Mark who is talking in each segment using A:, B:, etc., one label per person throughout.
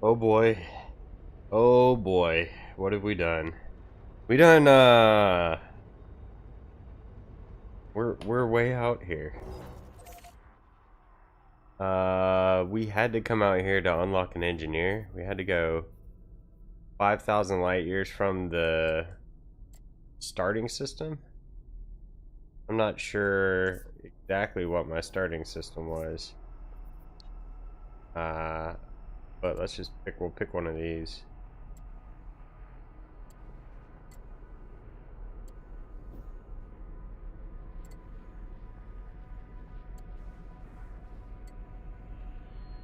A: Oh boy. Oh boy. What have we done? We done we're way out here. We had to come out here to unlock an engineer. We had to go 5,000 light years from the starting system. I'm not sure exactly what my starting system was. Uh but let's just we'll pick one of these.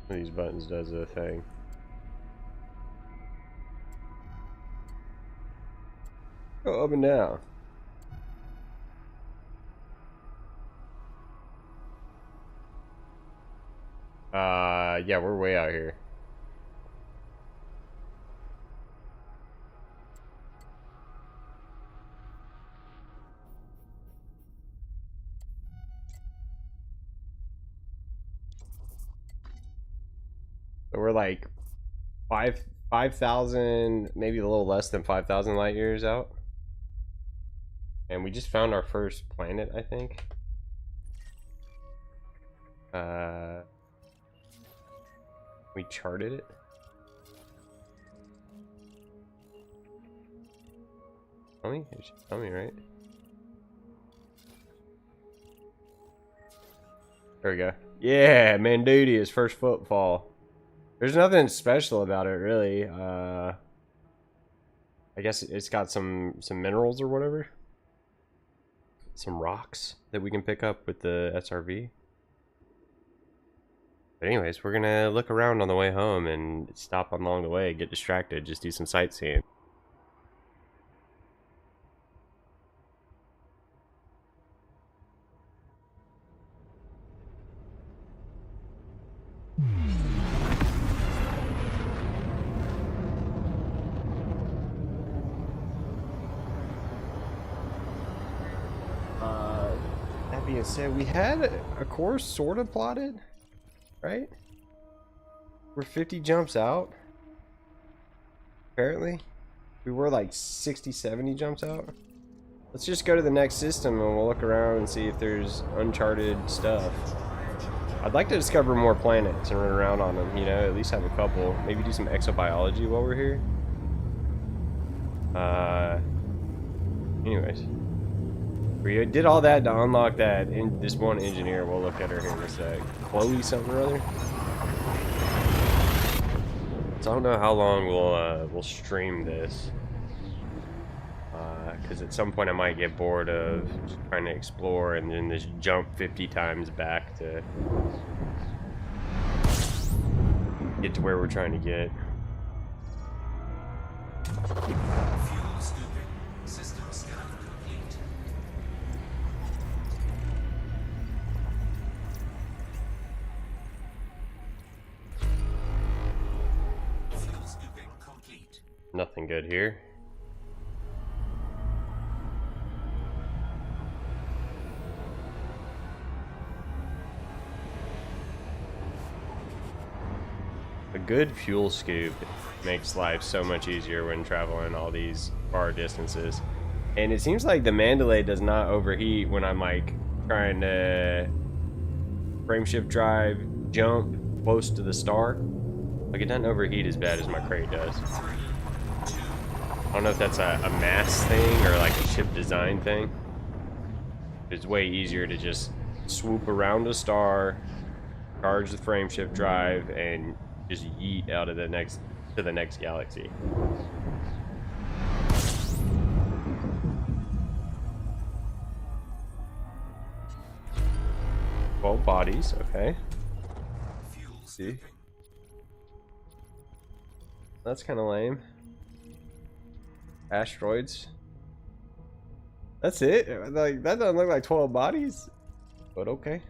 A: One of these buttons does a thing. Go up and down. Yeah, we're way out here. So we're like 5,000, maybe a little less than 5,000 light years out. And we just found our first planet, I think. We charted it. Tell me? It should tell me, right? There we go. Yeah, Mandudia's first footfall. There's nothing special about it, really. I guess it's got some minerals or whatever. Some rocks that we can pick up with the SRV. But anyways, we're gonna look around on the way home and stop along the way, get distracted, just do some sightseeing. That being said, we had a course sort of plotted, right? We're 50 jumps out. Apparently. We were like 60, 70 jumps out. Let's just go to the next system and we'll look around and see if there's uncharted stuff. I'd like to discover more planets and run around on them, you know, at least have a couple. Maybe do some exobiology while we're here. Anyways. We did all that to unlock that in this one engineer. We'll look at her here in a sec. Chloe something or other. So I don't know how long we'll stream this. Because at some point I might get bored of just trying to explore and then just jump 50 times back to get to where we're trying to get.
B: Fuel scooping. System scan complete. Fuel scooping complete.
A: Nothing good here. A good fuel scoop makes life so much easier when traveling all these far distances. And it seems like the Mandalay does not overheat when I'm like trying to frameshift drive, jump close to the star. Like it doesn't overheat as bad as my crate does. I don't know if that's a mass thing or like a ship design thing. It's way easier to just swoop around a star, charge the frameshift drive, and just yeet out of the next to the next galaxy. Well, bodies, okay.
B: Fuel
A: See,
B: scooping.
A: that's kind of lame. Asteroids. That's it. Like that doesn't look like 12 bodies, but okay.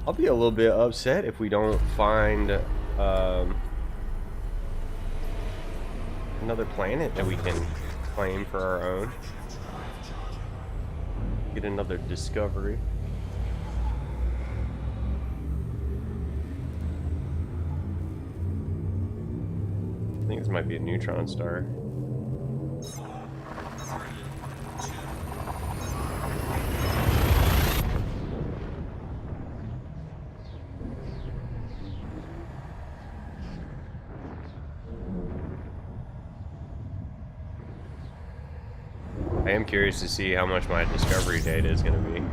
A: I'll be a little bit upset if we don't find another planet that we can claim for our own. Get another discovery. This might be a neutron star.
B: 4, 3, 2.
A: I am curious to see how much my discovery data is going to be.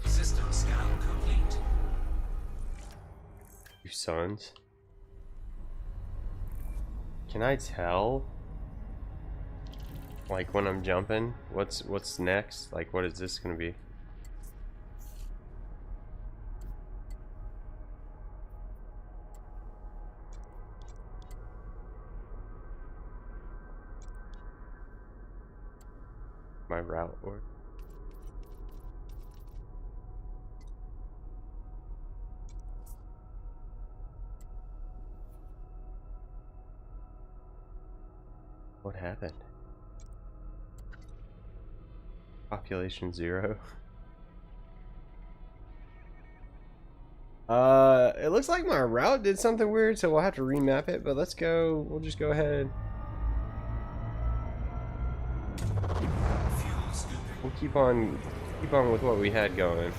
B: System scan complete.
A: Two suns. Can I tell? Like when I'm jumping, what's next? Like what is this going to be? My route or what happened? Population 0. It looks like my route did something weird, so we'll have to remap it, but let's go. We'll just go ahead.
B: Fuel scooping.
A: We'll keep on with what we had going.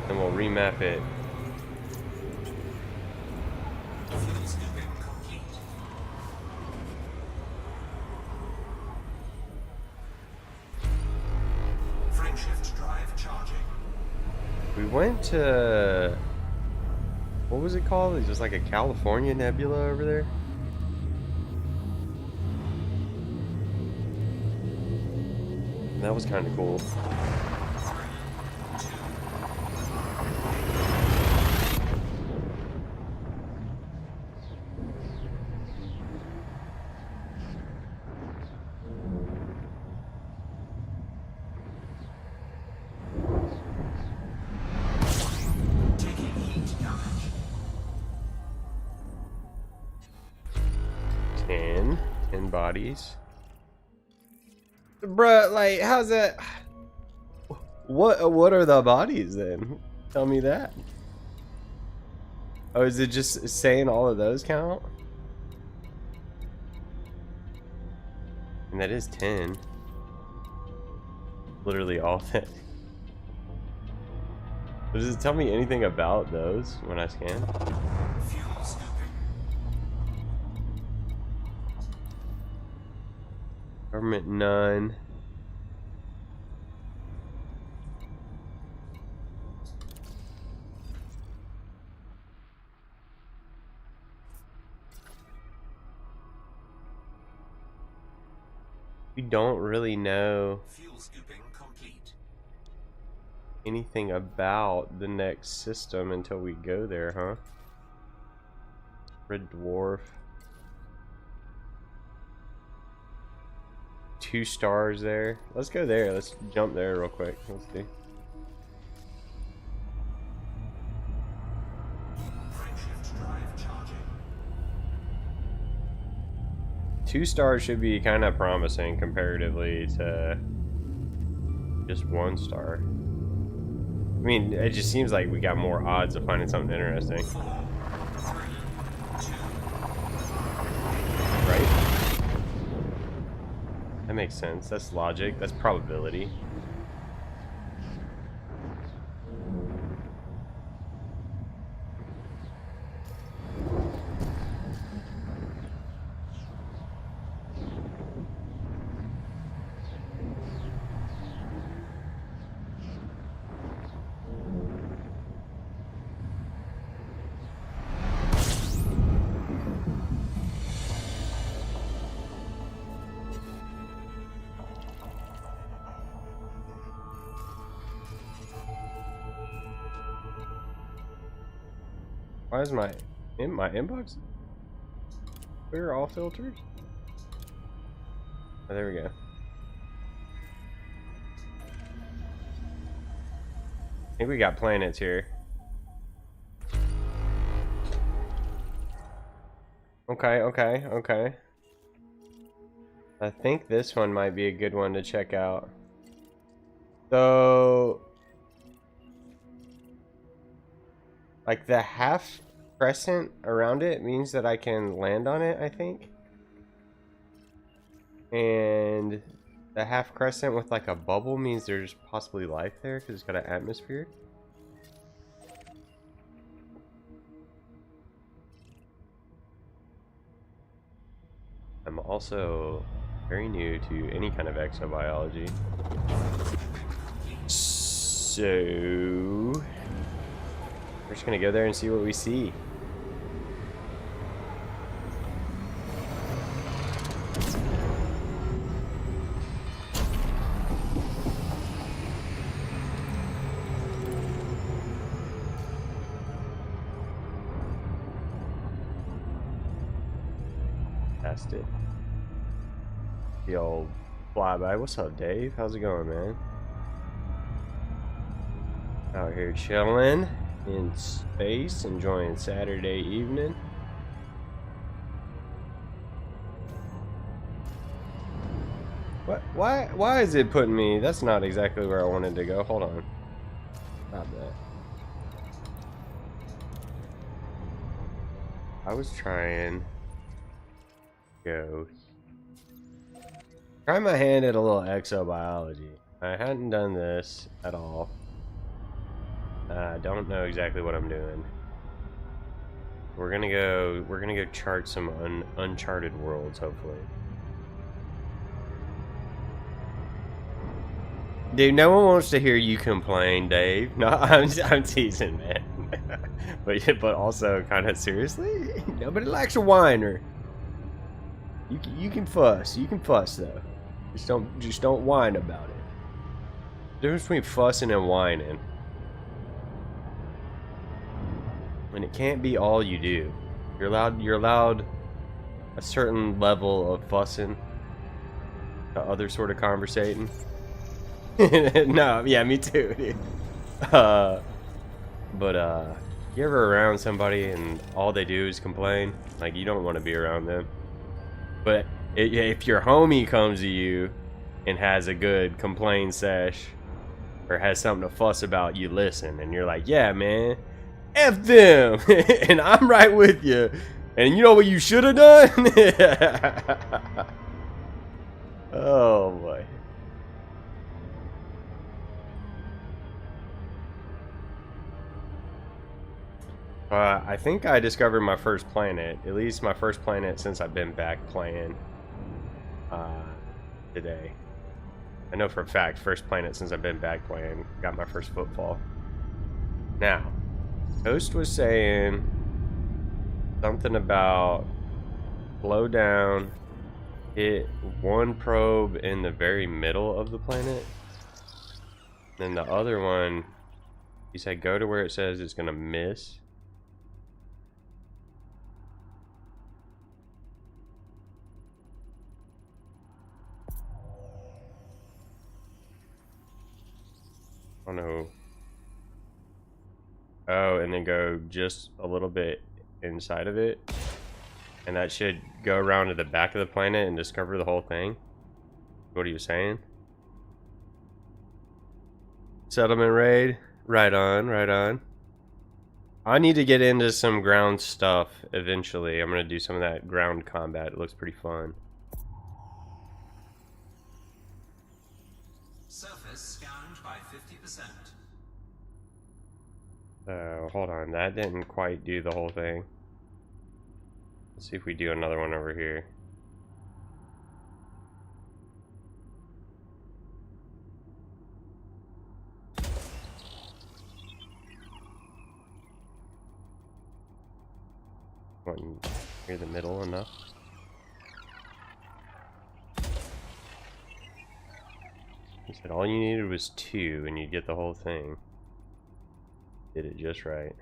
A: And we'll remap it.
B: Fuel scooping complete. Frameshift drive charging.
A: We went to, what was it called? It was like a California nebula over there. That was kind of cool.
B: 3, 2. Taking heat damage.
A: 10 bodies. Bruh, like, how's that? What are the bodies then? Tell me that. Oh, is it just saying all of those count? And that is 10. Literally all 10. Does it tell me anything about those when I scan?
B: Fuel scooping.
A: Government none. We don't really know
B: Fuel scooping complete.
A: anything about the next system until we go there, huh? Red dwarf. 2 stars there. Let's go there. Let's jump there real quick. Let's see.
B: Frameshift drive charging.
A: 2 stars should be kind of promising comparatively to just 1 star. I mean, it just seems like we got more odds of finding something interesting.
B: 4, 3, 2.
A: Right? That makes sense. That's logic. That's probability. Why is my inbox clear all filters? Oh, there we go. I think we got planets here. Okay. I think this one might be a good one to check out. So, like the half crescent around it means that I can land on it, I think. And the half crescent with like a bubble means there's possibly life there because it's got an atmosphere. I'm also very new to any kind of exobiology. So we're just gonna go there and see what we see. Past it. The old flyby. What's up, Dave? How's it going, man? Out here chilling in space, enjoying Saturday evening. What? Why is it putting me? That's not exactly where I wanted to go. Hold on. Stop that. I was trying. Go. Try my hand at a little exobiology. I hadn't done this at all. I don't know exactly what I'm doing. We're gonna go chart some uncharted worlds, hopefully. Dude, no one wants to hear you complain, Dave. No, I'm teasing, man. but also kind of seriously, nobody likes a whiner. You can fuss. You can fuss though. Just don't whine about it. The difference between fussing and whining. And it can't be all you do. You're allowed a certain level of fussing, other sort of conversating. No, yeah, me too, dude. You ever around somebody and all they do is complain? Like, you don't want to be around them. But if your homie comes to you and has a good complain sesh or has something to fuss about, you listen and you're like, yeah, man, F them. And I'm right with you. And you know what you should have done? Oh, boy. I think I discovered my first planet, at least my first planet since I've been back playing today. I know for a fact, first planet since I've been back playing, got my first footfall. Now, Host was saying something about slow down, hit one probe in the very middle of the planet, then the other one, he said go to where it says it's gonna miss. Oh no. Oh, and then go just a little bit inside of it. And that should go around to the back of the planet and discover the whole thing. What are you saying? Settlement raid? Right on, right on. I need to get into some ground stuff eventually. I'm going to do some of that ground combat. It looks pretty fun.
B: Surface scanned by 50%.
A: Hold on. That didn't quite do the whole thing. Let's see if we do another one over here. One near the middle enough. He said all you needed was 2 and you'd get the whole thing. Did it just right.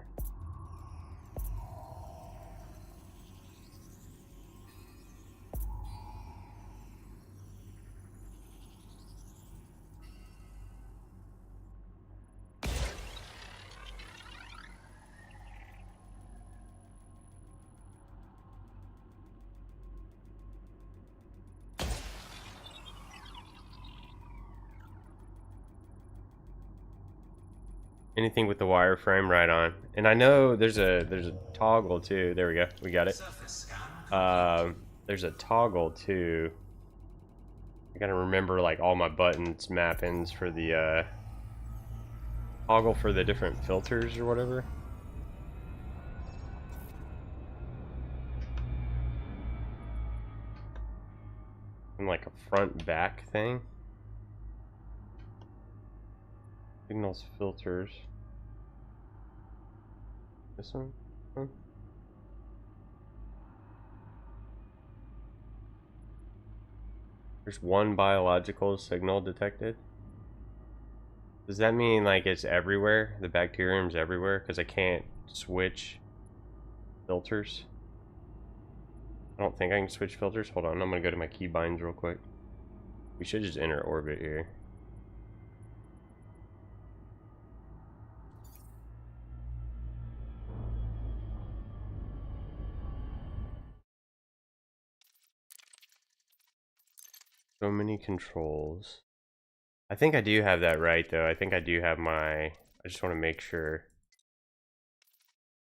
A: Anything with the wireframe, right on. And I know there's a toggle too. There we go. We got it.
B: Surface scan.
A: There's a toggle too. I gotta remember like all my buttons mappings for the toggle for the different filters or whatever. And like a front back thing. Signals filters. This one? Huh? There's one biological signal detected. Does that mean like it's everywhere? The bacterium's everywhere? Because I can't switch filters. I don't think I can switch filters. Hold on, I'm gonna go to my keybinds real quick. We should just enter orbit here. So many controls. I think I do have that right though. I think I do have my, I just want to make sure.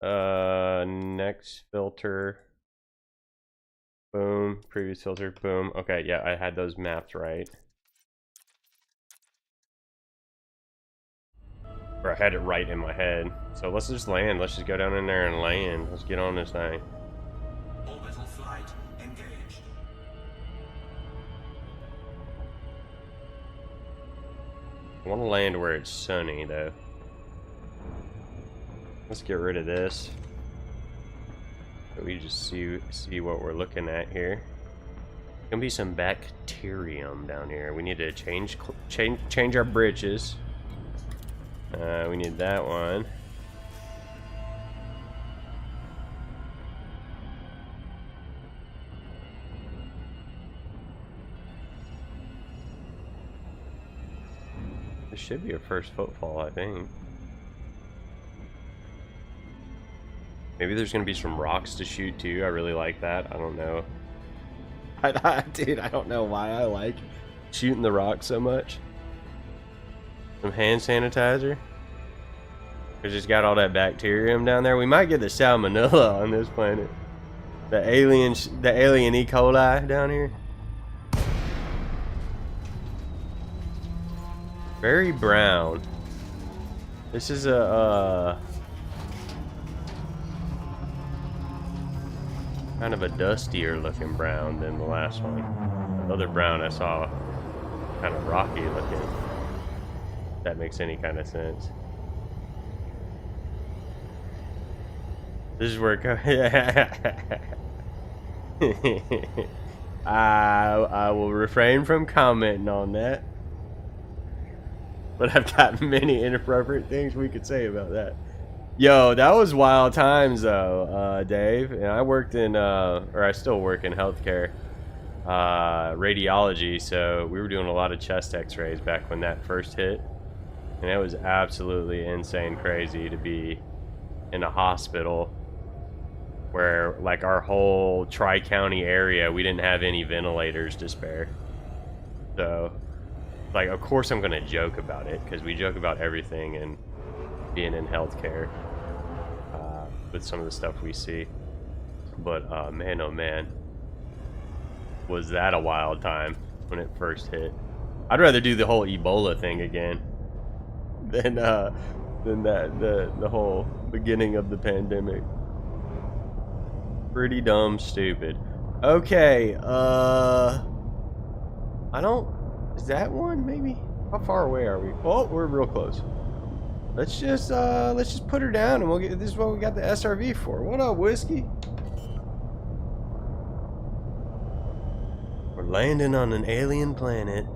A: Next filter. Boom. Previous filter. Boom. Okay, yeah, I had those mapped right. Or I had it right in my head. So let's just land. Let's just go down in there and land. Let's get on this thing.
B: Orbital flight engaged.
A: I want to land where it's sunny though. Let's get rid of this. So we just see what we're looking at here. Gonna be some bacterium down here. We need to change our bridges. We need that one. This should be a first footfall, I think. Maybe there's gonna be some rocks to shoot too. I really like that. I don't know. Dude, I don't know why I like shooting the rocks so much. Some hand sanitizer. We just got all that bacterium down there. We might get the salmonella on this planet. The alien E. coli down here. Very brown. This is a kind of a dustier looking brown than the last one. The other brown I saw kind of rocky looking. If that makes any kind of sense. This is where it goes. I will refrain from commenting on that. But I've got many inappropriate things we could say about that. Yo, that was wild times though, Dave. And I worked in, or I still work in healthcare, radiology. So we were doing a lot of chest x-rays back when that first hit. And it was absolutely insane crazy to be in a hospital where like our whole tri-county area, we didn't have any ventilators to spare. So like, of course I'm gonna joke about it because we joke about everything and being in healthcare with some of the stuff we see. But man, oh man, was that a wild time when it first hit. I'd rather do the whole Ebola thing again than the whole beginning of the pandemic. Pretty dumb stupid. Okay, I don't, is that one maybe? How far away are we? Oh, we're real close. Let's just put her down and we'll get, this is what we got the SRV for. What up, Whiskey? We're landing on an alien planet.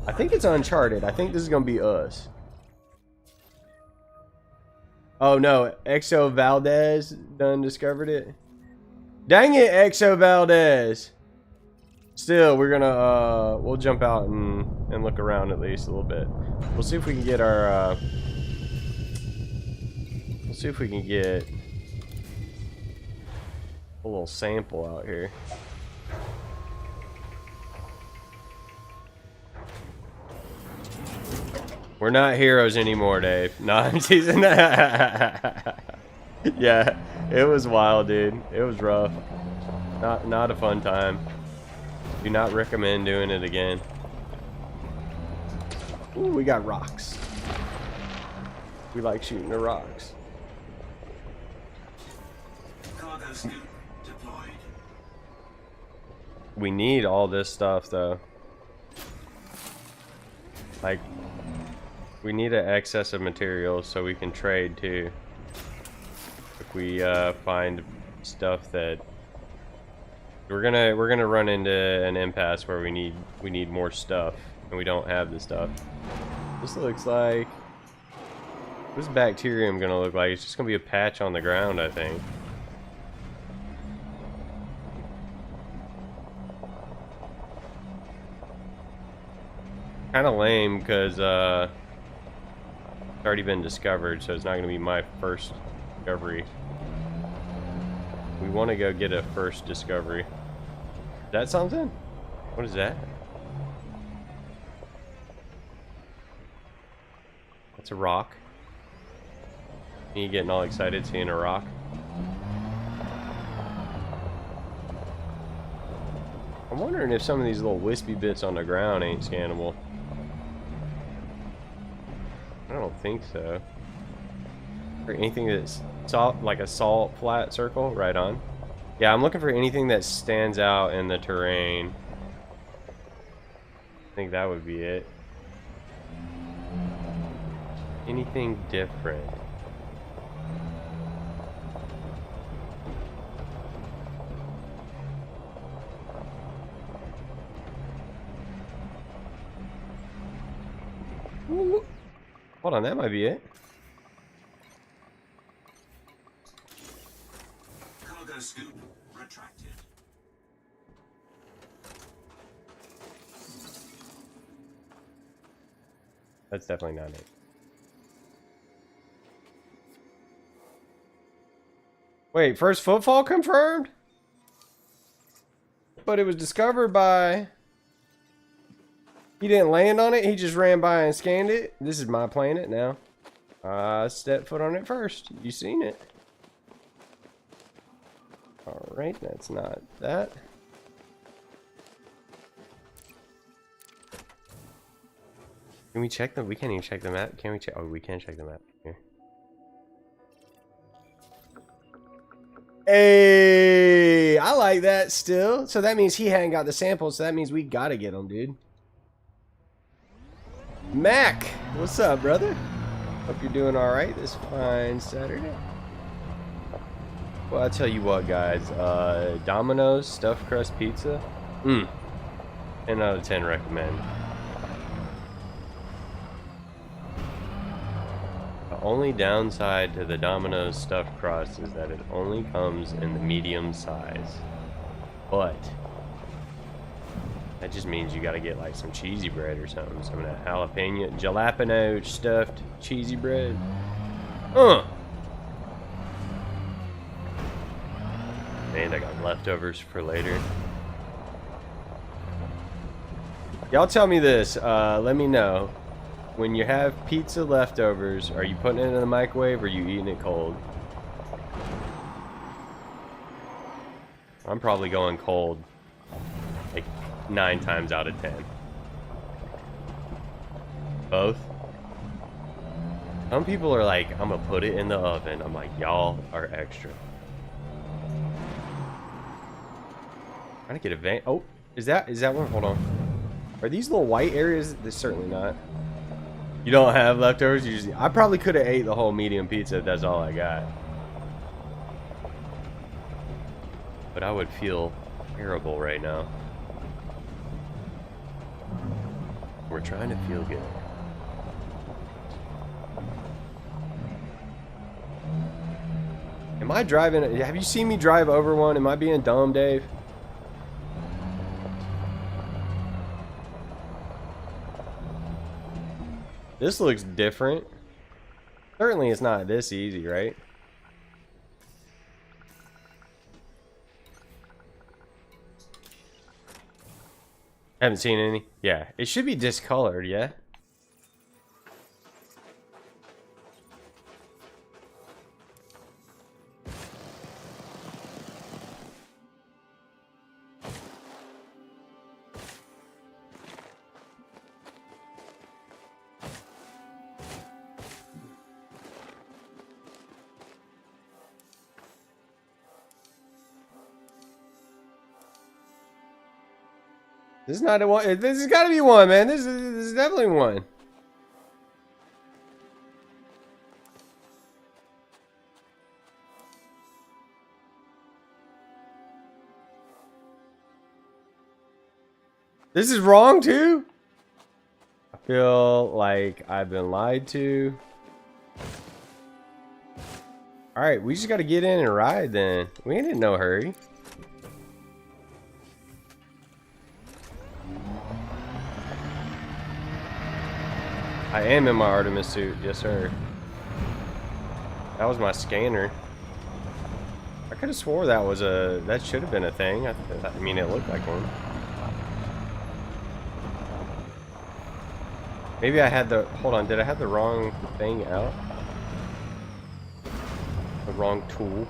A: I think it's Uncharted. I think this is gonna be us. Oh no, Exo Valdez done discovered it. Dang it, Exo Valdez. Still, we're gonna we'll jump out and look around at least a little bit. We'll see if we can get our we'll see if we can get a little sample out here. We're not heroes anymore, Dave. No, I'm teasing. Yeah, it was wild, dude. It was rough. Not a fun time. Do not recommend doing it again. Ooh, we got rocks. We like shooting the rocks.
B: Cargo scoop deployed.
A: We need all this stuff, though. Like, we need an excess of materials so we can trade, too. If we find stuff that we're gonna run into an impasse where we need more stuff and we don't have the stuff. This looks like, what's bacterium gonna look like? It's just gonna be a patch on the ground, I think. Kind of lame because it's already been discovered, so it's not gonna be my first discovery. We want to go get a first discovery. Is that something? What is that? That's a rock. Me getting all excited seeing a rock. I'm wondering if some of these little wispy bits on the ground ain't scannable. I don't think so. Or anything that's salt, like a salt flat circle, right on. Yeah, I'm looking for anything that stands out in the terrain. I think that would be it. Anything different? Ooh. Hold on, that might be it.
B: Cargo scoop retracted.
A: That's definitely not it. Wait, first footfall confirmed? But it was discovered by... He didn't land on it, he just ran by and scanned it. This is my planet now. Step foot on it first. You seen it. Alright, that's not that. Can we check them? We can't even check the map. Can we check? Oh, we can check the map. Here. Hey, I like that still. So that means he hadn't got the samples, so that means we gotta get them, dude. Mac, what's up, brother? Hope you're doing alright this fine Saturday. Well, I'll tell you what, guys. Domino's stuffed crust pizza. 10 out of 10 recommend. The only downside to the Domino's stuffed crust is that it only comes in the medium size. But that just means you gotta get like some cheesy bread or something. Some of that jalapeno stuffed cheesy bread. Man, I got leftovers for later. Y'all tell me this, let me know. When you have pizza leftovers, are you putting it in the microwave or are you eating it cold? I'm probably going cold. Like 9 times out of 10. Both? Some people are like, I'm gonna put it in the oven. I'm like, y'all are extra. Trying to get a van. Oh, is that one? Hold on. Are these little white areas? They're certainly not. You don't have leftovers? You just, I probably could have ate the whole medium pizza if that's all I got. But I would feel terrible right now. We're trying to feel good. Am I driving? Have you seen me drive over one? Am I being dumb, Dave? This looks different. Certainly it's not this easy, right? Haven't seen any? Yeah, it should be discolored, yeah? This is not a one. This has got to be one, man. This is definitely one. This is wrong too. I feel like I've been lied to. All right, we just got to get in and ride then. We ain't in no hurry. I am in my Artemis suit, yes sir. That was my scanner. I could have swore that was that should have been a thing. I mean, it looked like one. Maybe I had the, hold on, did I have the wrong thing out? The wrong tool?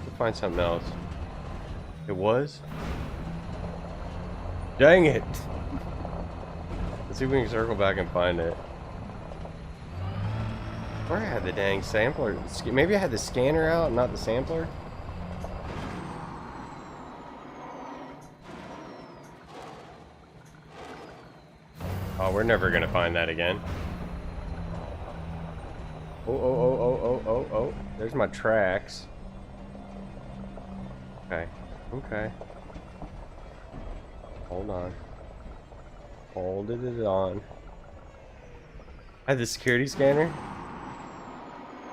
A: Let's find something else. It was? Dang it! Let's see if we can circle back and find it. Where I had the dang sampler? Maybe I had the scanner out, not the sampler? Oh, we're never gonna find that again. Oh. There's my tracks. Okay. Okay. Hold on. Hold it on. I had the security scanner.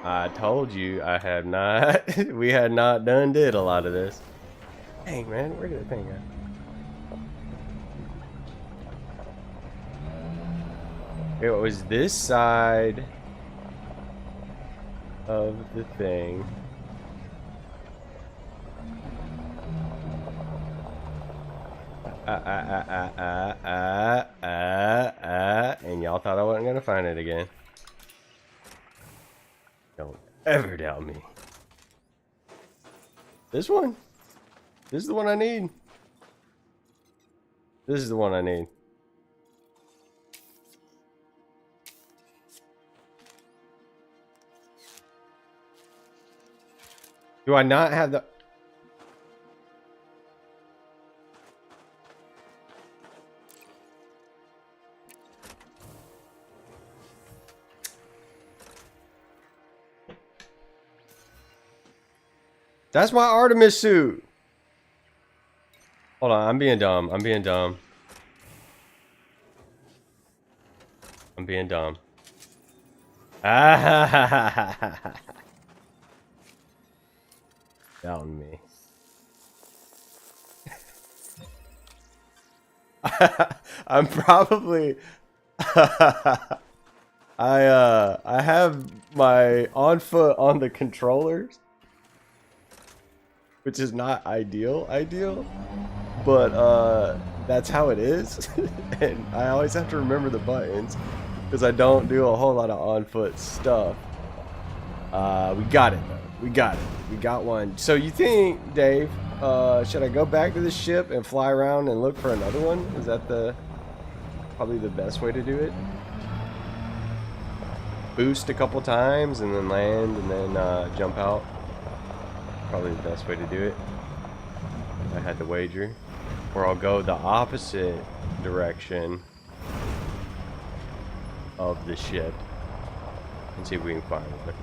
A: I told you I have not. We had not did a lot of this. Dang, man, where did the thing go? It was this side of the thing. And y'all thought I wasn't gonna find it again. Don't ever doubt me. This one? This is the one I need. This is the one I need. Do I not have the... That's my Artemis suit. Hold on, I'm being dumb. I'm being dumb. I'm being dumb. Ah, down me. I'm probably I have my on foot on the controllers, which is not ideal, but that's how it is. And I always have to remember the buttons because I don't do a whole lot of on foot stuff. We got it though. We got it. We got one. So you think, Dave, should I go back to the ship and fly around and look for another one? Is that probably the best way to do it? Boost a couple times and then land and then jump out. Probably the best way to do it. I had to wager. Or I'll go the opposite direction of the ship and see if we can find one.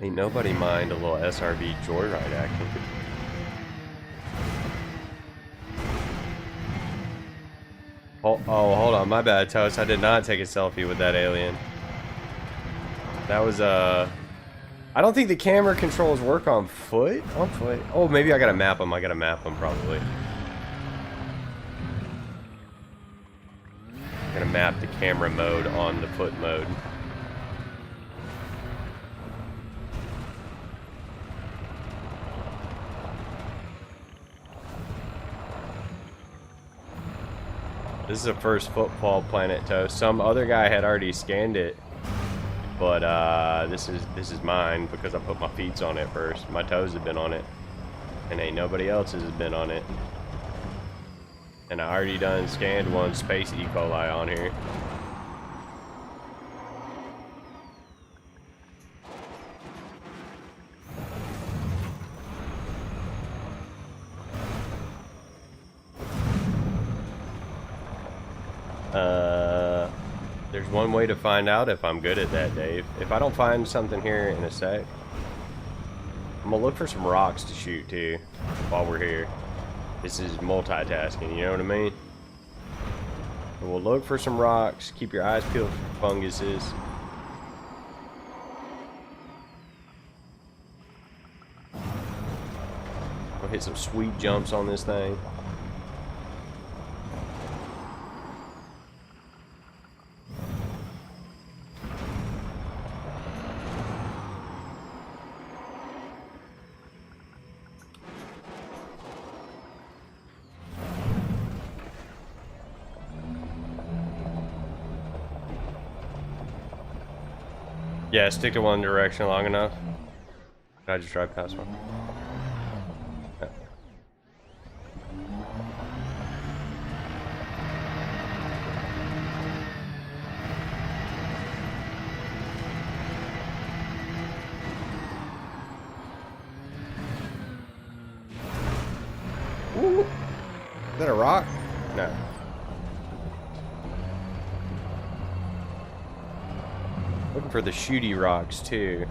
A: Ain't nobody mind a little SRV joyride action. Oh, hold on, my bad, Toast. I did not take a selfie with that alien. That was I don't think the camera controls work on foot. On foot? Oh, maybe I gotta map them. I gotta map them probably. I'm gonna map the camera mode on the foot mode. This is a first footfall planet, Toast. Some other guy had already scanned it, but this is mine because I put my feet on it first. My toes have been on it, and ain't nobody else's has been on it. And I already done scanned one space E. coli on here. one way to find out if I'm good at that, Dave. If I don't find something here in a sec, I'm gonna look for some rocks to shoot too while we're here. This is multitasking, you know what I mean? So we'll look for some rocks, keep your eyes peeled for funguses. We'll hit some sweet jumps on this thing. Yeah, stick to one direction long enough. Did I just drive past one? Yeah. Ooh. Is that a rock? No. Looking for the shooty rocks too.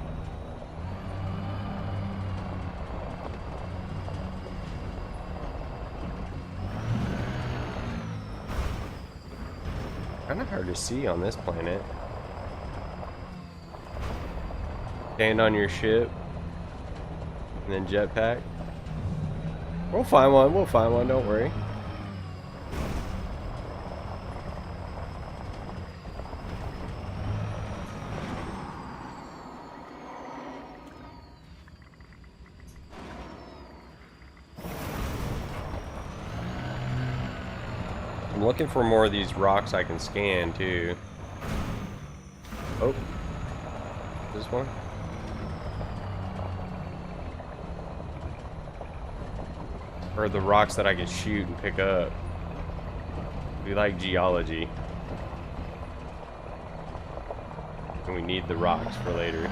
A: Kind of hard to see on this planet. Stand on your ship and then jetpack. We'll find one. We'll find one. Don't worry. I'm looking for more of these rocks I can scan too. Oh, this one. Or the rocks that I can shoot and pick up. We like geology. And we need the rocks for later.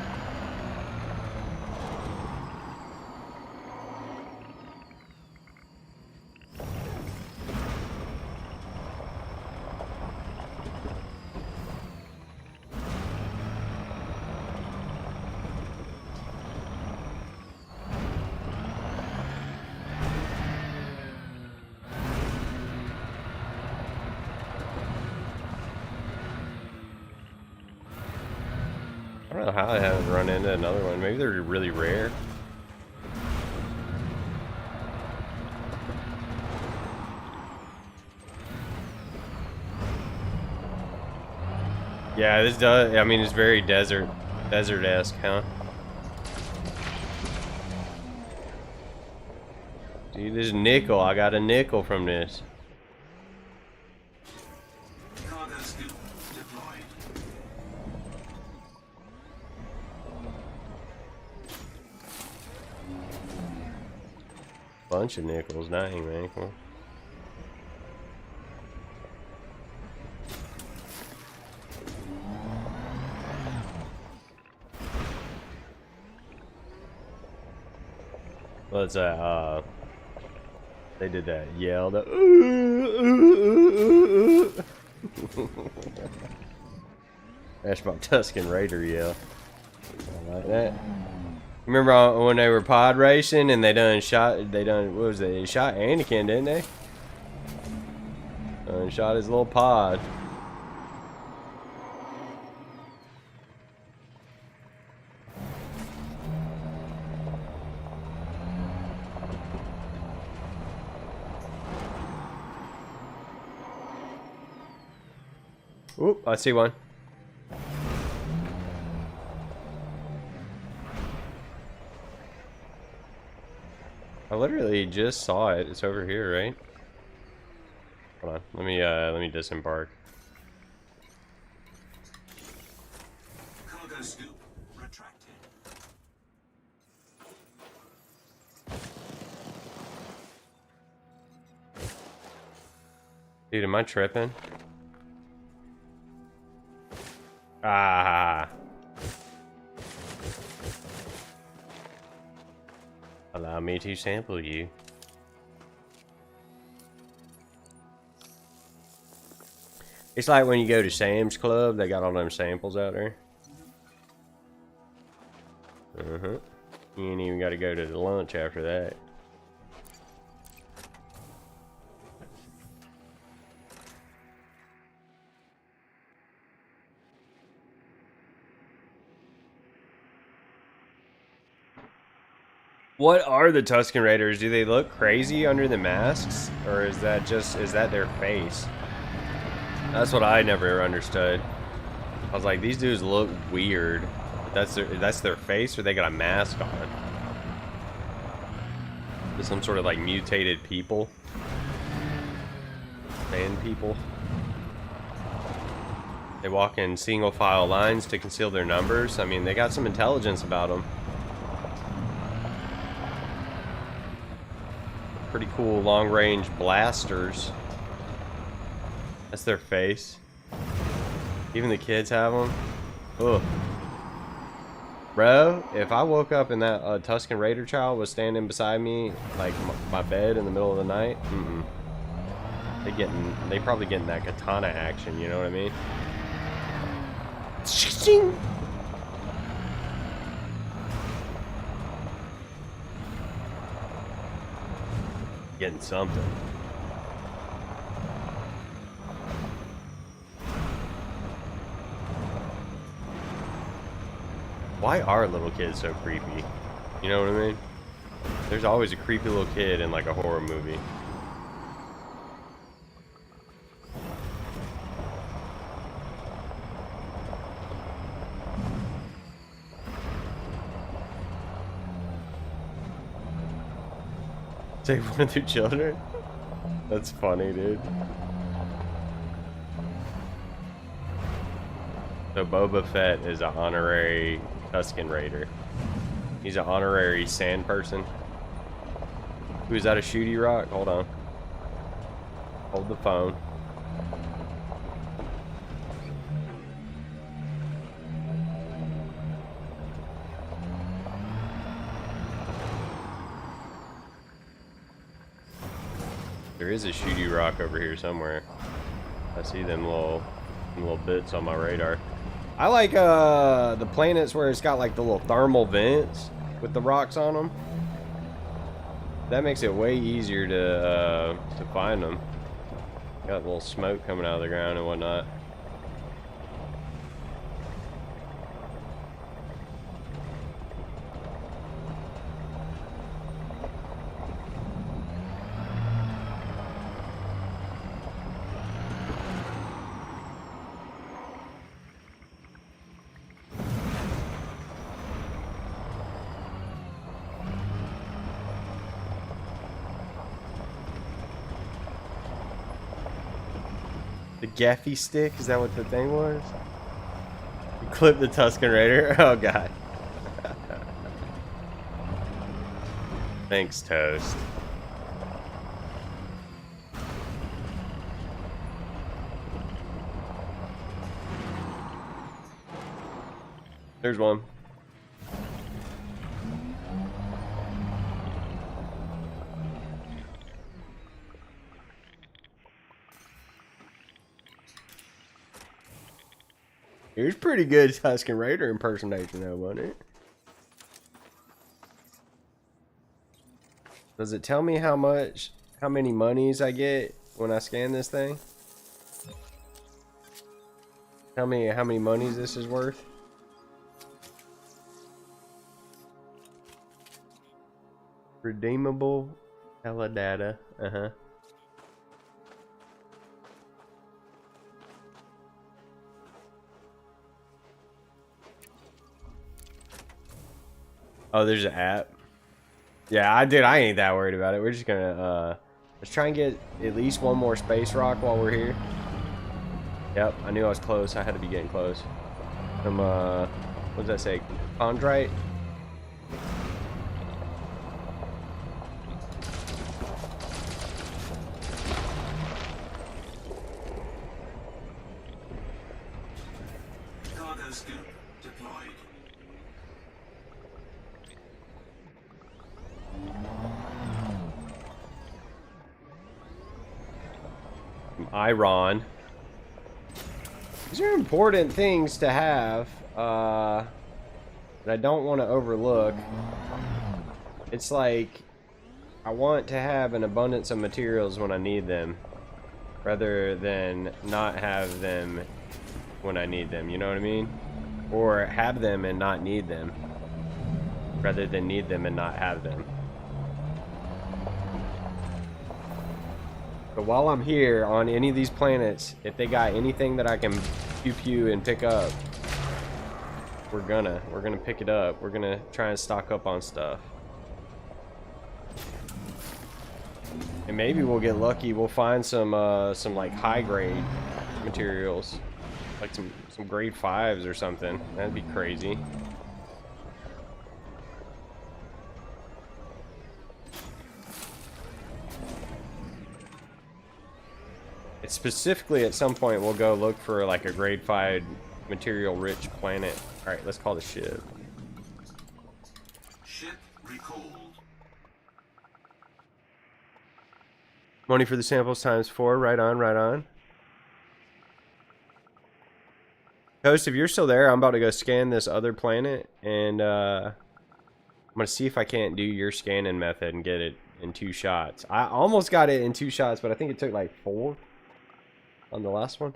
A: I don't know how I haven't run into another one. Maybe they're really rare. Yeah, this does. I mean, it's very desert-esque, huh? Dude, this nickel. I got a nickel from this.
B: Cargo scoop deployed.
A: Bunch of nickels. Dang, man. Come on. What's that? They did that yell. That that's my Tusken Raider yell. I like that. Remember when they were pod racing and they shot what was it? They shot Anakin, didn't they? And shot his little pod. Oop, I see one. I literally just saw it. It's over here, right? Hold on. Let me disembark.
B: Cargo scoop retracted.
A: Dude, am I tripping? Ah. Allow me to sample you. It's like when you go to Sam's Club, they got all them samples out there. You ain't even got to go to the lunch after that. What are the Tusken Raiders? Do they look crazy under the masks? Or is that their face? That's what I never understood. I was like, these dudes look weird. That's their face, or they got a mask on? Is some sort of like mutated people? Sand people? They walk in single file lines to conceal their numbers. I mean, they got some intelligence about them. Pretty cool long-range blasters. That's their face. Even the kids have them. Ugh. Bro, if I woke up and that Tusken Raider child was standing beside me, like my bed in the middle of the night, they probably getting that katana action. You know what I mean? Getting something. Why are little kids so creepy? You know what I mean? There's always a creepy little kid in like a horror movie. Take one of their children? That's funny, dude. So Boba Fett is an honorary Tusken Raider. He's an honorary sand person. Who is that, a shooty rock? Hold on. Hold the phone. There is a shooty rock over here somewhere. I see them little bits on my radar. I like the planets where it's got like the little thermal vents with the rocks on them. That makes it way easier to find them. Got a little smoke coming out of the ground and whatnot. The gaffy stick? Is that what the thing was? You clip the Tusken Raider? Oh god. Thanks, Toast. There's one. It was pretty good Tusken Raider impersonation though, wasn't it? Does it tell me how many monies I get when I scan this thing? Tell me how many monies this is worth? Redeemable data. Oh, there's an app. Yeah, I ain't that worried about it. We're just gonna let's try and get at least one more space rock while we're here. Yep, I knew I was close. I had to be getting close. Some what does that say? Chondrite?
B: Cargo scoop deployed.
A: Iron. These are important things to have, that I don't want to overlook. It's like, I want to have an abundance of materials when I need them, rather than not have them when I need them, you know what I mean? Or have them and not need them, rather than need them and not have them. But while I'm here on any of these planets, if they got anything that I can pew pew and pick up, we're gonna pick it up. We're gonna try and stock up on stuff. And maybe we'll get lucky. We'll find some like high grade materials, like some grade 5s or something. That'd be crazy. It's specifically at some point we'll go look for like a grade 5 material rich planet. All right, let's call the ship.
B: Ship recalled.
A: Money for the samples ×4. Right on, right on. Host, if you're still there, I'm about to go scan this other planet, and I'm gonna see if I can't do your scanning method and get it in 2 shots. I almost got it in 2 shots, but I think it took like 4 on the last one.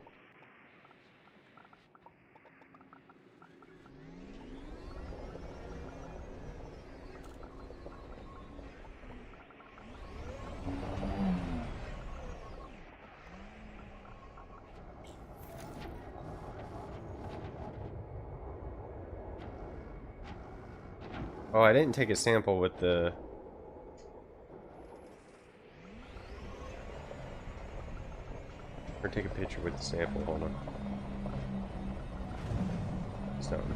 A: Oh, I didn't take a sample with the... Or take a picture with the sample, hold on. Something.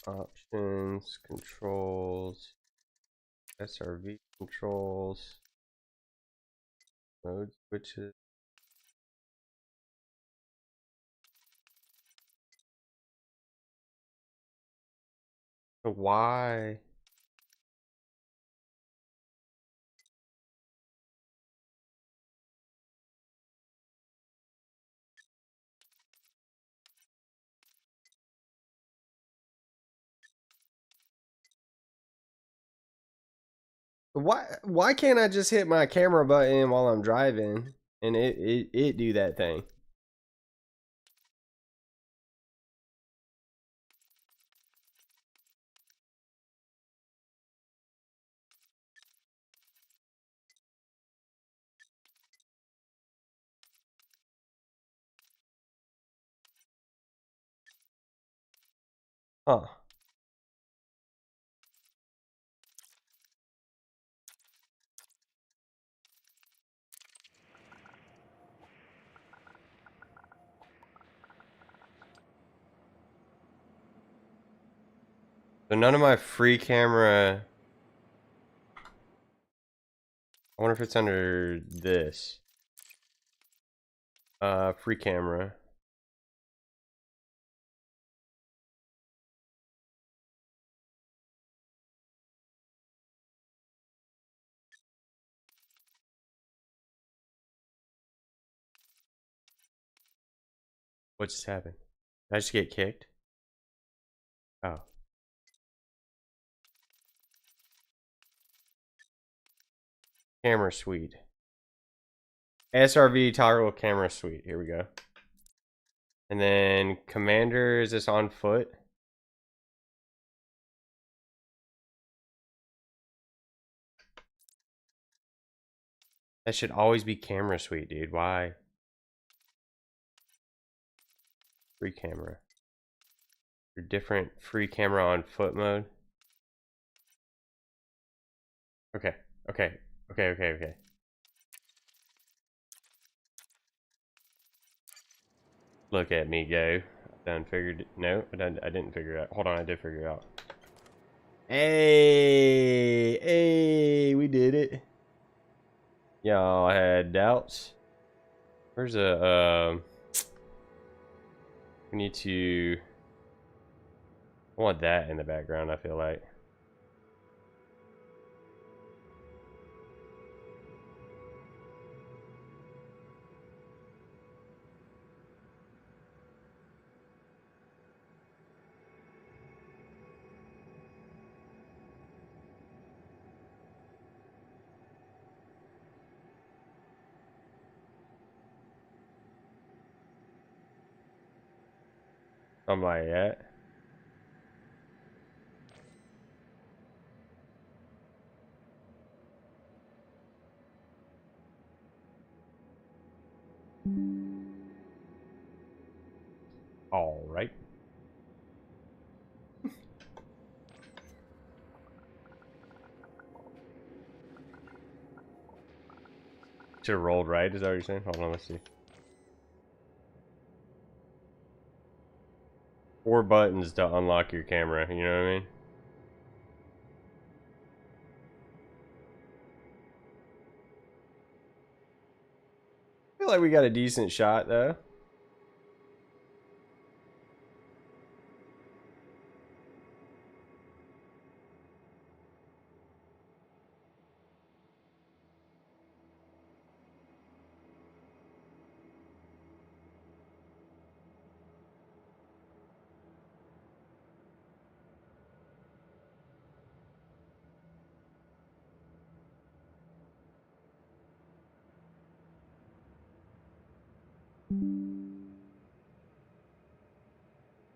A: Options, controls, SRV controls, mode switches. So why? Why can't I just hit my camera button while I'm driving and it do that thing? Huh. So none of my free camera. I wonder if it's under this. Free camera. What just happened? Did I just get kicked? Oh. Camera suite. SRV toggle camera suite. Here we go. And then commander, is this on foot? That should always be camera suite, dude. Why? Free camera. Your different free camera on foot mode. Okay. Okay. Look at me go. Done figured it. No, I didn't figure it out. Hold on, I did figure it out. Hey, we did it. Y'all had doubts. Where's a we need to I want that in the background, I feel like. I'm like, yeah. All right. Should have rolled right, is that what you're saying? Hold on, let's see. 4 buttons to unlock your camera, you know what I mean? I feel like we got a decent shot though.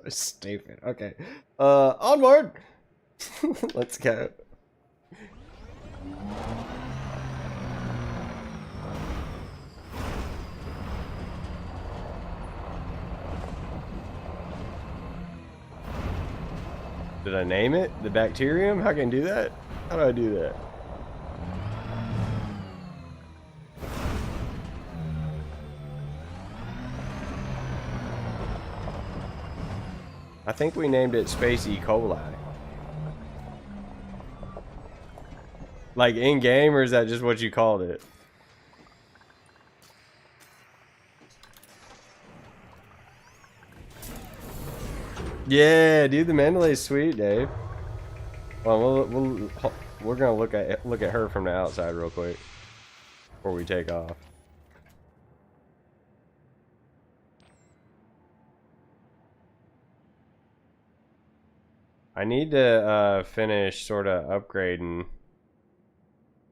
A: Stupid. Okay. Onward! Let's go. Did I name it? The bacterium? How can I do that? How do I do that? I think we named it Space E. coli. Like in game, or is that just what you called it? Yeah, dude, the Mandalay's sweet, Dave. Well, we're gonna look at her from the outside real quick before we take off. I need to finish sort of upgrading,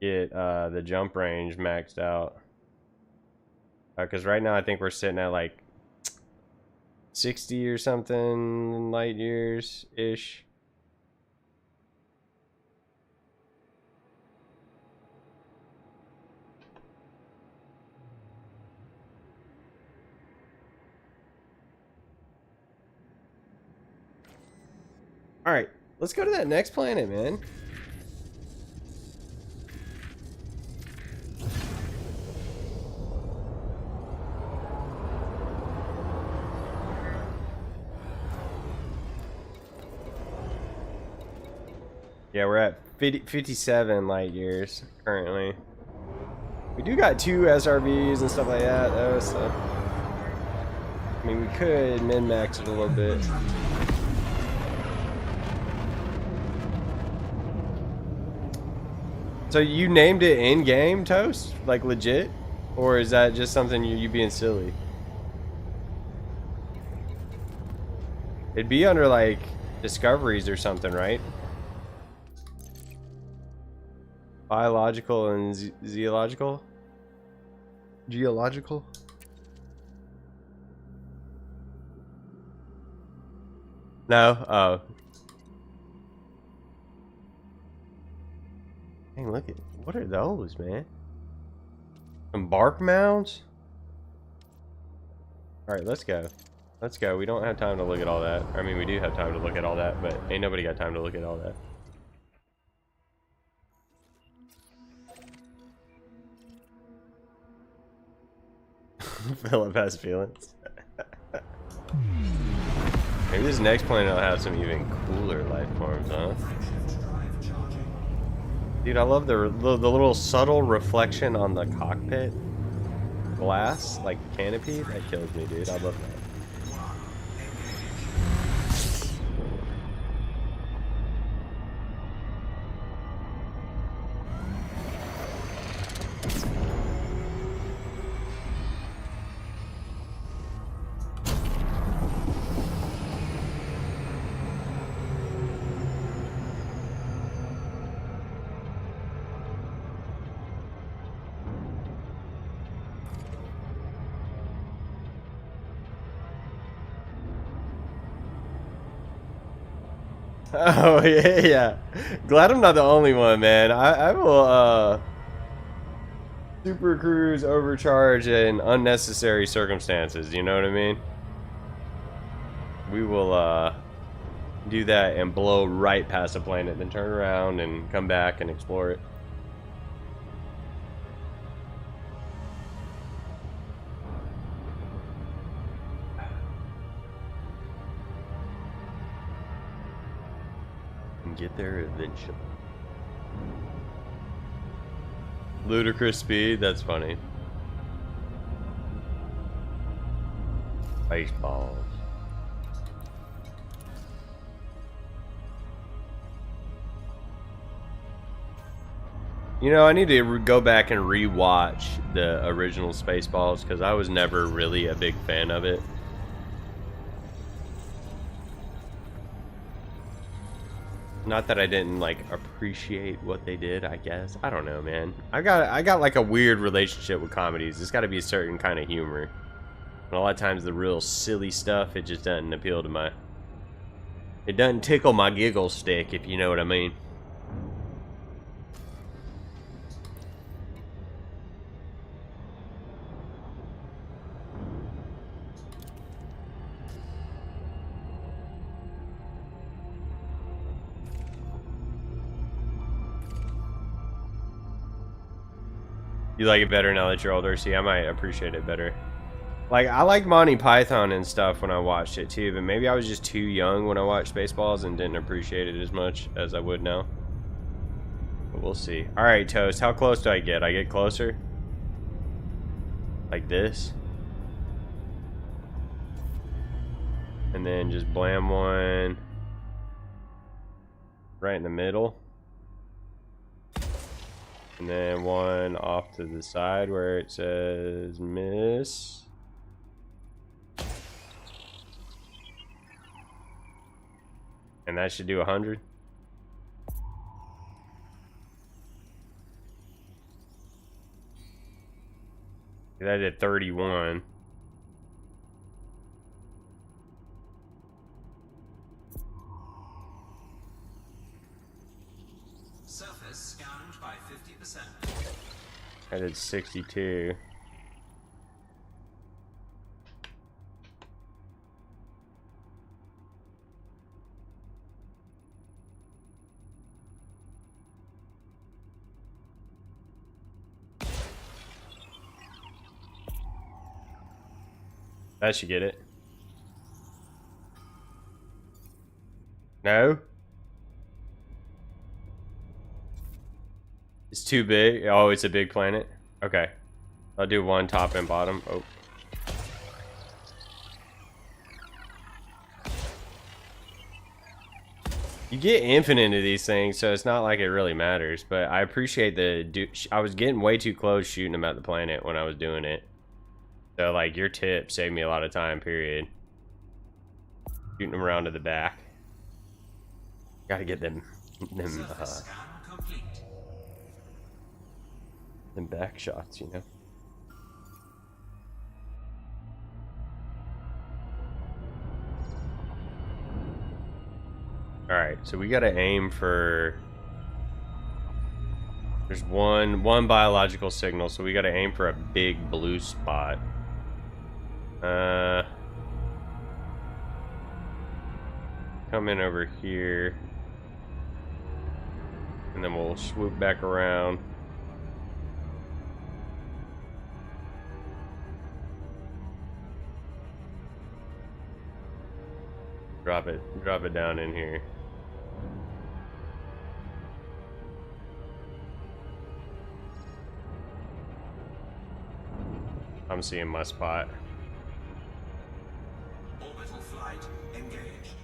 A: get the jump range maxed out. Because right now I think we're sitting at like 60 or something light years ish. All right, let's go to that next planet, man. Yeah, we're at 57 light years currently. We do got 2 SRVs and stuff like that, though, so I mean, we could min-max it a little bit. So you named it in-game, Toast? Like legit? Or is that just something you being silly? It'd be under like discoveries or something, right? Biological and zoological? Geological? No? Oh. Dang, look at, what are those, man? Some bark mounds? Alright, let's go. Let's go. We don't have time to look at all that. I mean, we do have time to look at all that, but ain't nobody got time to look at all that. Philip has feelings. Maybe this next planet will have some even cooler life forms, huh? Dude, I love the little subtle reflection on the cockpit glass, like canopy. That kills me, dude. I love that. Oh yeah, yeah. Glad I'm not the only one, man. I will super cruise overcharge in unnecessary circumstances, you know what I mean? We will do that and blow right past the planet, then turn around and come back and explore it. And get there eventually. Ludicrous speed, that's funny. Baseballs. You know, I need to go back and re-watch the original Spaceballs because I was never really a big fan of it. Not that I didn't like appreciate what they did, I guess. I don't know, man. I got like a weird relationship with comedies. It's got to be a certain kind of humor. And a lot of times the real silly stuff, it just doesn't appeal to my... It doesn't tickle my giggle stick, if you know what I mean. You like it better now that you're older? See, I might appreciate it better. Like, I like Monty Python and stuff when I watched it too, but maybe I was just too young when I watched Spaceballs and didn't appreciate it as much as I would now. But we'll see. Alright, Toast, how close do I get? I get closer? Like this? And then just blam one right in the middle. And then one off to the side where it says miss. And that should do 100. That did 31.
B: Surface scanned by 50%.
A: I did 62. That should get it. No? It's too big. Oh, it's a big planet. Okay. I'll do one top and bottom. Oh. You get infinite into these things, so it's not like it really matters. But I appreciate I was getting way too close shooting them at the planet when I was doing it. So, like, your tip saved me a lot of time, period. Shooting them around to the back. Gotta get them back shots, you know? Alright, so we gotta aim for... There's one biological signal, so we gotta aim for a big blue spot. Come in over here. And then we'll swoop back around. Drop it down in here. I'm seeing my spot.
B: Orbital flight engaged.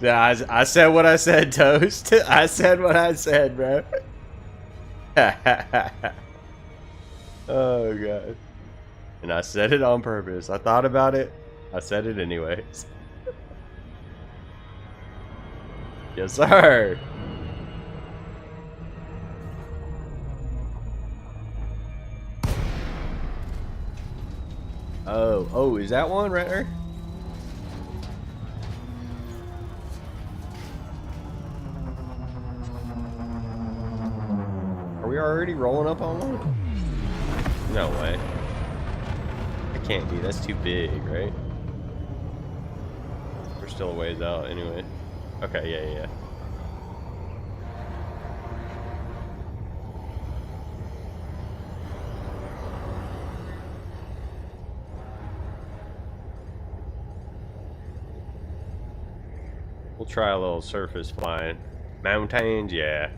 A: Yeah, I said what I said, Toast. I said what I said, bro. Oh, God. And I said it on purpose. I thought about it. I said it anyways. Yes, sir. Oh, is that one right there? Are we already rolling up on one? No way. I can't be. That's too big, right? We're still a ways out anyway. Okay, yeah. We'll try a little surface flying. Mountains, yeah.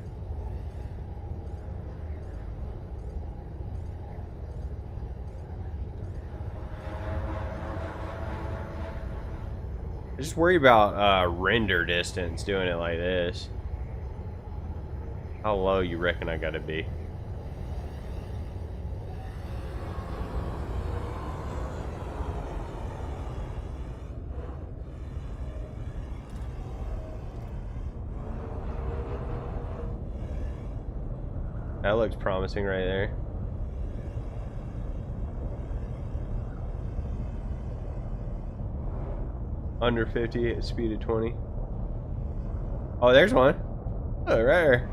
A: I just worry about render distance doing it like this. How low you reckon I gotta be? That looks promising right there. Under 50 at speed of 20. Oh, there's one. Oh, right there.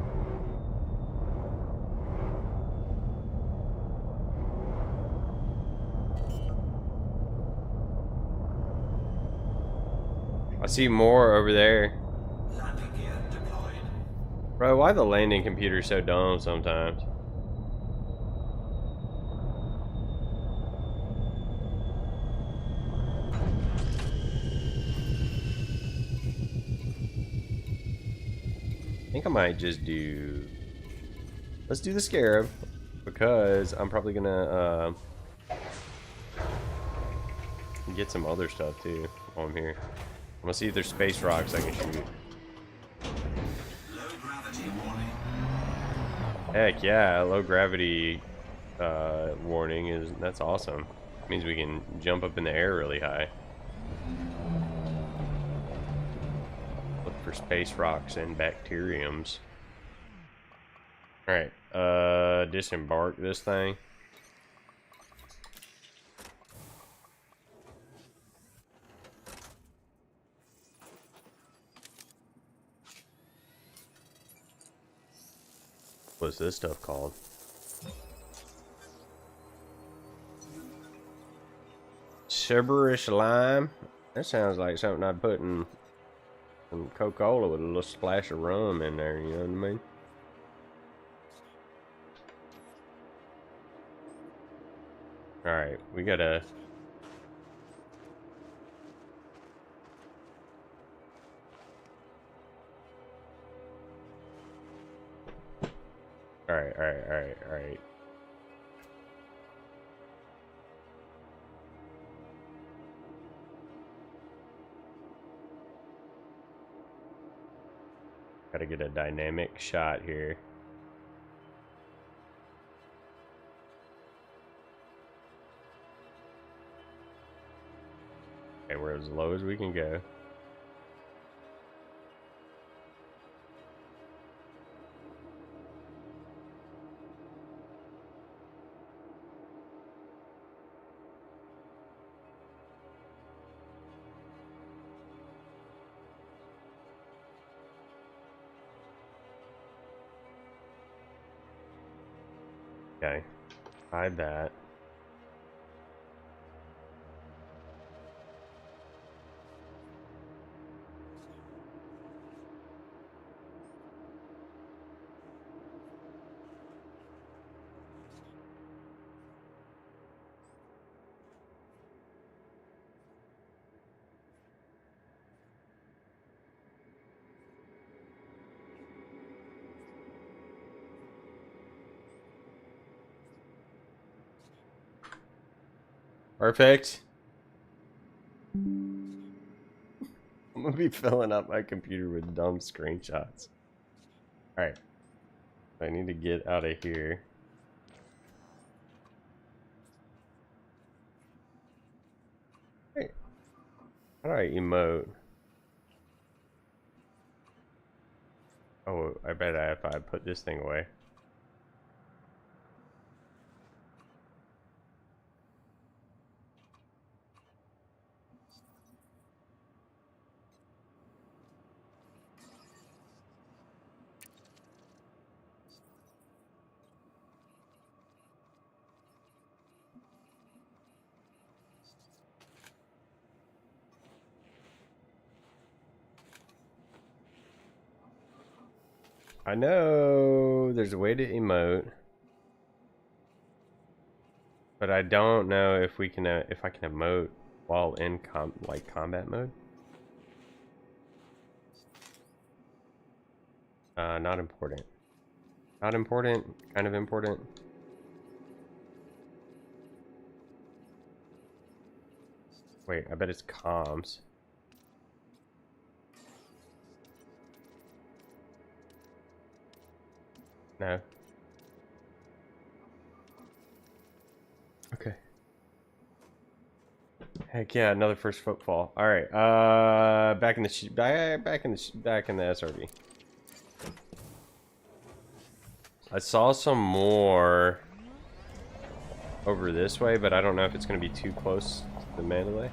A: I see more over there.
B: Landing gear deployed.
A: Bro, why the landing computer so dumb sometimes? I think I might just do... Let's do the Scarab, because I'm probably gonna get some other stuff too while I'm here. I'm gonna see if there's space rocks I can shoot.
B: Low gravity warning.
A: Heck yeah, low gravity warning that's awesome. Means we can jump up in the air really high. Look for space rocks and bacteriums. Alright, disembark this thing. What's this stuff called? Gibberish lime? That sounds like something I'd put in some Coca-Cola with a little splash of rum in there, you know what I mean? Alright, we gotta... Alright. Gotta get a dynamic shot here. Okay, we're as low as we can go. Okay, hide that. Perfect. I'm gonna be filling up my computer with dumb screenshots. Alright. I need to get out of here. Hey. How do I emote? Oh, I bet if I put this thing away. I know there's a way to emote, but I don't know if we can if I can emote while in combat mode. Not important. Not important. Kind of important. Wait, I bet it's comms. No. Okay. Heck yeah, another first footfall. All right. Back in the SRV. I saw some more over this way, but I don't know if it's going to be too close to the Mandalay.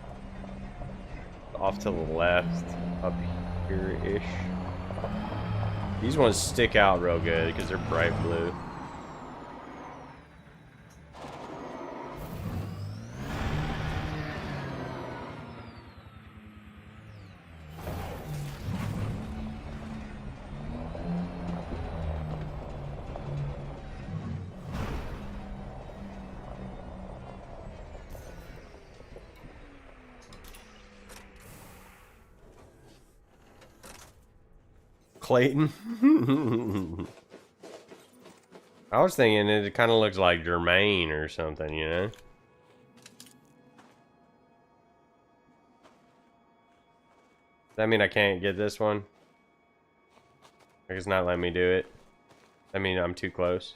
A: Off to the left, up here-ish. These ones stick out real good because they're bright blue. Clayton. I was thinking it kind of looks like Jermaine or something, you know? Does that mean I can't get this one? Like it's not letting me do it. I mean, I'm too close.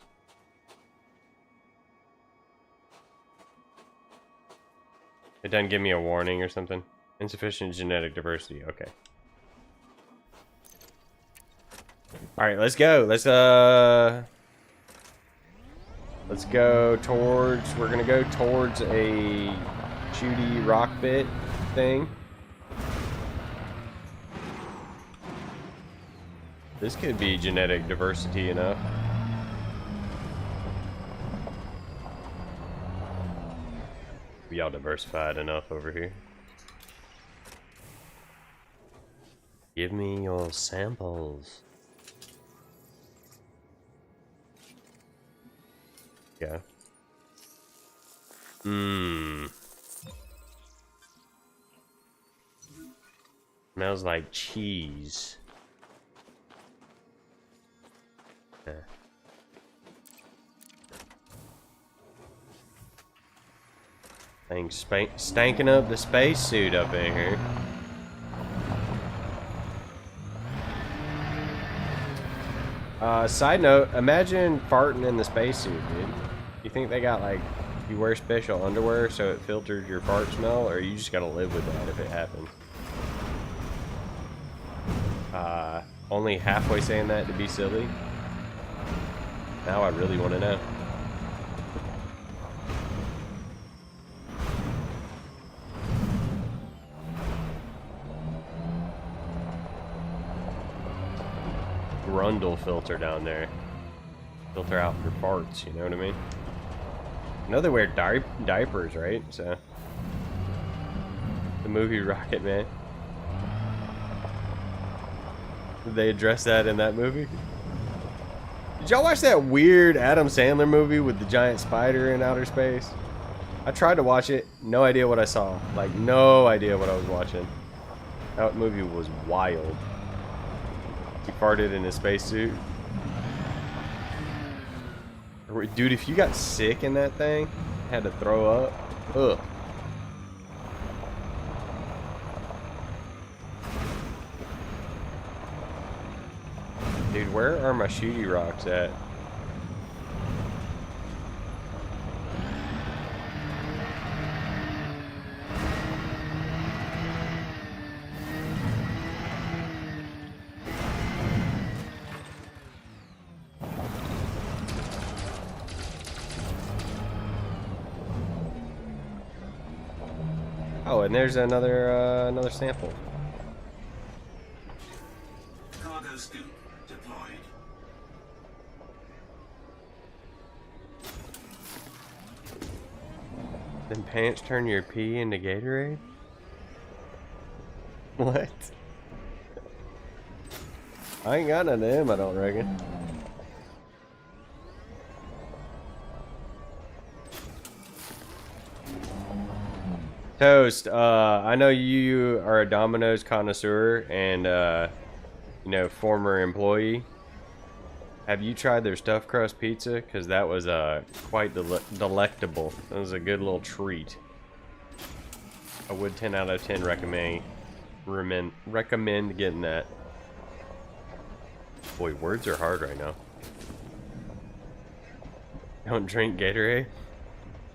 A: It doesn't give me a warning or something. Insufficient genetic diversity. Okay. All right, let's go. Let's go towards. We're gonna go towards a shooty rock bit thing. This could be genetic diversity enough. We all diversified enough over here. Give me your samples. Yeah. Smells like cheese. Yeah. Things stanking up the spacesuit up in here. Side note, imagine farting in the spacesuit, dude. You think they got like, you wear special underwear so it filters your fart smell, or you just gotta live with that if it happens? Only halfway saying that to be silly. Now I really want to know. Grundle filter down there. Filter out your farts, you know what I mean? I know they wear diapers, right? So, the movie Rocket Man. Did they address that in that movie? Did y'all watch that weird Adam Sandler movie with the giant spider in outer space? I tried to watch it, no idea what I saw. Like, no idea what I was watching. That movie was wild. He farted in his spacesuit. Dude, if you got sick in that thing, had to throw up, ugh. Dude, where are my shooty rocks at? Oh, and there's another sample.
B: Cargo scoop deployed.
A: Then pants turn your pee into Gatorade? What? I ain't got none of them, I don't reckon. Toast, I know you are a Domino's connoisseur and, you know, former employee. Have you tried their stuffed crust pizza? Because that was quite delectable. It was a good little treat. I would 10 out of 10 recommend getting that. Boy, words are hard right now. Don't drink Gatorade?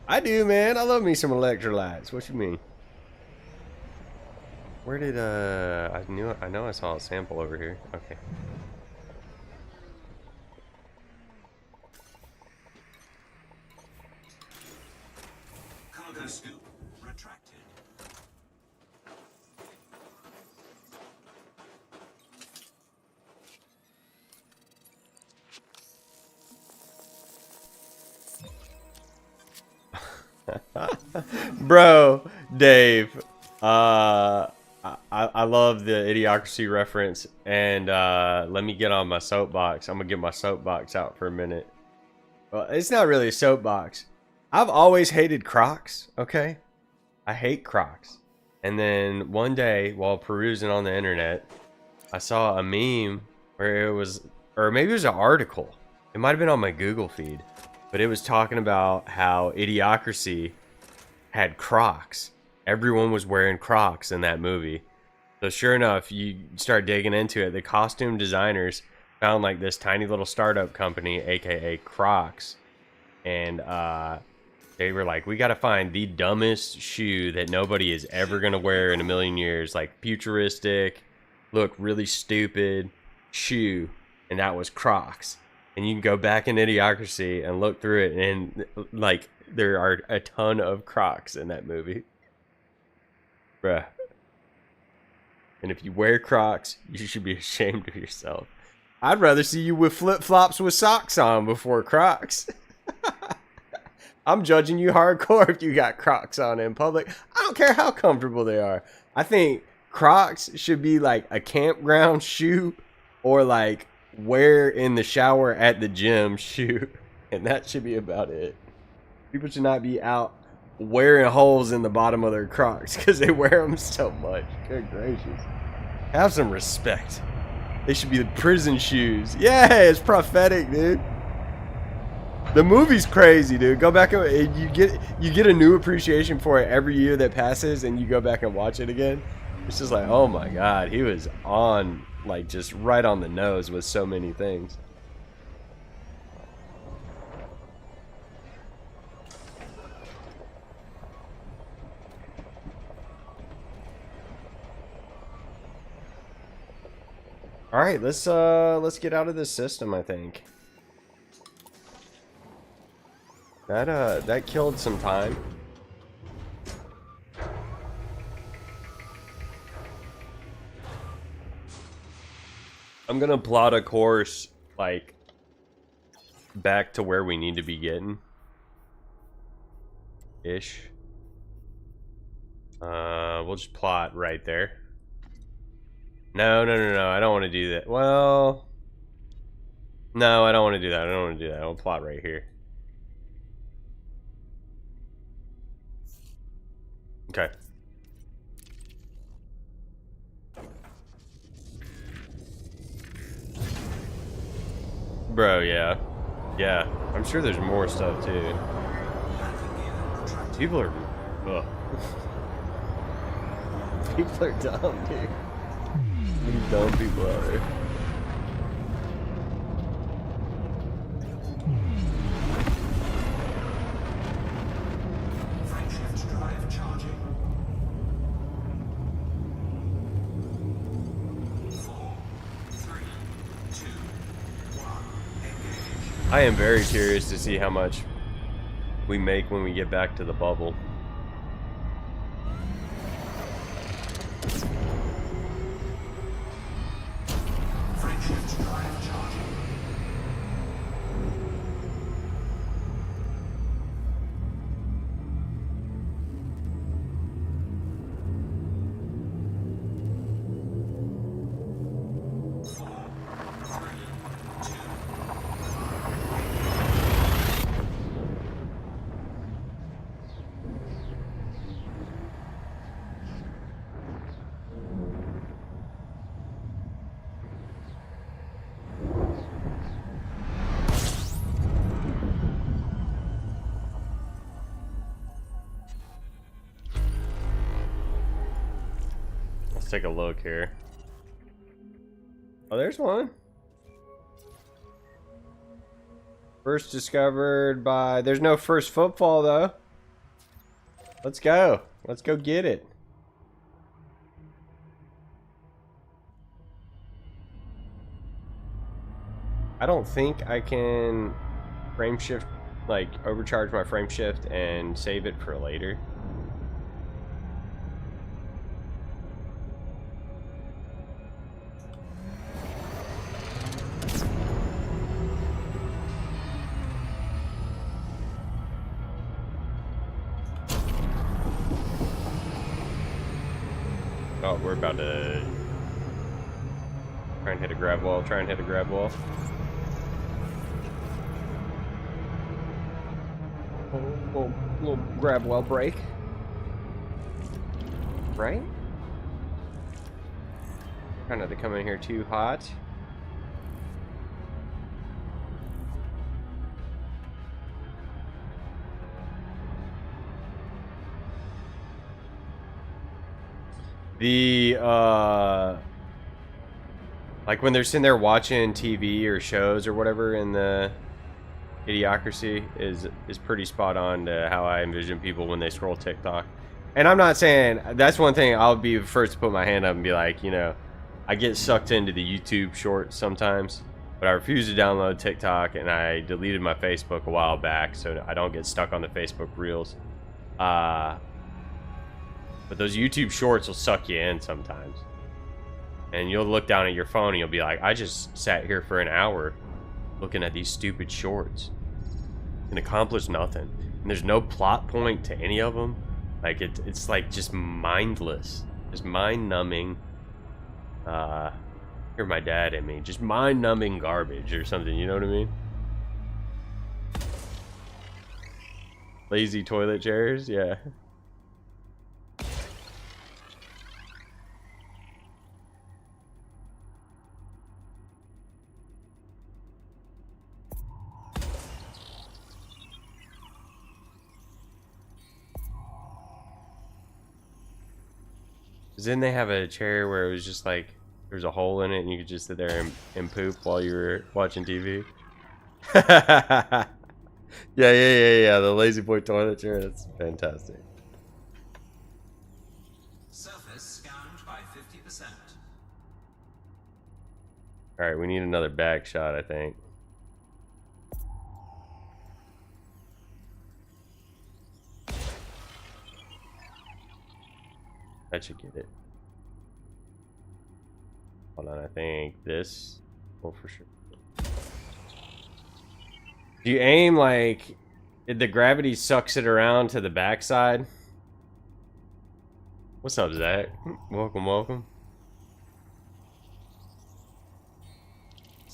A: I do, man. I love me some electrolytes. What you mean? Where did I know I saw a sample over here. Okay.
B: Cargo scoop retracted.
A: Bro, Dave, I love the Idiocracy reference, and let me get on my soapbox. I'm gonna get my soapbox out for a minute. Well, it's not really a soapbox. I've always hated Crocs, okay? I hate Crocs. And then one day, while perusing on the internet, I saw a meme where it was, or maybe it was an article. It might have been on my Google feed, but it was talking about how Idiocracy had Crocs. Everyone was wearing Crocs in that movie. So sure enough, you start digging into it. The costume designers found like this tiny little startup company, aka Crocs, and they were like, we got to find the dumbest shoe that nobody is ever gonna wear in a million years, like futuristic, look really stupid shoe, and that was Crocs. And you can go back in Idiocracy and look through it, and like there are a ton of Crocs in that movie, bruh. And if you wear Crocs, you should be ashamed of yourself. I'd rather see you with flip-flops with socks on before Crocs. I'm judging you hardcore if you got Crocs on in public. I don't care how comfortable they are. I think Crocs should be like a campground shoe, or like wear in the shower at the gym shoe. And that should be about it. People should not be out wearing holes in the bottom of their Crocs because they wear them so much. Good gracious. Have some respect. They should be the prison shoes. Yeah, it's prophetic, dude. The movie's crazy, dude. Go back and you get a new appreciation for it every year that passes, and you go back and watch it again. It's just like, oh my god, he was on, like, just right on the nose with so many things. All right, let's get out of this system, I think. That killed some time. I'm gonna plot a course, like, back to where we need to be getting. Ish. We'll just plot right there. No, I don't want to do that. Well, no, I don't want to do that. I don't want to do that. I'll plot right here. Okay. Bro, yeah. Yeah. I'm sure there's more stuff too. People are... Ugh. People are dumb, dude. These dumb people out there.
B: Frameshift drive charging. 4, 3, 2, 1, engage.
A: I am very curious to see how much we make when we get back to the bubble.
B: Frameshift drive charging.
A: Let's take a look here. Oh, there's one. First discovered by... There's no first footfall, though. Let's go. Let's go get it. I don't think I can frame shift, like, overcharge my frame shift and save it for later. Oh, we're about to try and hit a grab wall. Try and hit a grab wall. Little grab wall break. Right? Trying not to come in here too hot. The like when they're sitting there watching TV or shows or whatever in the Idiocracy is pretty spot on to how I envision people when they scroll TikTok. And I'm not saying, that's one thing I'll be the first to put my hand up and be like, you know, I get sucked into the YouTube shorts sometimes, but I refuse to download TikTok, and I deleted my Facebook a while back so I don't get stuck on the Facebook Reels. But those YouTube shorts will suck you in sometimes. And you'll look down at your phone and you'll be like, I just sat here for an hour looking at these stupid shorts and accomplished nothing. And there's no plot point to any of them. Like, it's like just mindless. Just mind-numbing. Hear my dad in me. Just mind-numbing garbage or something, you know what I mean? Lazy toilet chairs, yeah. Didn't they have a chair where it was just like there was a hole in it and you could just sit there and poop while you were watching TV? Yeah. The lazy boy toilet chair. That's fantastic.
B: Surface scanned by 50%.
A: All right, we need another back shot, I think. That should get it. Hold on, I think this will for sure. Do you aim like the gravity sucks it around to the backside? What's up, Zach? Welcome, welcome.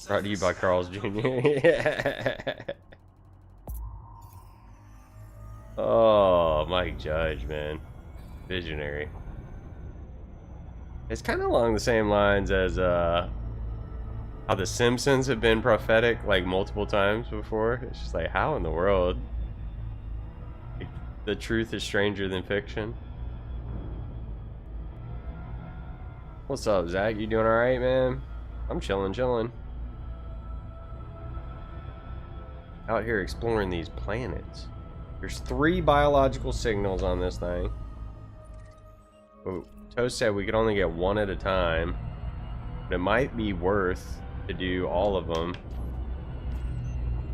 A: Brought to you by Carl's Jr. Yeah. Oh, Mike Judge, man. Visionary. It's kind of along the same lines as how the Simpsons have been prophetic like multiple times before. It's just like, how in the world? Like, the truth is stranger than fiction. What's up, Zach? You doing alright, man? I'm chilling. Out here exploring these planets. There's 3 biological signals on this thing. Oh. Toast said we could only get 1 at a time, but it might be worth to do all of them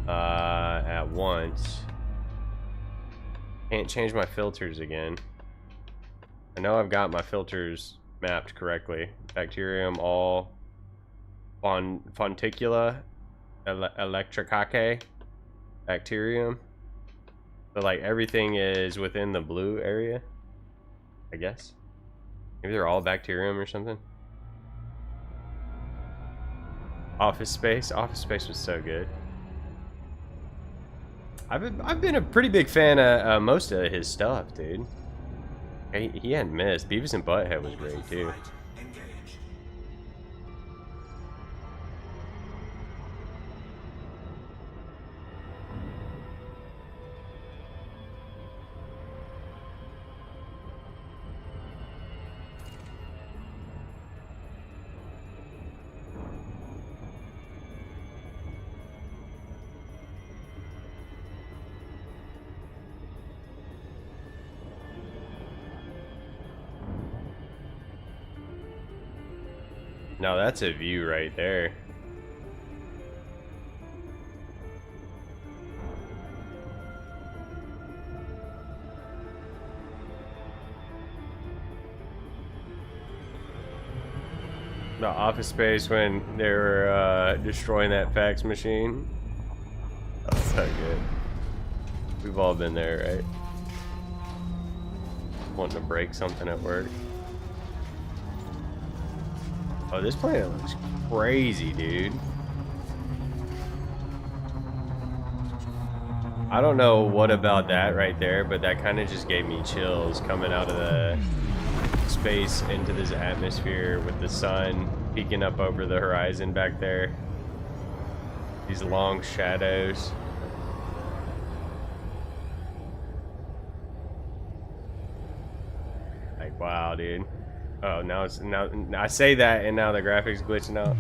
A: at once. Can't change my filters again. I know I've got my filters mapped correctly. Bacterium, all Fonticula, Electricaceae, Bacterium. So like everything is within the blue area, I guess. Maybe they're all bacterium or something. Office Space. Office Space was so good. I've been a pretty big fan of most of his stuff, dude. He hadn't missed. Beavis and Butthead was great too.
B: Engaged.
A: Now that's a view right there. The Office Space when they were destroying that fax machine. That's so good. We've all been there, right? Wanting to break something at work. Oh, this planet looks crazy, dude. I don't know what about that right there, but that kind of just gave me chills coming out of the space into this atmosphere with the sun peeking up over the horizon back there. These long shadows. Like, wow, dude. Oh, now it's now I say that and now the graphics glitching out.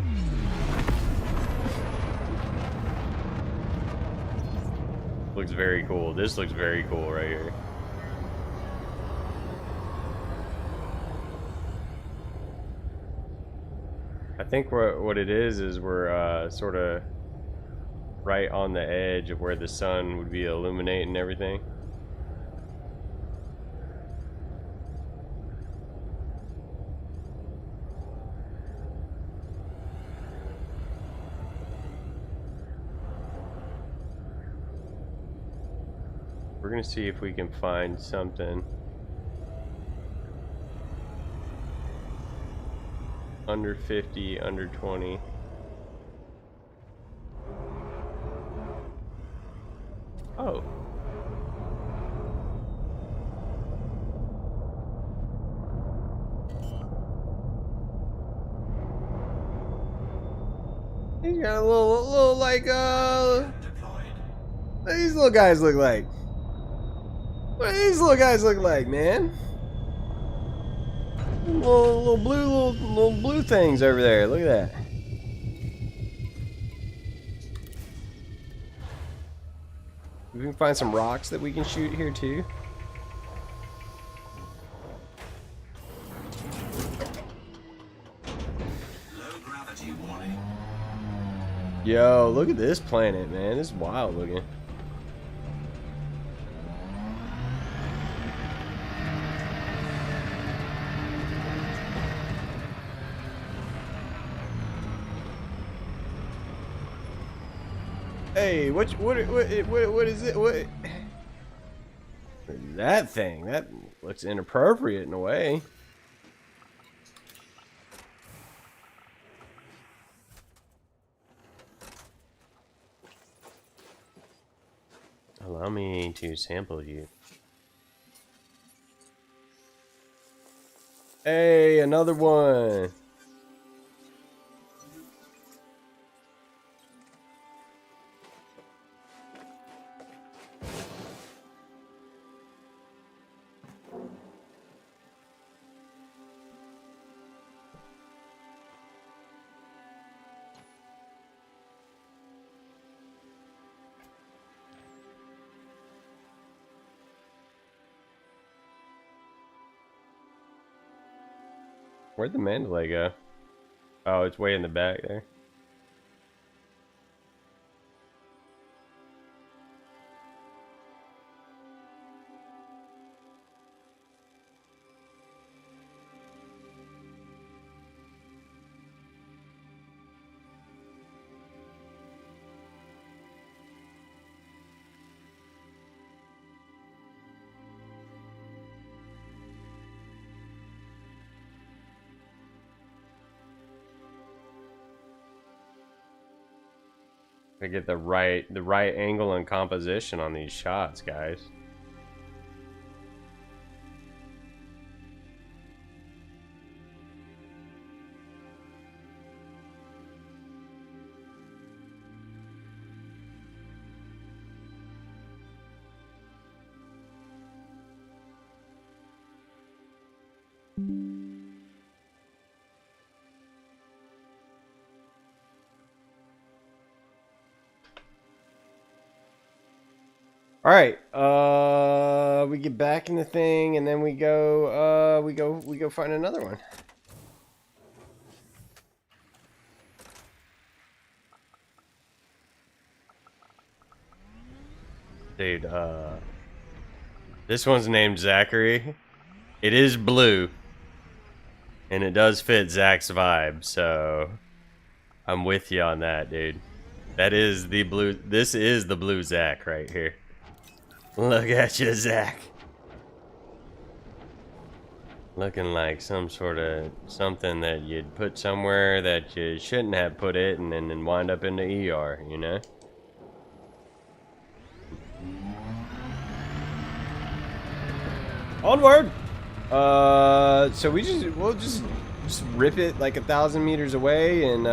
A: Looks very cool. This looks very cool right here. I think what it is we're sort of right on the edge of where the sun would be illuminating everything. We're gonna see if we can find something under 50, under 20. Oh. He's got a little like
B: Deployed.
A: these little guys look like. What do these little guys look like, man? Little blue things over there. Look at that. We can find some rocks that we can shoot here too.
B: Low gravity warning.
A: Yo, look at this planet, man. This is wild looking. Hey, what is it? What is that thing? That looks inappropriate in a way. Allow me to sample you. Hey, another one. Where'd the Mandalay go? Oh, it's way in the back there. I get the right angle and composition on these shots, guys. All right, we get back in the thing, and then we go find another one. Dude, this one's named Zachary. It is blue. And it does fit Zach's vibe, so I'm with you on that, dude. That is the blue. This is the blue Zach right here. Look at you, Zach. Looking like some sort of something that you'd put somewhere that you shouldn't have put it and then wind up in the ER, you know? Onward! So we'll just rip it like 1,000 meters away and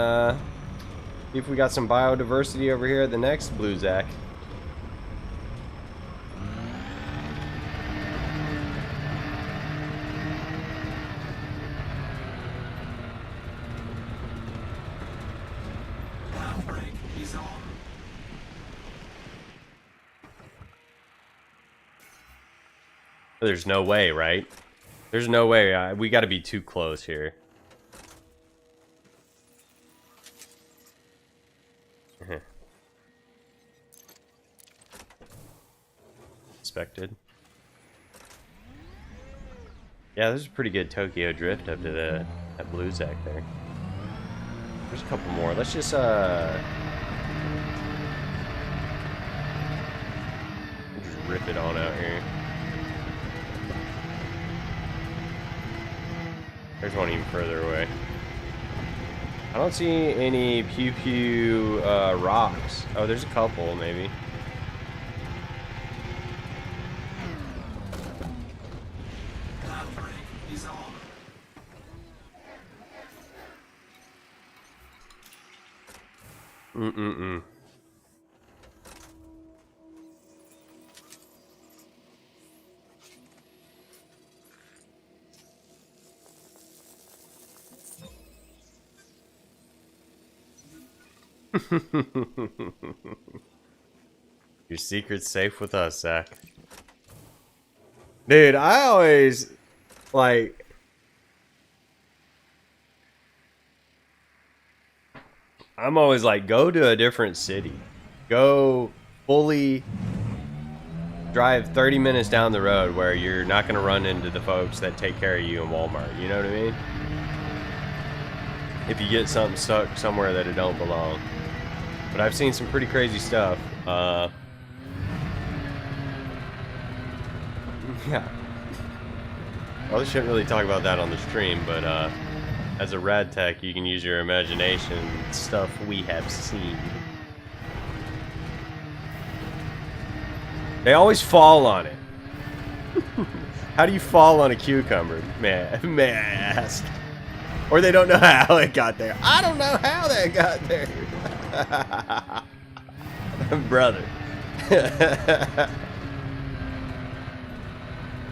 A: see if we got some biodiversity over here at the next blue Zach.
B: Outbreak is on.
A: There's no way, right? There's no way. We got to be too close here. Expected. Yeah, this is a pretty good Tokyo drift up to that blue Zach there. There's a couple more. Let's just rip it on out here. There's one even further away. I don't see any pew pew rocks. Oh, there's a couple maybe.
B: Outbreak is on.
A: Mm-mm-mm. Your secret's safe with us, Zach. Dude, I always, like... I'm always like, go to a different city. Go fully drive 30 minutes down the road where you're not going to run into the folks that take care of you in Walmart. You know what I mean? If you get something stuck somewhere that it don't belong. But I've seen some pretty crazy stuff. Yeah. Well, I shouldn't really talk about that on the stream, but as a rad tech, you can use your imagination. Stuff we have seen. They always fall on it. How do you fall on a cucumber? May I ask? Or they don't know how it got there. I don't know how that got there. Brother.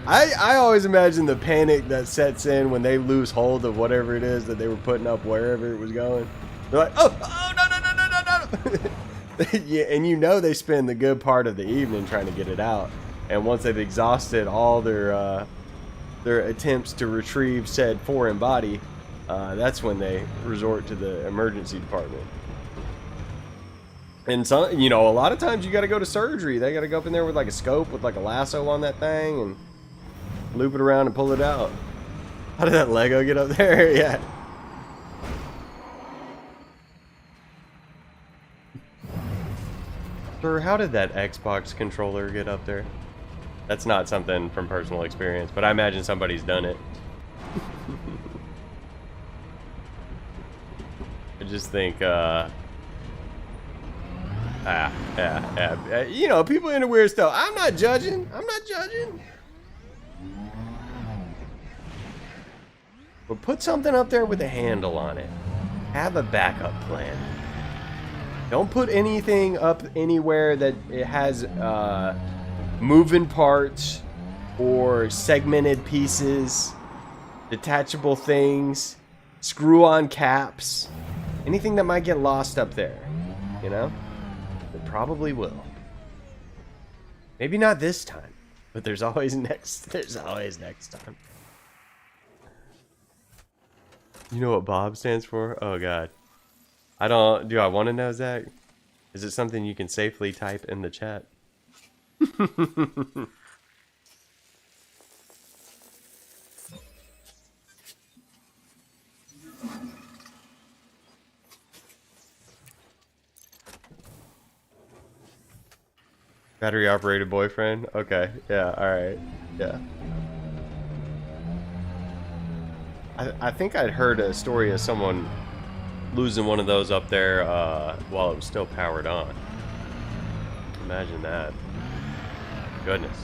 A: I always imagine the panic that sets in when they lose hold of whatever it is that they were putting up wherever it was going. They're like, oh no. Yeah, and you know they spend the good part of the evening trying to get it out. And once they've exhausted all their attempts to retrieve said foreign body, that's when they resort to the emergency department. And some, you know, a lot of times you got to go to surgery. They got to go up in there with like a scope with like a lasso on that thing and loop it around and pull it out. How did that Lego get up there? Yeah. Sir, how did that Xbox controller get up there? That's not something from personal experience, but I imagine somebody's done it. I just think, you know, people into weird stuff. I'm not judging. But put something up there with a handle on it. Have a backup plan. Don't put anything up anywhere that it has moving parts or segmented pieces, detachable things, screw-on caps, anything that might get lost up there, you know? It probably will. Maybe not this time, but there's always next time. You know what Bob stands for? Oh god. Do I want to know, Zach? Is it something you can safely type in the chat? Battery operated boyfriend? Okay, yeah, alright. Yeah. I think I'd heard a story of someone losing one of those up there while it was still powered on. Imagine that. Goodness.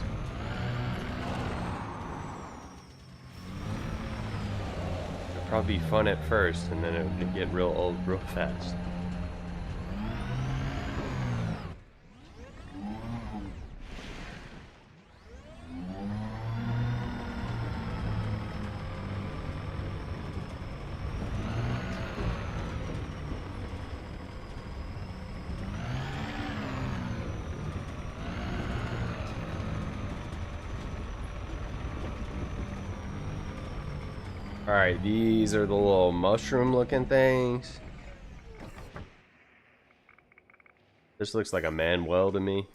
A: It'd probably be fun at first, and then it would get real old real fast. Alright, these are the little mushroom looking things. This looks like a Manuel to me.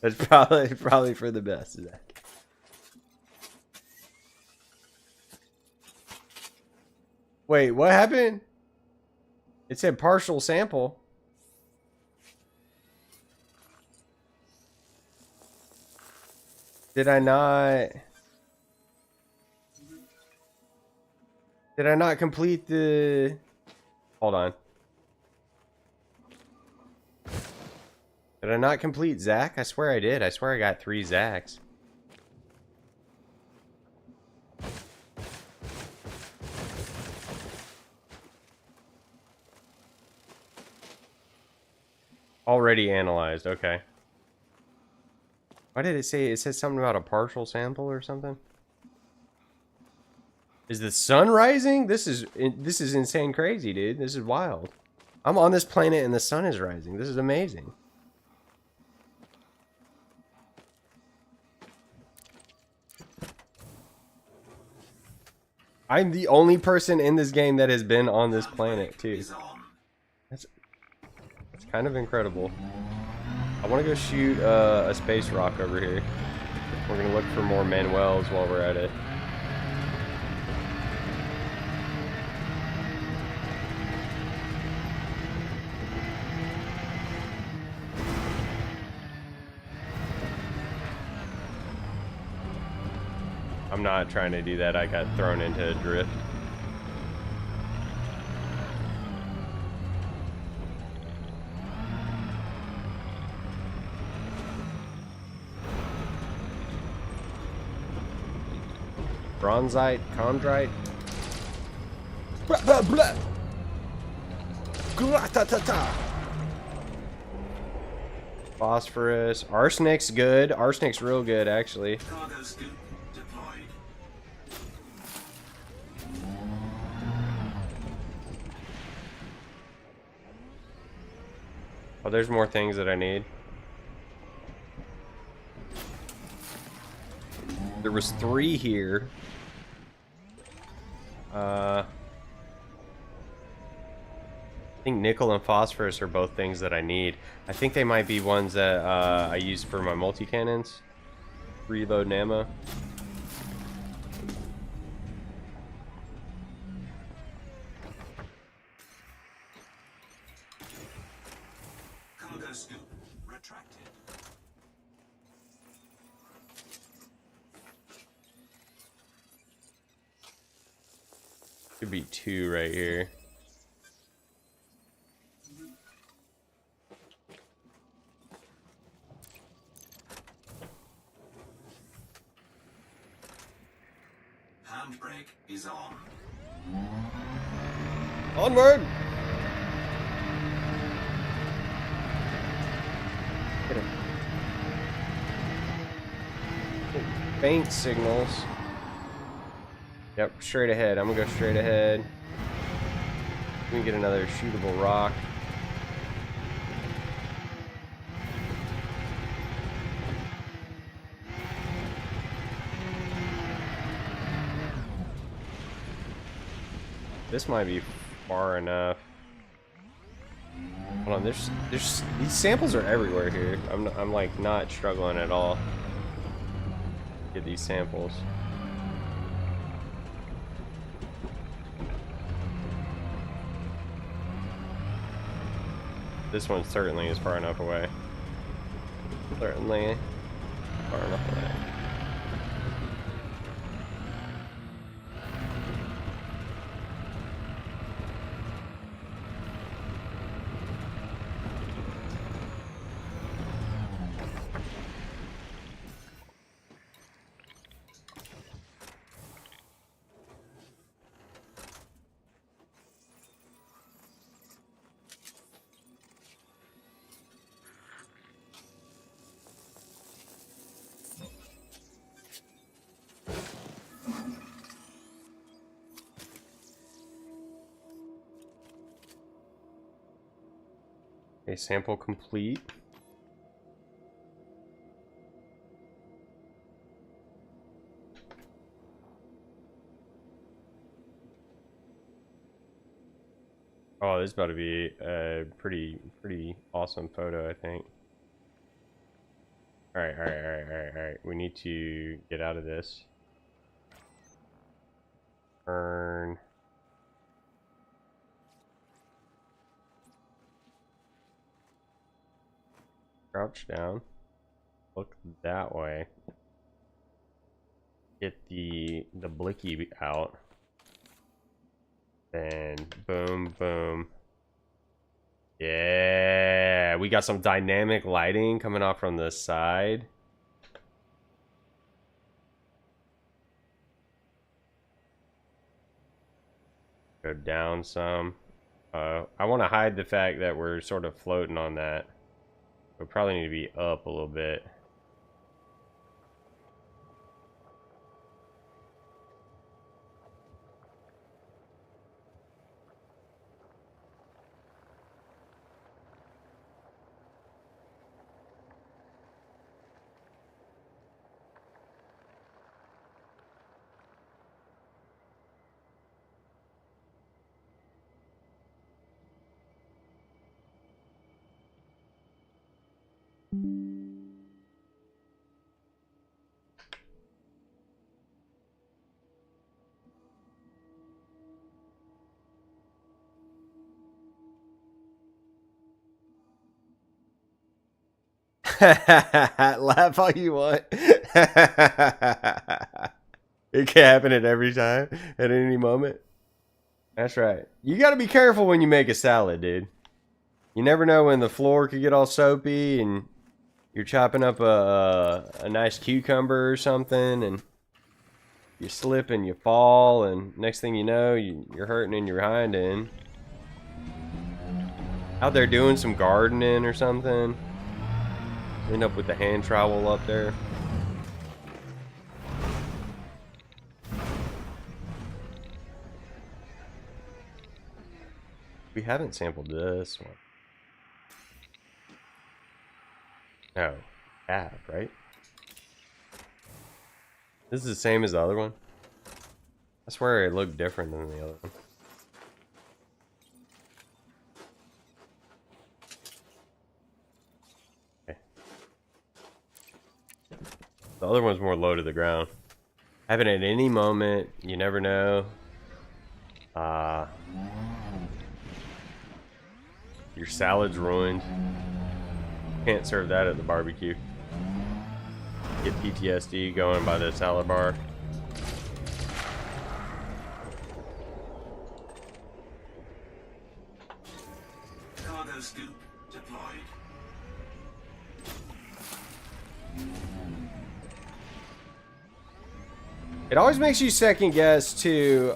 A: It's probably for the best, Zach. Wait, what happened? It said partial sample. Did I not complete the... Hold on. Did I not complete Zach? I swear I did. I swear I got 3 Zachs. Already analyzed, okay. Why did it say, it said something about a partial sample or something? Is the sun rising? This is insane crazy, dude. This is wild. I'm on this planet and the sun is rising. This is amazing. I'm the only person in this game that has been on this planet, too. That's kind of incredible. I want to go shoot a space rock over here. We're going to look for more Manuels while we're at it. I'm not trying to do that. I got thrown into a drift. Bronzite, chondrite. Blah, blah, blah. Gratata. Phosphorus. Arsenic's good. Arsenic's real good, actually.
B: Cargo scoop deployed.
A: Oh, there's more things that I need. There was 3 here. I think nickel and phosphorus are both things that I need. I think they might be ones that I use for my multi-cannons. Reload and ammo.
B: Cargo scoop retracted.
A: Could be 2 right here.
B: Handbrake is on.
A: Onward! Get him. Faint signals. Yep, straight ahead. I'm gonna go straight ahead. We can get another shootable rock. This might be far enough. on. There's these samples are everywhere here. I'm like not struggling at all. Get these samples. This one certainly is far enough away. Certainly far enough away. Okay, sample complete. Oh, this is about to be a pretty awesome photo, I think. All right. We need to get out of this. Turn. Crouch down. Look that way. Get the blicky out. Then boom, boom. Yeah, we got some dynamic lighting coming off from the side. Go down some. I want to hide the fact that we're sort of floating on that. We probably need to be up a little bit. Laugh all you want. It can happen at every time, at any moment. That's right. You got to be careful when you make a salad, dude. You never know when the floor could get all soapy and you're chopping up a nice cucumber or something and you slip and you fall and next thing you know, you're hurting in your hind end. Out there doing some gardening or something. End up with the hand trowel up there. We haven't sampled this one. No, have, right? This is the same as the other one. I swear it looked different than the other one. Okay. The other one's more low to the ground. Happen at any moment, you never know. Your salad's ruined. Can't serve that at the barbecue. Get PTSD going by the salad bar.
B: Cargo scoop deployed.
A: It always makes you second guess too.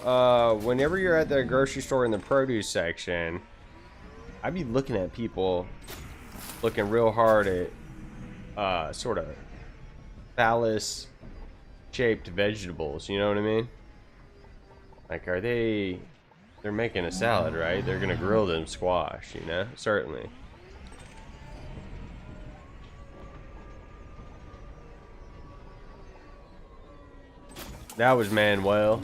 A: Whenever you're at the grocery store in the produce section, I'd be looking at people looking real hard at sort of phallus shaped vegetables, you know what I mean? Like, they're making a salad, right? They're gonna grill them squash, you know? Certainly. That was Manuel.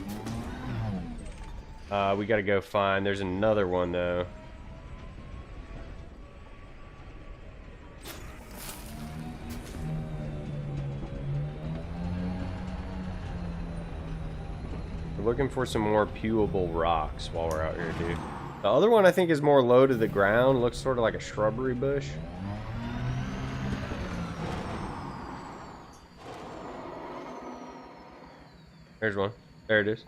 A: We gotta go find, there's another one though. We're looking for some more pewable rocks while we're out here, dude. The other one I think is more low to the ground. Looks sort of like a shrubbery bush. There's one. There it is.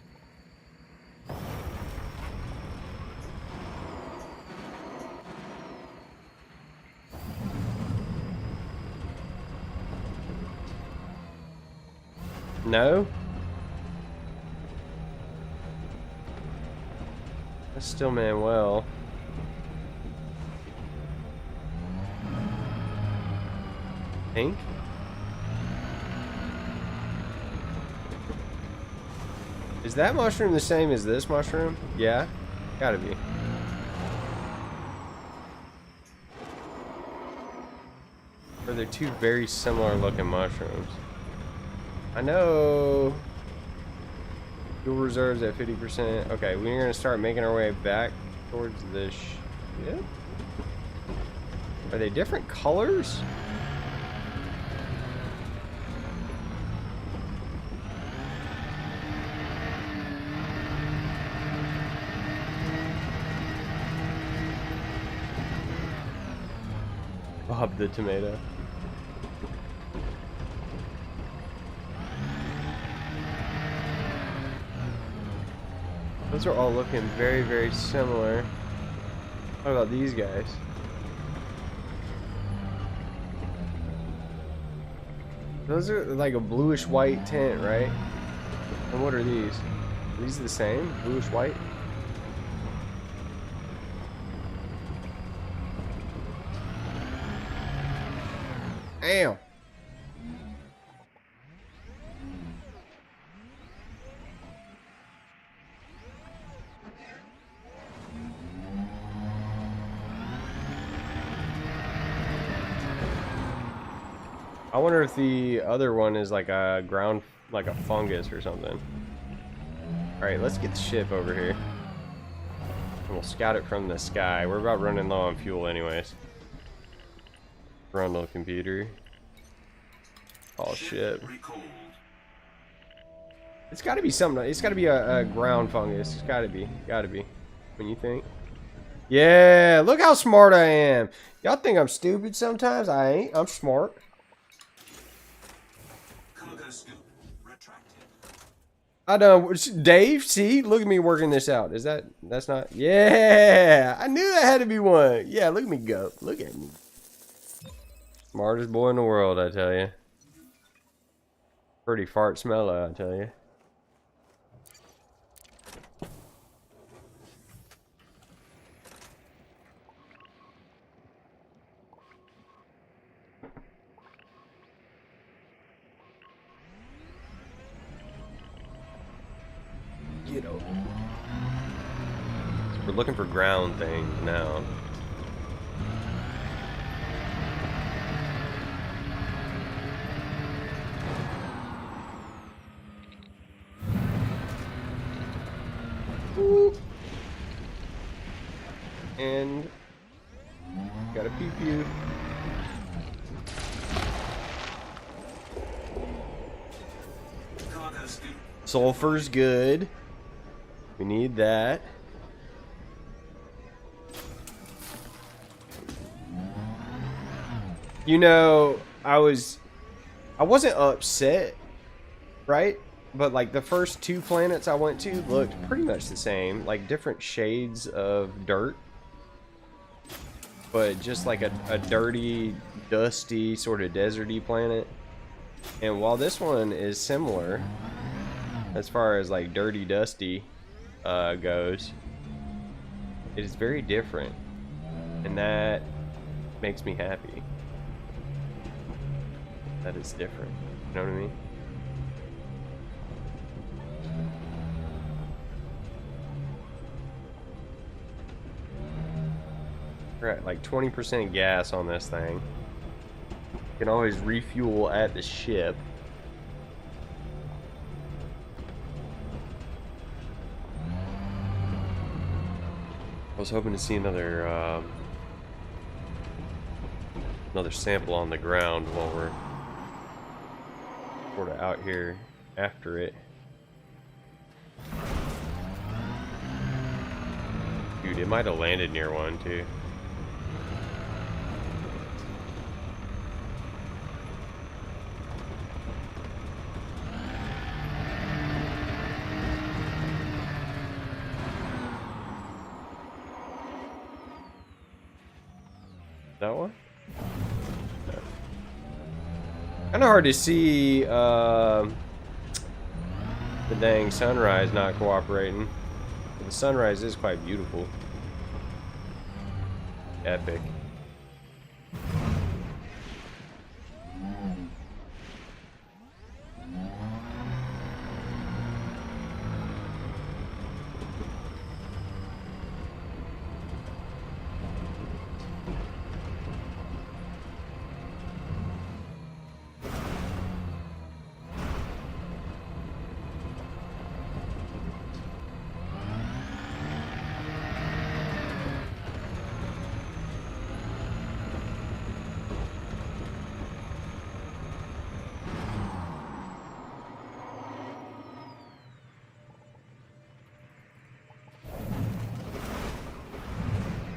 A: No? That's still Manuel. Pink? Is that mushroom the same as this mushroom? Yeah? Gotta be. Or they're two very similar looking mushrooms. I know. Fuel reserves at 50%. Okay, we're gonna start making our way back towards the ship. Are they different colors? Bob the tomato. Those are all looking very, very similar. What about these guys? Those are like a bluish white tint, right? And what are these? Are these the same? Bluish white? Damn. I wonder if the other one is like a ground, like a fungus or something. Alright, let's get the ship over here. And we'll scout it from the sky. We're about running low on fuel anyways. Run the computer. Oh shit. It's gotta be something. It's gotta be a ground fungus. It's gotta be. Gotta be. When you think. Yeah, look how smart I am. Y'all think I'm stupid sometimes? I ain't. I'm smart. I know, Dave. See, look at me working this out. Is that's not? Yeah, I knew that had to be one. Yeah, look at me go. Look at me. Smartest boy in the world, I tell you. Pretty fart smeller, I tell you. Get over. So we're looking for ground things now. Ooh. And got a pew pew. Sulfur's good. We need that. You know, I wasn't upset, right? But like the first two planets I went to looked pretty much the same, like different shades of dirt, but just like a dirty, dusty, sort of deserty planet. And while this one is similar as far as like dirty, dusty goes, it is very different, and that makes me happy. That is different. You know what I mean? We're at like 20% gas on this thing. You can always refuel at the ship. I was hoping to see another sample on the ground while we're sort of out here after it. Dude, it might have landed near one too. That one? No. Kind of hard to see the dang sunrise not cooperating. The sunrise is quite beautiful. Epic.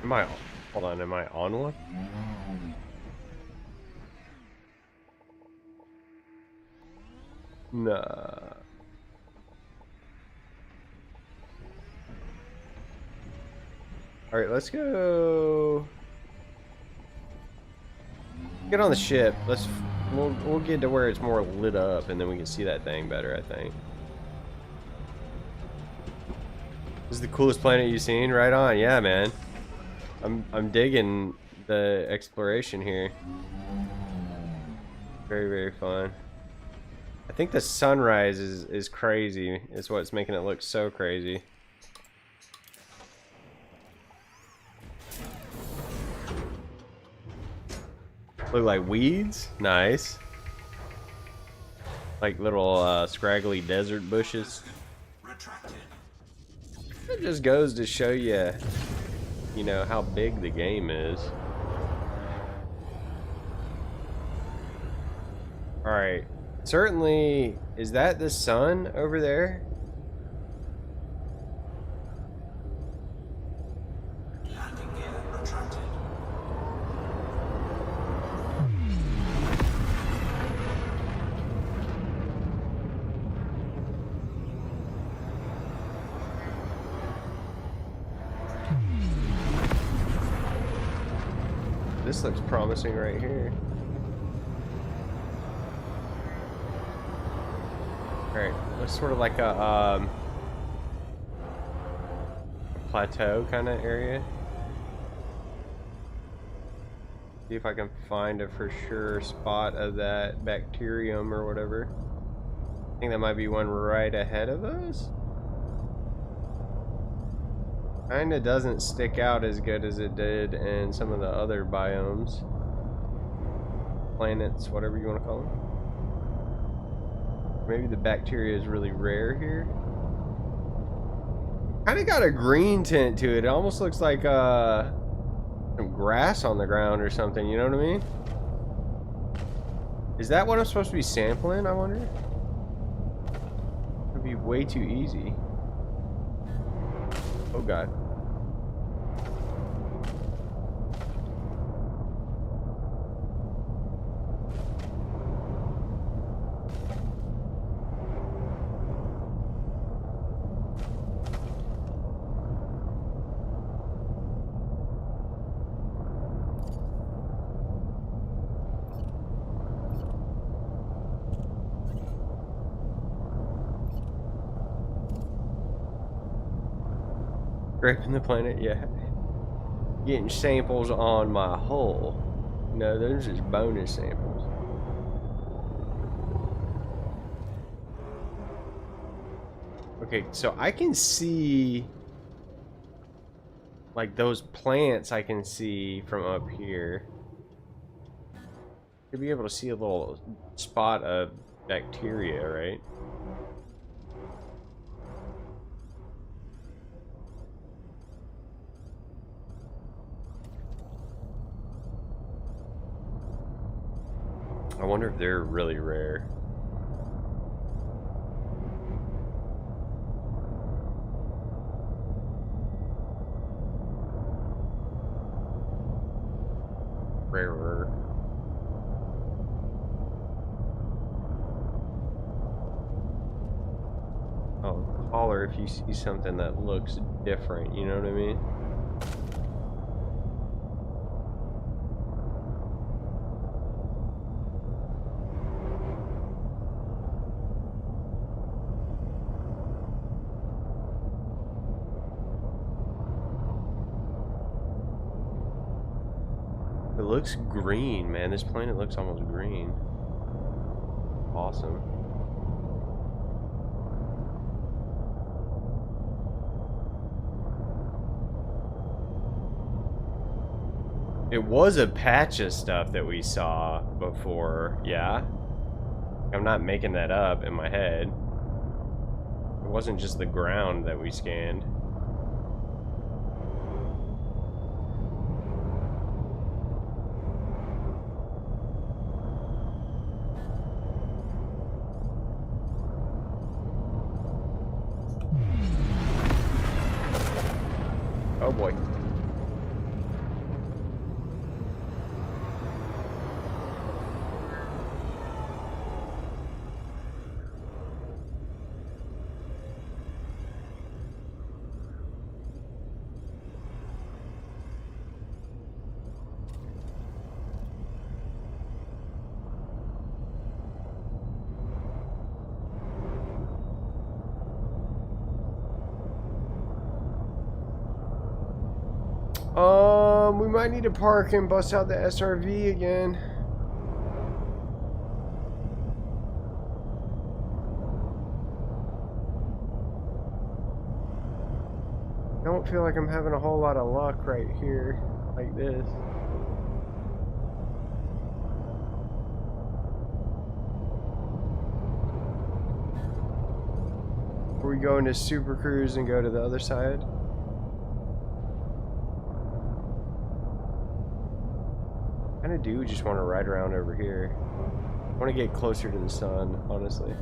A: Am I, hold on, am I on one? Nah. Alright, let's go. Get on the ship. We'll get to where it's more lit up and then we can see that thing better, I think. This is the coolest planet you've seen? Right on, yeah, man. I'm digging the exploration here. Very, very fun. I think the sunrise is crazy. It's what's making it look so crazy. Look like weeds? Nice. Like little scraggly desert bushes.
B: Retracted.
A: It just goes to show you, you know, how big the game is. Alright. Certainly, is that the sun over there?
B: Landing gear retracted.
A: This looks promising right here. Alright, looks sort of like a plateau kind of area. See if I can find a for sure spot of that bacterium or whatever. I think that might be one right ahead of us. Kinda doesn't stick out as good as it did in some of the other biomes. Planets, whatever you want to call them. Maybe the bacteria is really rare here. Kinda got a green tint to it. It almost looks like some grass on the ground or something, you know what I mean? Is that what I'm supposed to be sampling, I wonder? It'd be way too easy. Oh god. Scraping the planet, yeah. Getting samples on my hull. No, those are just bonus samples. Okay, so I can see like those plants I can see from up here. You'll be able to see a little spot of bacteria, right? I wonder if they're really rare. holler if you see something that looks different, you know what I mean? It looks green, man. This planet looks almost green. Awesome. It was a patch of stuff that we saw before, yeah? I'm not making that up in my head. It wasn't just the ground that we scanned. Oh boy. We might need to park and bust out the SRV again. I don't feel like I'm having a whole lot of luck right here, like this. Are we going to Super Cruise and go to the other side? I kind of do just want to ride around over here. I want to get closer to the sun, honestly.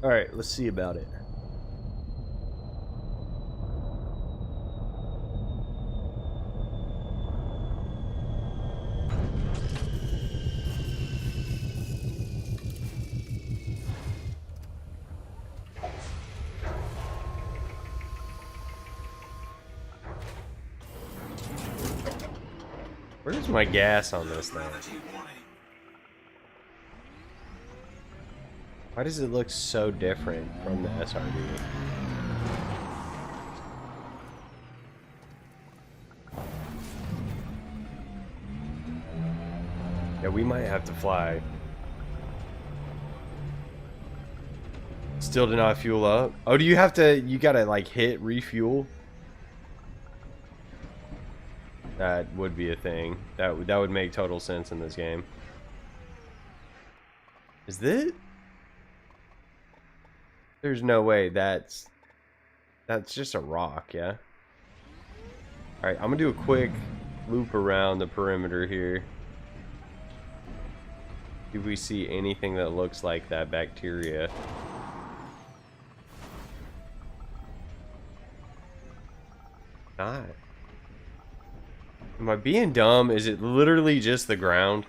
A: Alright, let's see about it. Where's my gas on this thing? Why does it look so different from the SRD? Yeah, we might have to fly. Still did not fuel up. Oh, do you have to, you gotta like hit refuel? That would be a thing. That would make total sense in this game. Is this? There's no way that's just a rock, yeah? Alright, I'm gonna do a quick loop around the perimeter here. See if we see anything that looks like that bacteria. Not. Am I being dumb? Is it literally just the ground?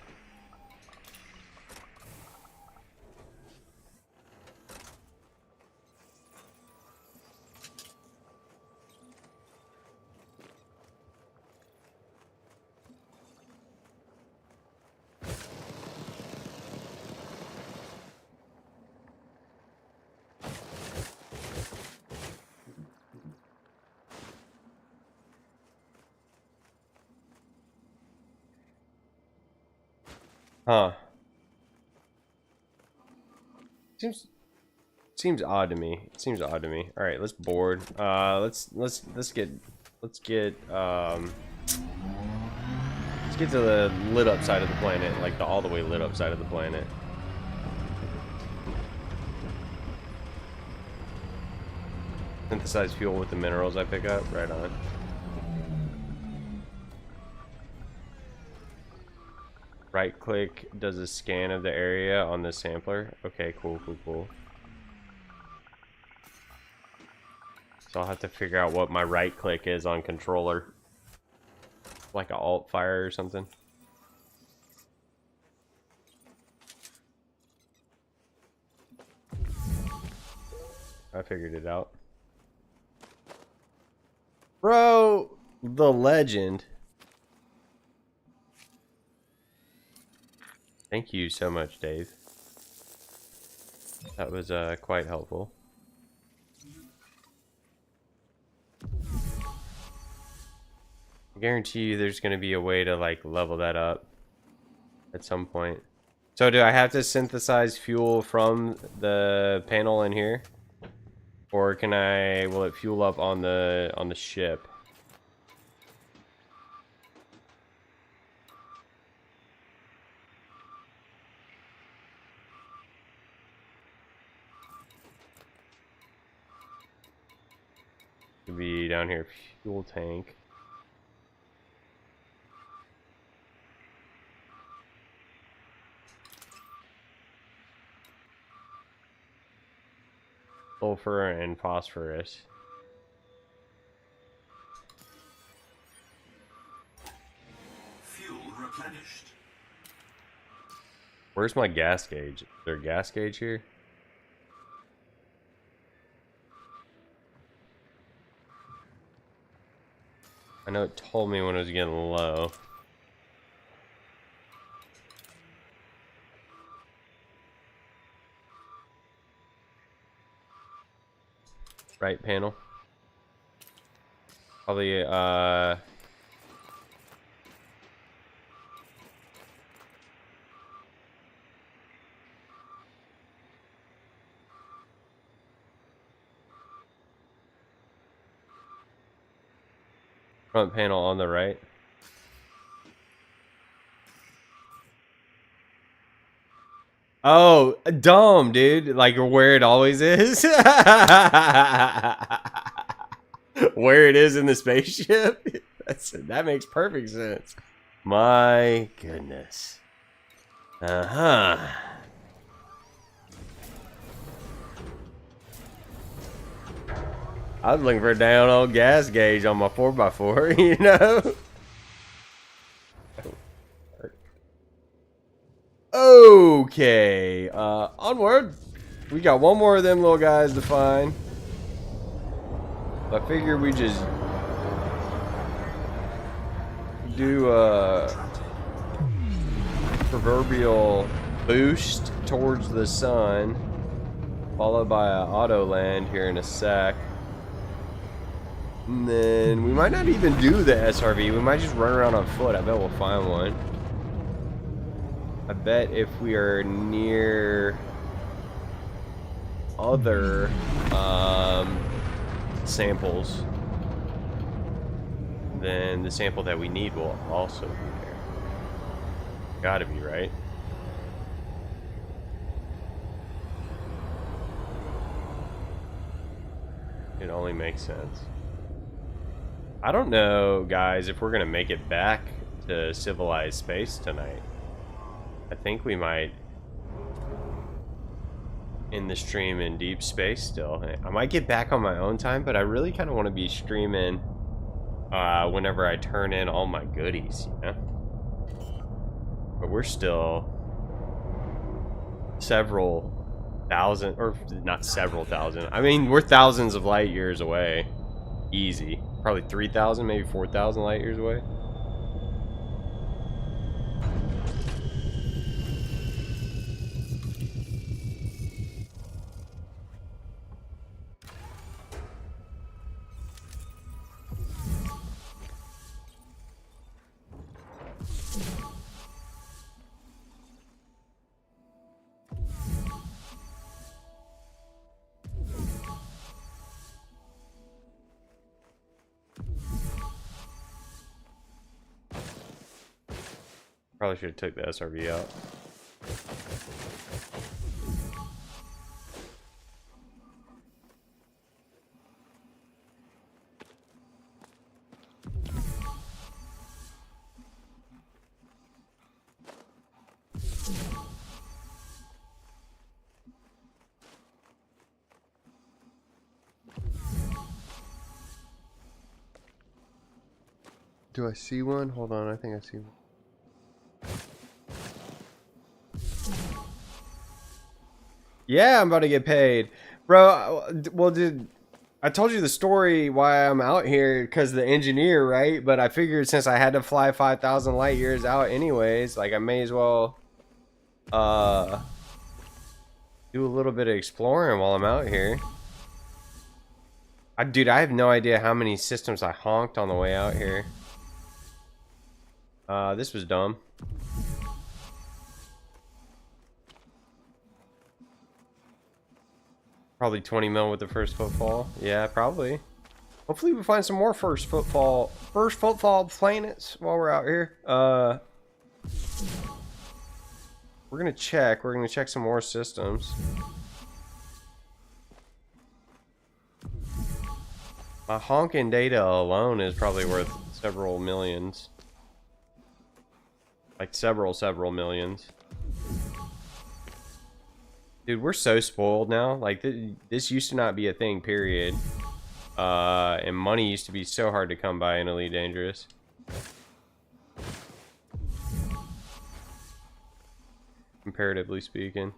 A: Huh. Seems odd to me. It seems odd to me. All right, let's board. Let's get to the lit up side of the planet, like the all the way lit up side of the planet. Synthesize fuel with the minerals I pick up. Right on. Right click does a scan of the area on the sampler. Okay, cool, cool, cool. So I'll have to figure out what my right click is on controller. Like a alt fire or something. I figured it out. Bro, the legend. Thank you so much, Dave. That was quite helpful. I guarantee you there's going to be a way to like level that up at some point. So do I have to synthesize fuel from the panel in here? Or can I, will it fuel up on the ship? Could be down here, fuel tank. Sulfur and phosphorus.
B: Fuel replenished.
A: Where's my gas gauge? Is there a gas gauge here? I know it told me when it was getting low. Right panel. Probably front panel on the right. Oh, dumb, dude. Like where it always is. Where it is in the spaceship. That makes perfect sense. My goodness. Uh-huh. I was looking for a down old gas gauge on my 4x4, you know? Okay, onward. We got one more of them little guys to find. I figure we just do a proverbial boost towards the sun, followed by an auto land here in a sec. And then we might not even do the SRV. We might just run around on foot. I bet we'll find one. I bet if we are near other samples, then the sample that we need will also be there. Gotta be, right? It only makes sense. I don't know, guys, if we're gonna make it back to civilized space tonight. I think we might end the stream in deep space still. I might get back on my own time, but I really kind of want to be streaming whenever I turn in all my goodies, you know? But we're still several thousand, or not several thousand. I mean, we're thousands of light years away. Easy. Probably 3,000, maybe 4,000 light years away. Probably should have took the SRV out. Do I see one? Hold on, I think I see one. Yeah, I'm about to get paid. Bro, well, dude, I told you the story why I'm out here, because the engineer, right? But I figured since I had to fly 5,000 light years out anyways, like I may as well do a little bit of exploring while I'm out here. Dude, I have no idea how many systems I honked on the way out here. This was dumb. Probably 20 mil with the first footfall. Yeah, probably. Hopefully we find some more first footfall planets while we're out here. We're gonna check. We're gonna check some more systems. My honking data alone is probably worth several millions. Like several millions. Dude, we're so spoiled now. Like, this used to not be a thing, period. And money used to be so hard to come by in Elite Dangerous. Comparatively speaking.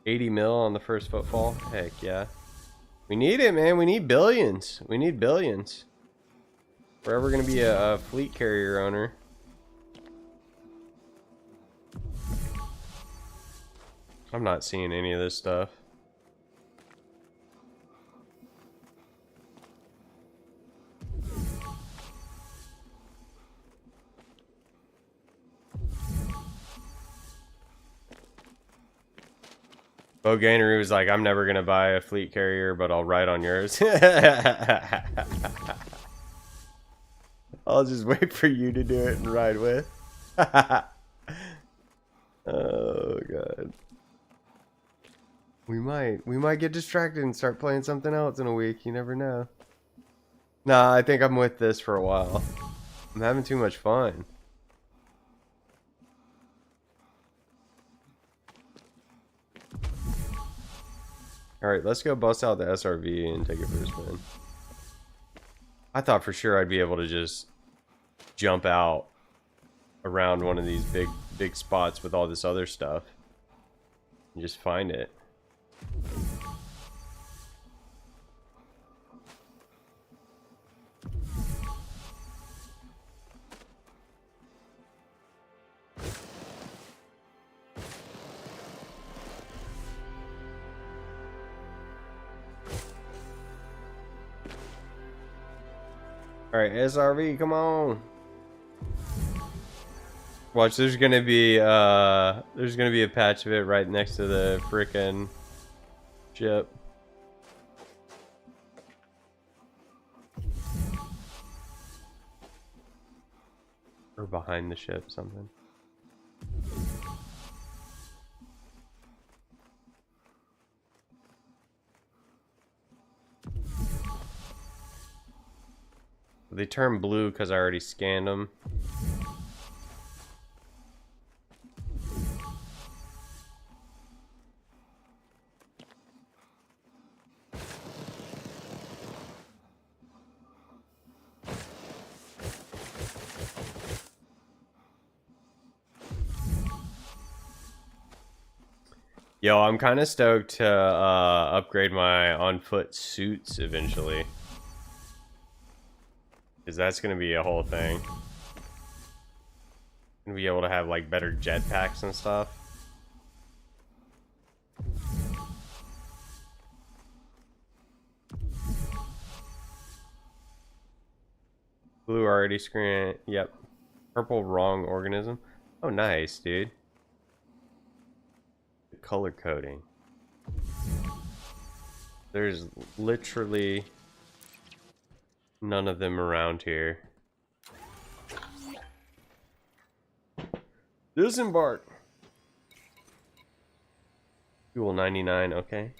A: 80 mil on the first footfall? Heck yeah. We need it, man. We need billions. We need billions. We're ever going to be a fleet carrier owner. I'm not seeing any of this stuff. Bo Gainery was like, I'm never gonna buy a fleet carrier, but I'll ride on yours. I'll just wait for you to do it and ride with. Oh god. We might get distracted and start playing something else in a week. You never know. Nah, I think I'm with this for a while. I'm having too much fun. Alright, let's go bust out the SRV and take it for a spin. I thought for sure I'd be able to just jump out around one of these big spots with all this other stuff and just find it. Alright, SRV, come on. Watch, there's gonna be a patch of it right next to the frickin' ship. Or behind the ship, something. They turn blue because I already scanned them. Yo, I'm kind of stoked to upgrade my on-foot suits eventually. Because that's going to be a whole thing. Gonna be able to have like better jetpacks and stuff. Blue already screen. Yep. Purple wrong organism. Oh, nice, dude. The color coding. There's literally none of them around here. Disembark. Fuel 99, okay.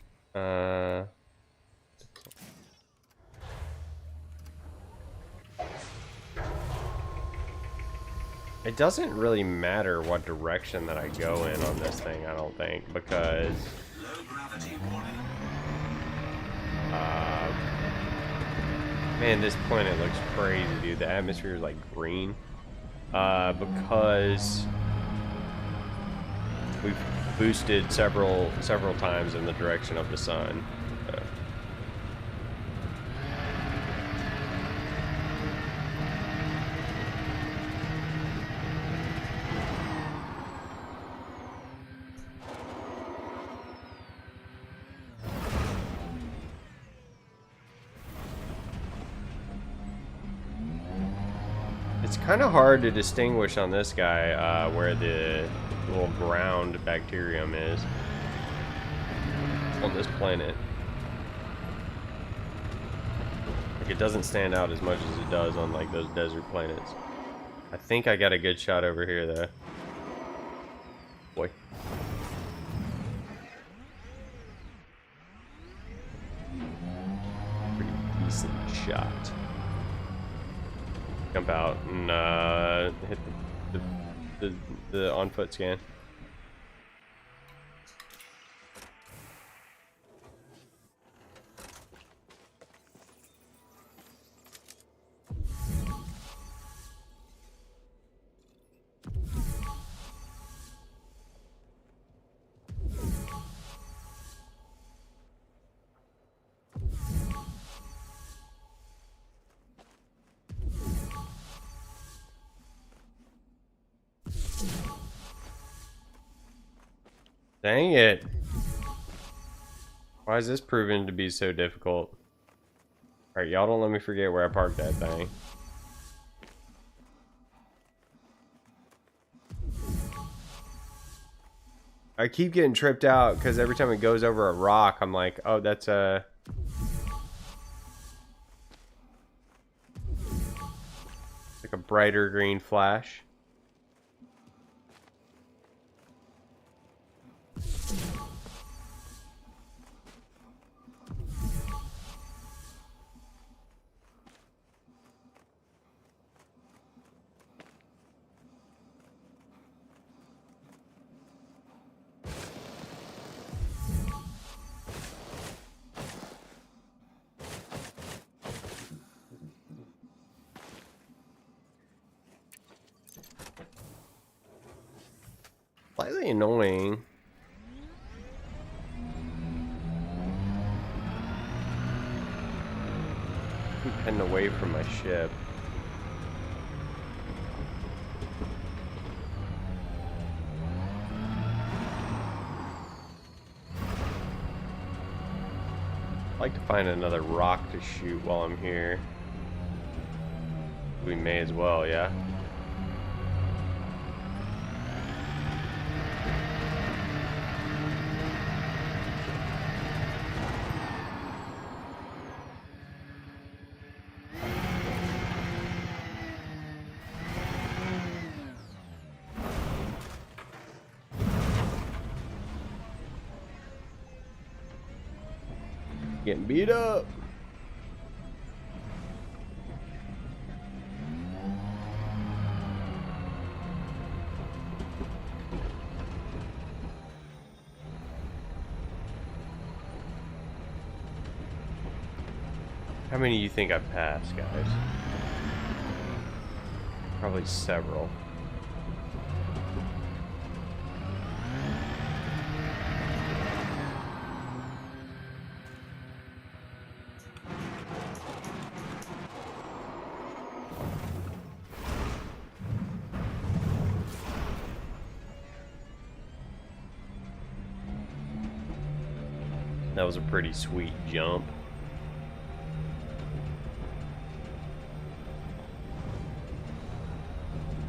A: It doesn't really matter what direction that I go in on this thing, I don't think, because Man, this planet looks crazy, dude. The atmosphere is like green. Because we've boosted several times in the direction of the sun. It's kind of hard to distinguish on this guy where the little ground bacterium is on this planet. Like, it doesn't stand out as much as it does on like those desert planets. I think I got a good shot over here though. Boy. Pretty decent shot. Jump out and hit the on foot scan. Dang it. Why is this proving to be so difficult? Alright, y'all don't let me forget where I parked that thing. I keep getting tripped out because every time it goes over a rock, I'm like, oh, that's a... like a brighter green flash. Slightly annoying. Keep heading away from my ship. I'd like to find another rock to shoot while I'm here. We may as well, yeah. Getting beat up. How many do you think I've passed, guys? Probably several. That was a pretty sweet jump.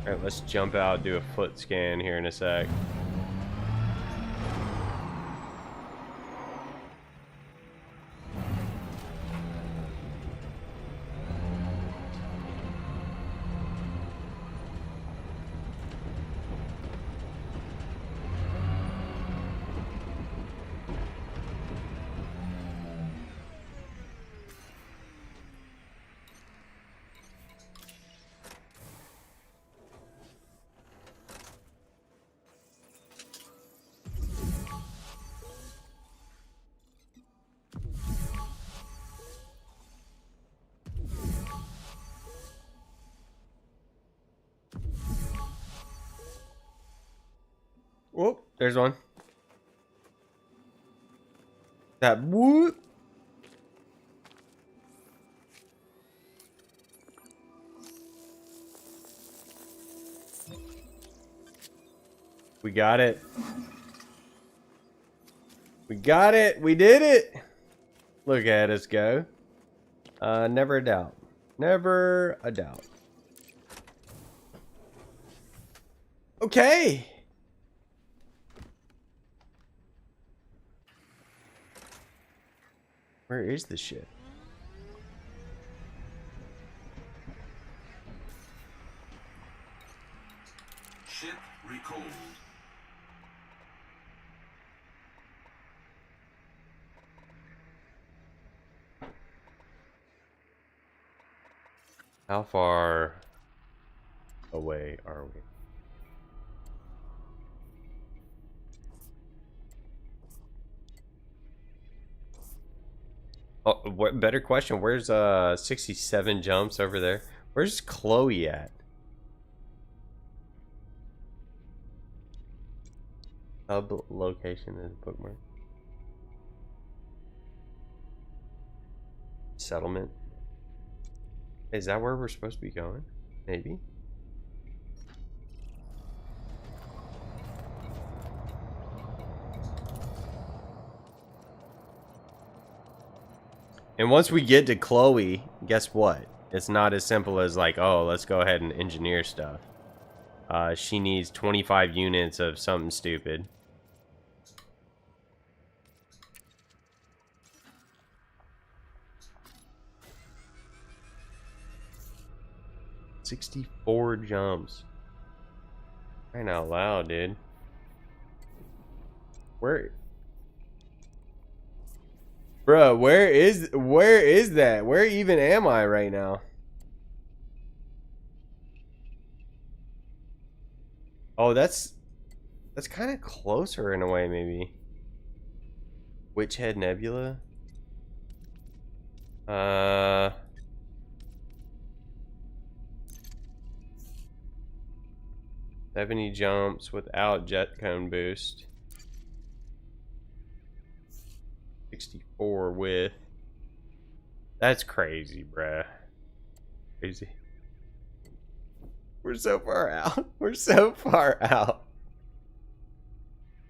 A: Alright, let's jump out, do a foot scan here in a sec. Whoop, there's one. That whoop. We got it. We got it. We did it. Look at us go. Never a doubt. Never a doubt. Okay. Where is this shit?
B: Ship recalled.
A: How far away are we? Oh, what better question? Where's 67 jumps over there? Where's Chloe at? Hub location is bookmark. Settlement. Is that where we're supposed to be going? Maybe. And once we get to Chloe, guess what? It's not as simple as like, oh, let's go ahead and engineer stuff. She needs 25 units of something stupid. $64 jumps. Crying out loud, dude. Where? Bro, where is that? Where even am I right now? Oh, that's kind of closer in a way, maybe. Witch Head Nebula. 70 jumps without jet cone boost. 64 with. That's crazy, bruh. Crazy. We're so far out. We're so far out.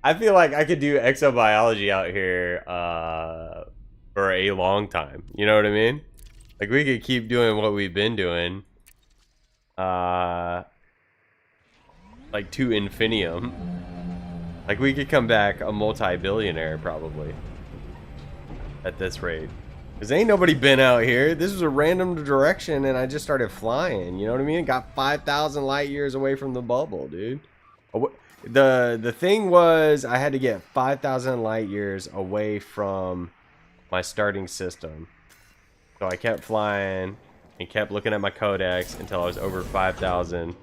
A: I feel like I could do exobiology out here for a long time. You know what I mean? Like we could keep doing what we've been doing. Like to infinium. Like we could come back a multi-billionaire probably. At this rate. Because ain't nobody been out here. This was a random direction and I just started flying. You know what I mean? Got 5,000 light years away from the bubble, dude. The thing was I had to get 5,000 light years away from my starting system. So I kept flying and kept looking at my codex until I was over 5,000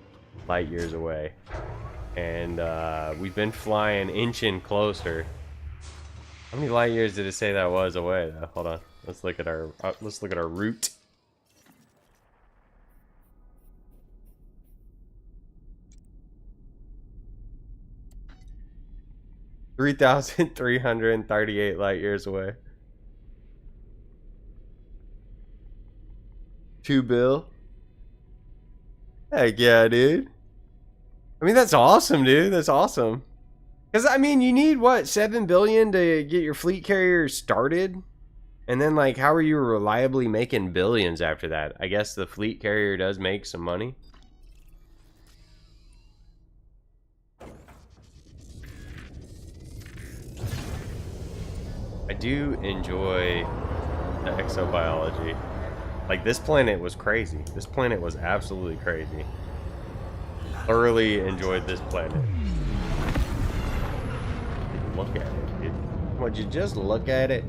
A: light years away. And we've been flying inching closer. How many light years did it say that was away though? Hold on. Let's look at our route. $3,338 light years away. 2 bill. Heck yeah, dude. I mean, that's awesome, dude. That's awesome. Because, I mean, you need, what, 7 billion to get your fleet carrier started? And then, like, how are you reliably making billions after that? I guess the fleet carrier does make some money. I do enjoy the exobiology. Like, this planet was crazy. This planet was absolutely crazy. Thoroughly enjoyed this planet. Look at it, dude. Would you just look at it?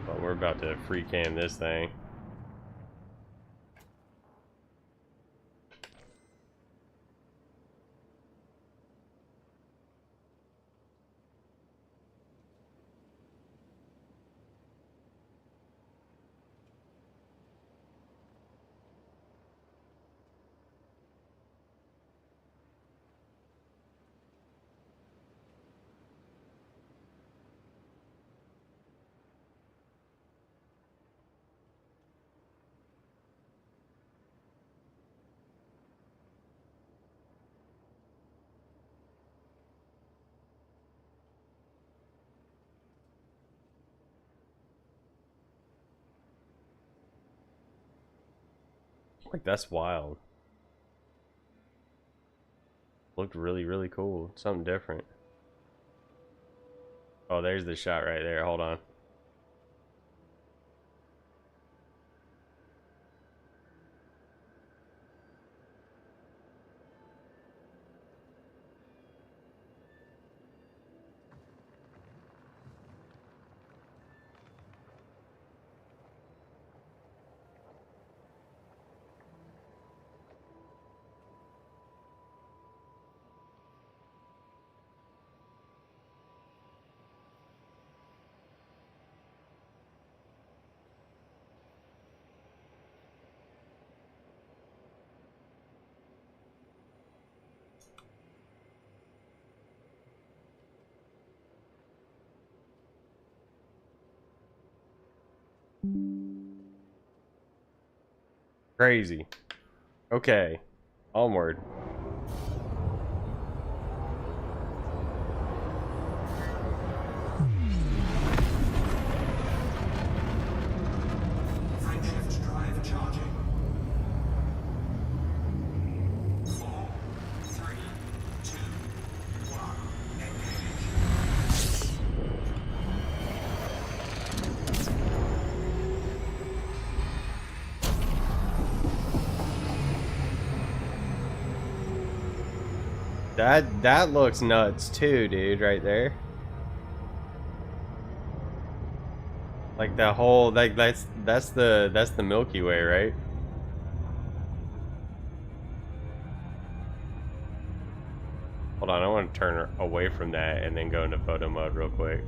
A: Well, we're about to free cam this thing. Like, that's wild. Looked really, really cool. Something different. Oh, there's the shot right there. Hold on. Crazy. Okay. Onward.
B: Frameshift drive charging. 4, 3, 2, 1. Engage.
A: That looks nuts too, dude, right there. Like that whole that's the Milky Way, right? Hold on, I want to turn away from that and then go into photo mode real quick.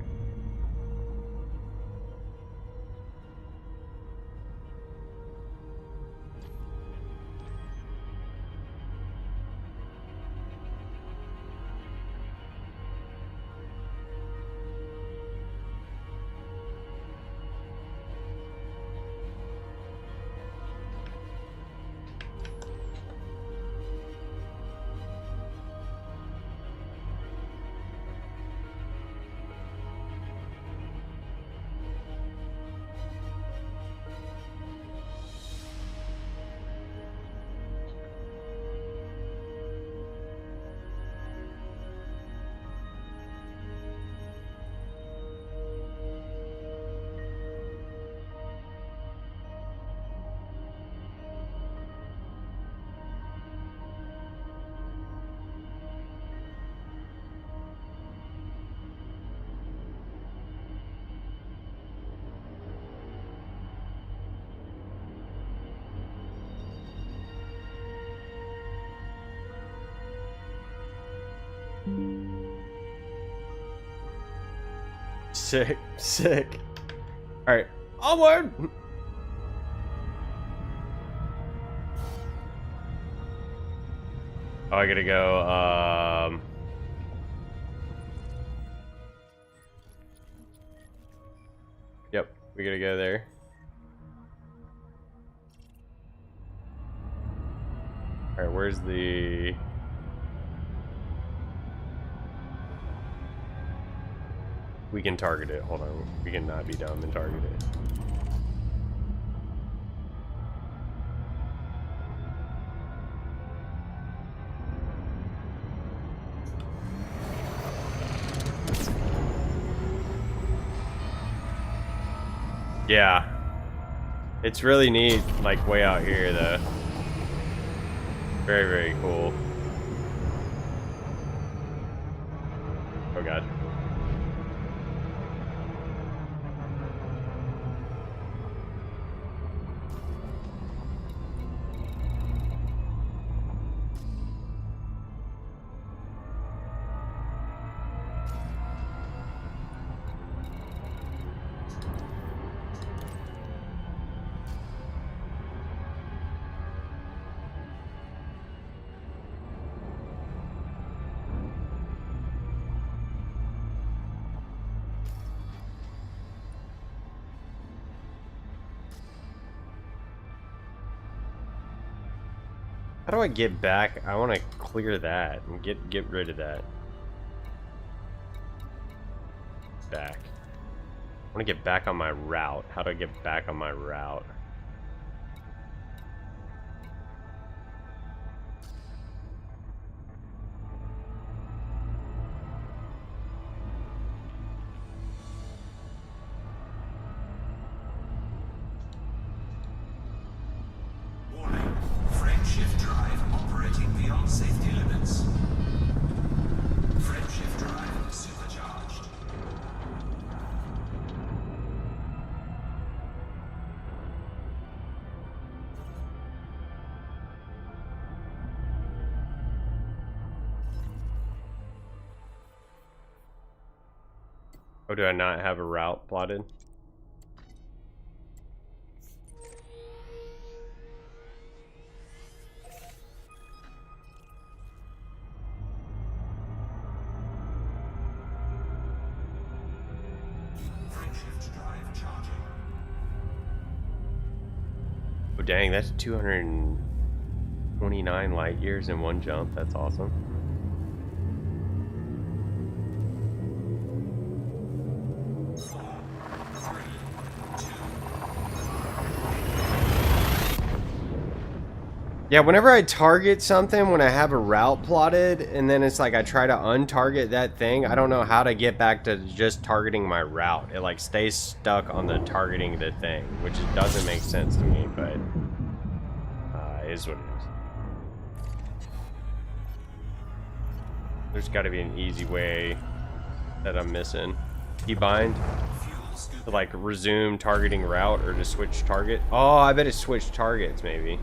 A: Sick, sick. All right, onward. Oh, I gotta go. Yep, we gotta go there. All right, where's the? We can target it. Hold on. We can not be dumb and target it. Yeah. It's really neat, like way out here though. Very, very cool. Oh god. How do I get back? I want to clear that and get rid of that. Back. I want to get back on my route. How do I get back on my route? Oh, do I not have a route plotted?
B: Frameshift drive charging.
A: Oh, dang, that's 229 light years in one jump. That's awesome. Yeah, whenever I target something, when I have a route plotted, and then it's like I try to untarget that thing, I don't know how to get back to just targeting my route. It like stays stuck on the targeting the thing, which doesn't make sense to me, but it is what it is. There's got to be an easy way that I'm missing. Keybind to like resume targeting route or to switch target. Oh, I bet it's switch targets maybe.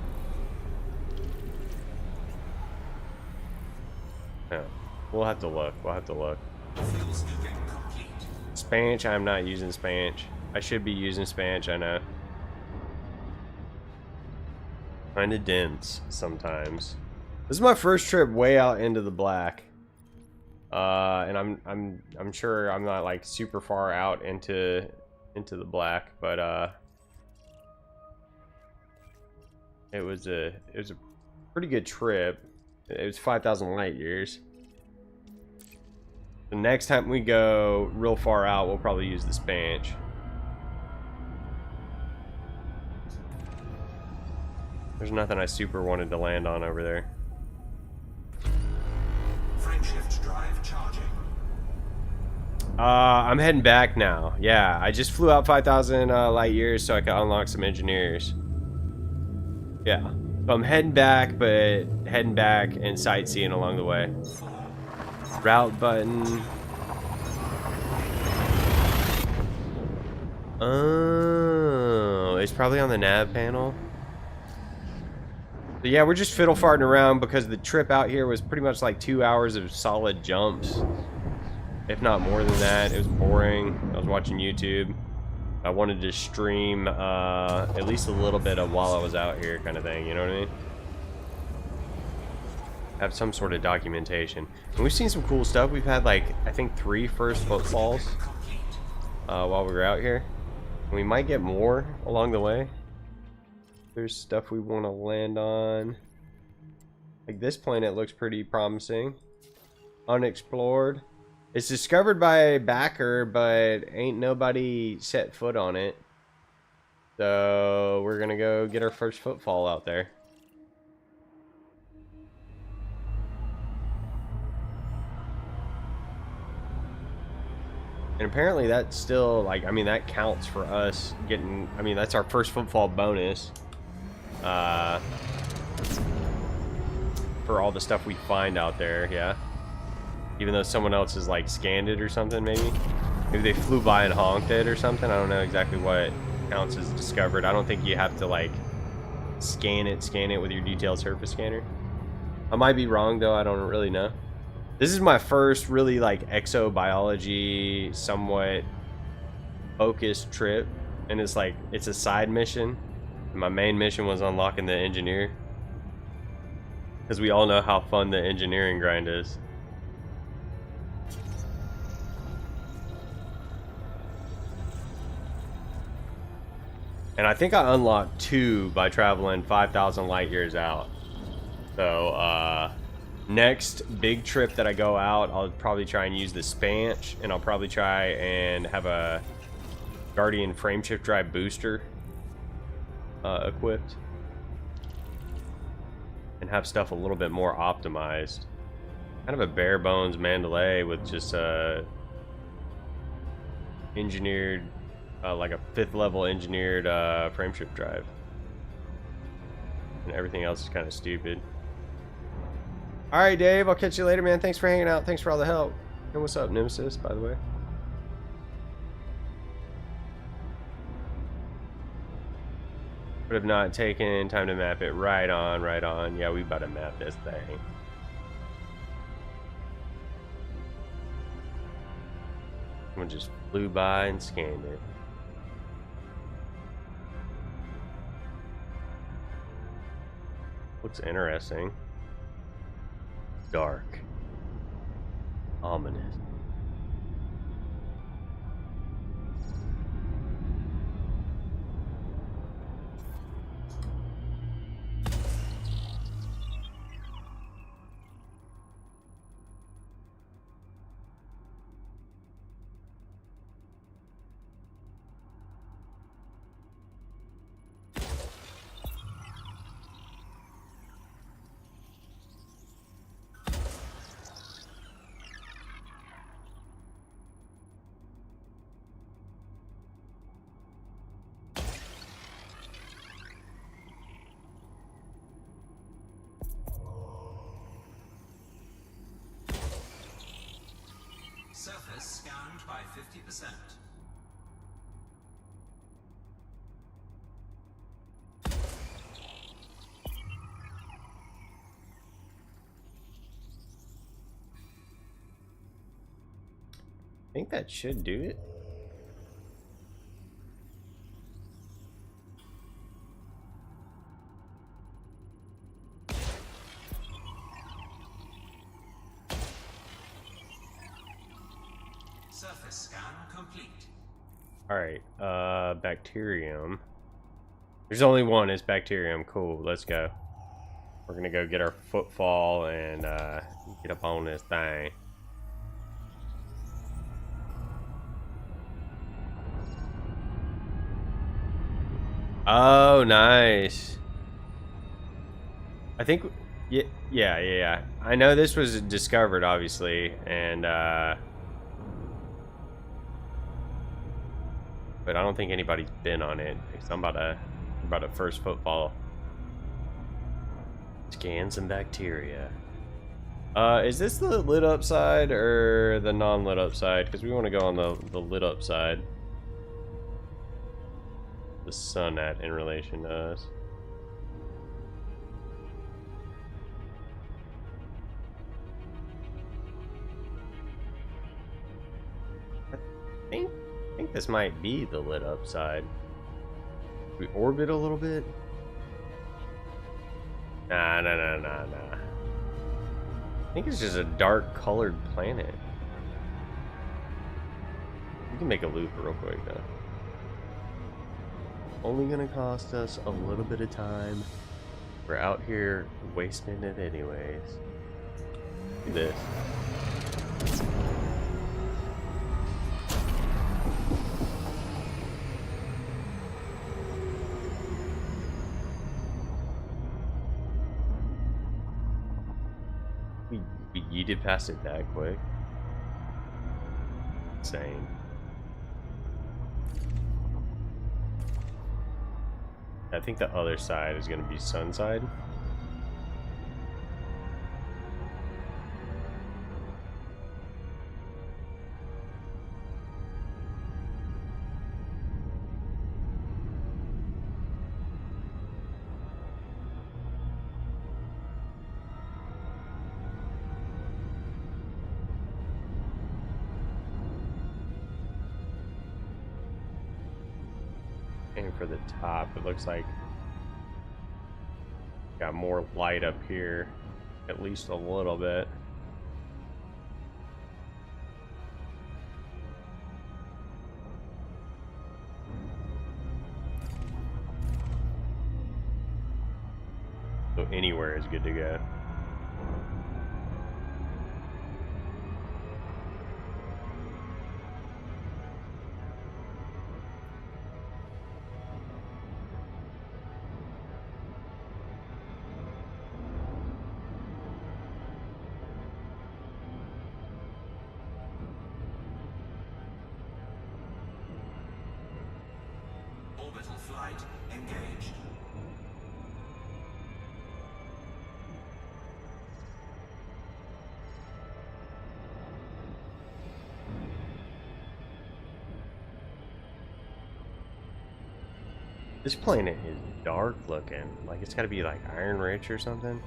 A: Yeah, we'll have to look. We'll have to look. Spanch, I'm not using Spanch. I should be using Spanch, I know. Kinda dense sometimes. This is my first trip way out into the black. And I'm sure I'm not like super far out into the black, but it was a pretty good trip. It was 5,000 light years. The next time we go real far out, we'll probably use the Spanch. There's nothing I super wanted to land on over there.
B: Frameshift drive charging.
A: I'm heading back now. Yeah, I just flew out 5,000 light years so I could unlock some engineers. Yeah. So I'm heading back, but heading back and sightseeing along the way. Route button. Oh, it's probably on the nav panel. So yeah, we're just fiddle farting around because the trip out here was pretty much like 2 hours of solid jumps. If not more than that. It was boring. I was watching YouTube. I wanted to stream at least a little bit of while I was out here kind of thing, you know what I mean? Have some sort of documentation. And we've seen some cool stuff. We've had like, I think 3 first footfalls while we were out here. And we might get more along the way. There's stuff we want to land on. Like this planet looks pretty promising. Unexplored. It's discovered by a backer, but ain't nobody set foot on it. So we're gonna go get our first footfall out there. And apparently that's still like, I mean, that counts for us getting, I mean, that's our first footfall bonus. For all the stuff we find out there, yeah. Even though someone else has like scanned it or something, maybe. Maybe they flew by and honked it or something. I don't know exactly what counts as discovered. I don't think you have to like scan it with your detailed surface scanner. I might be wrong though, I don't really know. This is my first really like exobiology somewhat focused trip. And it's like, it's a side mission. My main mission was unlocking the engineer. Because we all know how fun the engineering grind is. And I think I unlocked 2 by traveling 5,000 light years out. So, next big trip that I go out, I'll probably try and use the Spanch, and I'll probably try and have a Guardian frameshift drive booster equipped. And have stuff a little bit more optimized. Kind of a bare bones Mandalay with just engineered, like a 5th level engineered frameshift drive. And everything else is kind of stupid. Alright, Dave, I'll catch you later, man. Thanks for hanging out. Thanks for all the help. And what's up, Nemesis, by the way? Would have not taken time to map it. Right on, right on. Yeah, we about to map this thing. I'm gonna and just flew by and scanned it. Looks interesting. Dark. Ominous.
B: Surface scanned by 50%.
A: I think that should do it.
B: Surface scan complete.
A: Alright, bacterium. There's only one, it's bacterium. Cool, let's go. We're gonna go get our footfall and get up on this thing. Oh, nice. I think, yeah. I know this was discovered, obviously, and but I don't think anybody's been on it. Because I'm about to first footfall. Scan some bacteria. Is this the lit up side or the non-lit up side? Because we want to go on the lit up side. The sun at in relation to us. I think this might be the lit up side. We orbit a little bit. Nah. I think it's just a dark colored planet. We can make a loop real quick though. Only gonna cost us a little bit of time. We're out here wasting it anyways. Do this. We yeeted past it that quick. Insane. I think the other side is going to be sun side. And for the top, it looks like got more light up here, at least a little bit. So anywhere is good to go.
B: Orbital flight engaged.
A: This planet is dark looking. Like it's got to be like iron rich or something.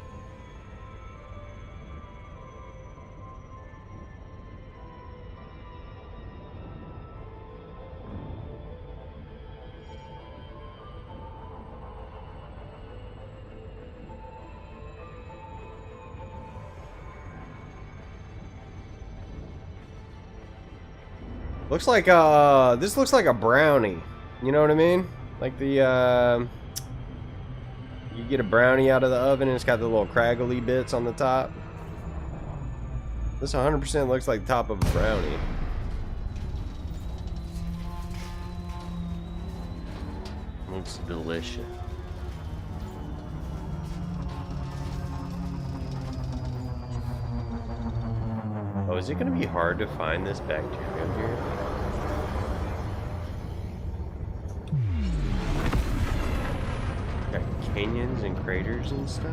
A: Looks like this looks like a brownie. You know what I mean? Like the you get a brownie out of the oven and it's got the little craggly bits on the top. This 100% looks like the top of a brownie. Looks delicious. Oh, is it gonna be hard to find this bacterium here? Got canyons and craters and stuff?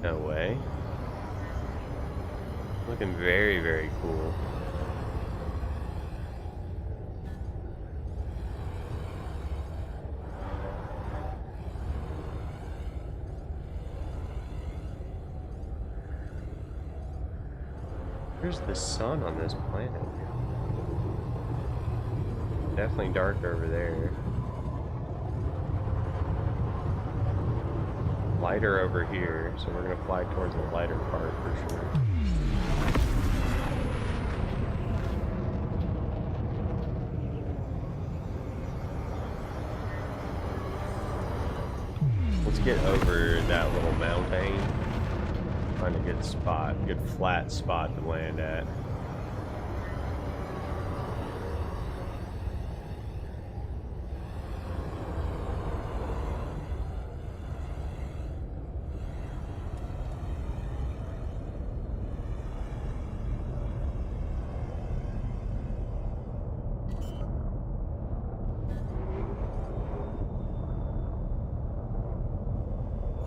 A: No way. Looking very, very cool. There's the sun on this planet. Definitely dark over there. Lighter over here, so we're gonna fly towards the lighter part for sure. Let's get over that little mountain. Find a good spot, good flat spot to land at.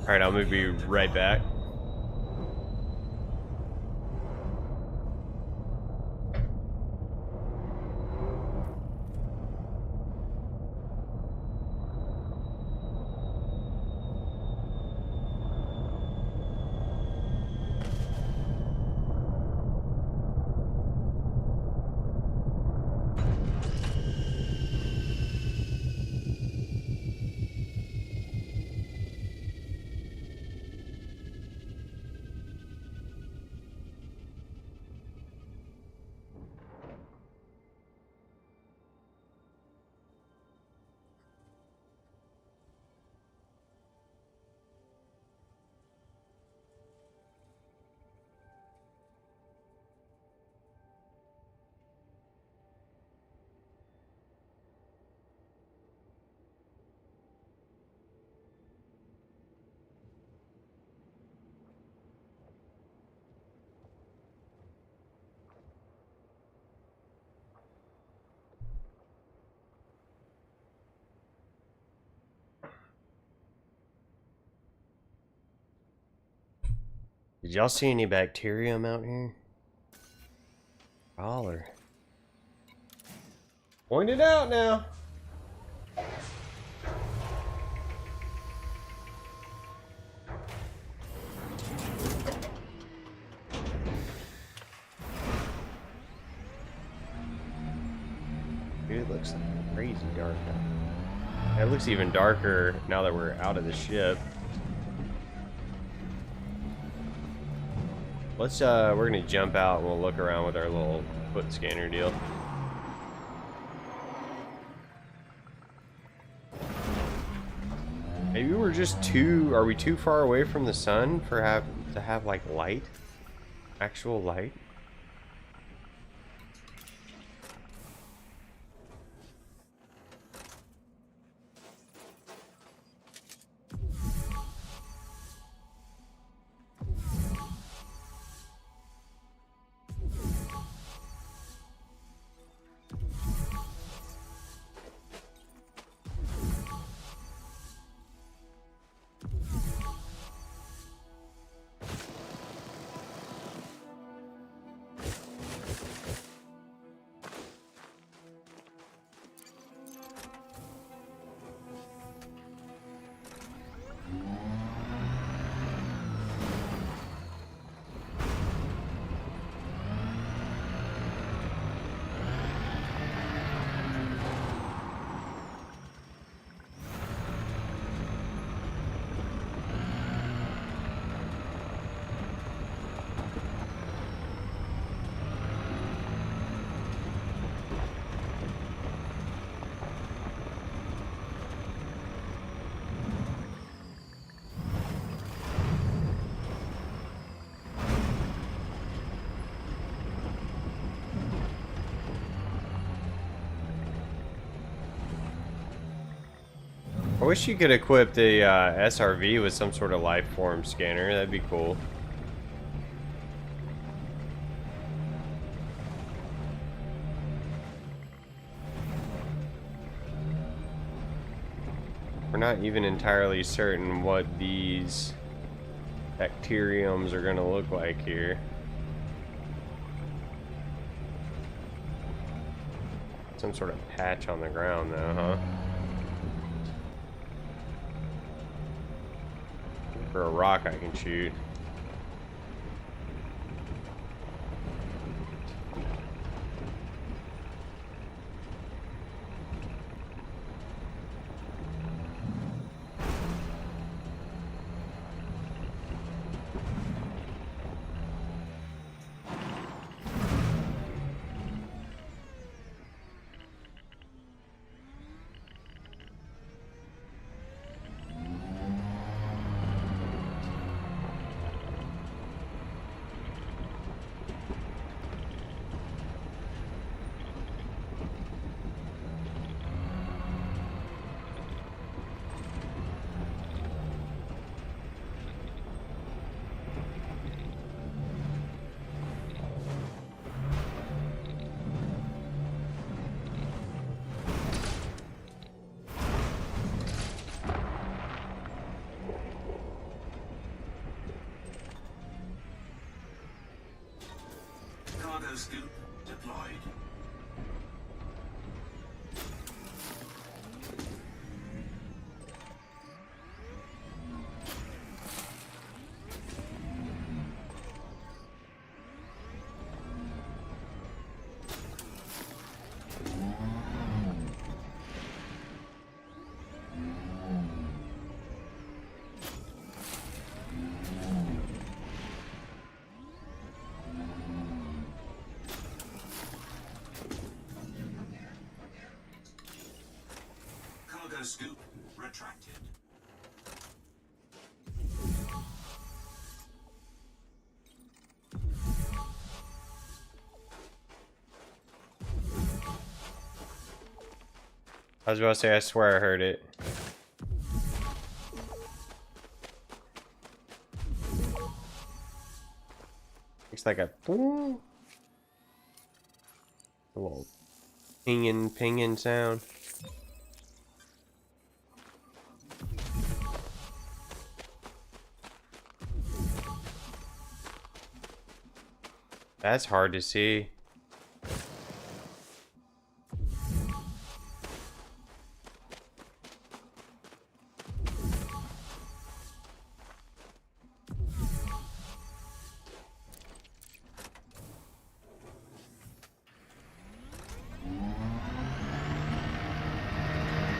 A: Alright, I'm gonna be right back. Did y'all see any bacterium out here? Holler. Point it out now. Dude, it looks crazy dark now. It looks even darker now that we're out of the ship. Let's we're gonna jump out and we'll look around with our little foot scanner deal. Maybe we're just too, are we too far away from the sun for to have like light? Actual light? I wish you could equip the SRV with some sort of life form scanner. That'd be cool. We're not even entirely certain what these bacteriums are going to look like here. Some sort of patch on the ground though, huh? For a rock I can shoot.
B: Cargo scoop deployed. Cargo scoop retracted.
A: I was about to say, I swear I heard it. Looks like a little pinging sound. That's hard to see.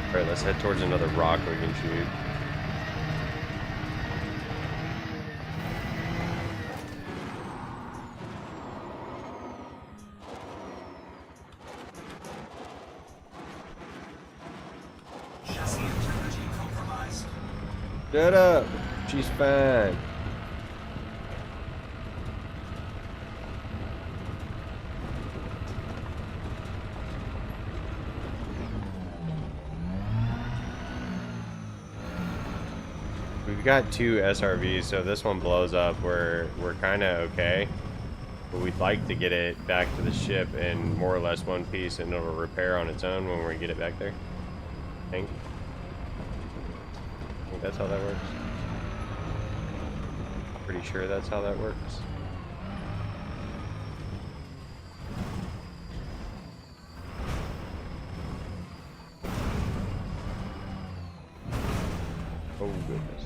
A: Alright, let's head towards another rock we can shoot.
B: Chassis integrity compromised.
A: Shut up! She's fine. We've got two SRVs, so if this one blows up, we're kind of okay. But we'd like to get it back to the ship in more or less one piece, and it'll repair on its own when we get it back there. I think that's how that works. Pretty sure that's how that works. Oh goodness.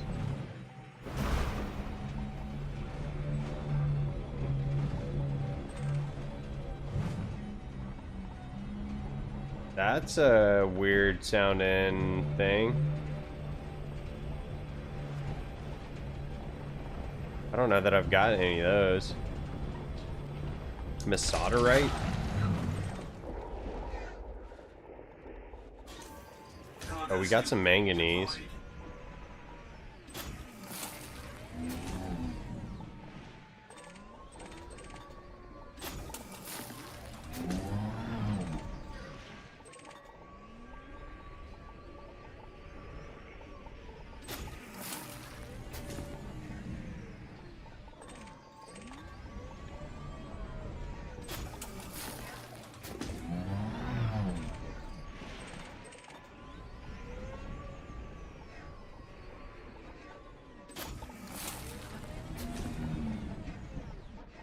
A: That's a weird sounding thing. I don't know that I've got any of those. Mesoderite? Oh, we got some manganese.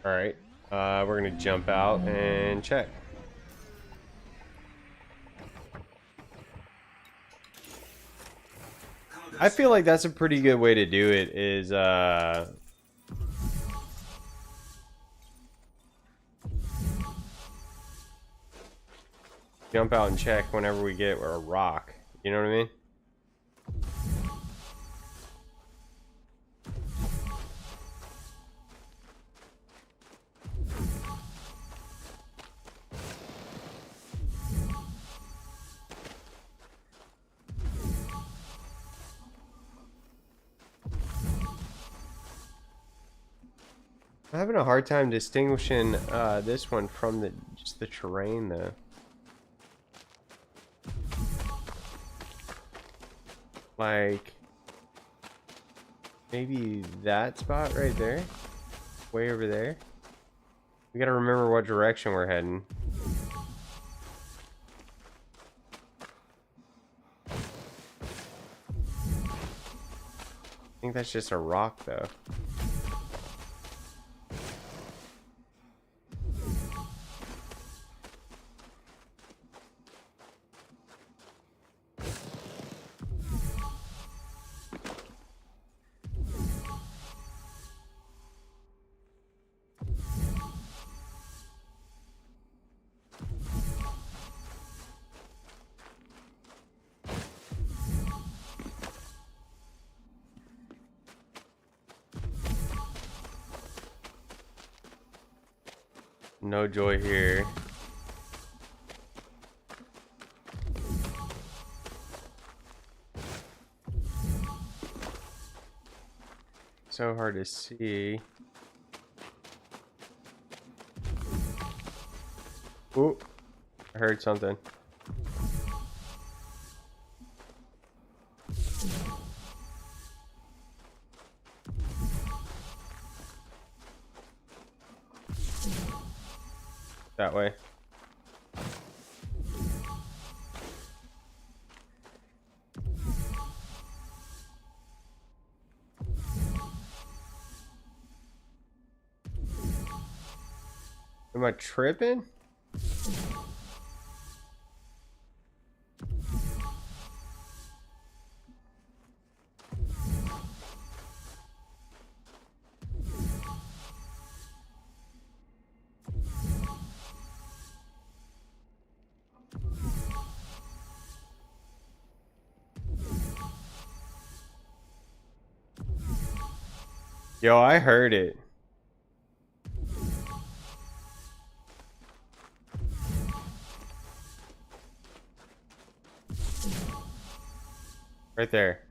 A: All right. We're gonna jump out and check.
B: Cargo
A: I feel like that's a pretty good way to do it. Is jump out and check whenever we get a rock. You know what I mean? I'm having a hard time distinguishing this one from just the terrain though. Like maybe that spot right there, way over there. We gotta remember what direction we're heading. I think that's just a rock though. No joy here. So hard to see. Ooh, I heard something. That way. Am I tripping? Yo, I heard it. Right there.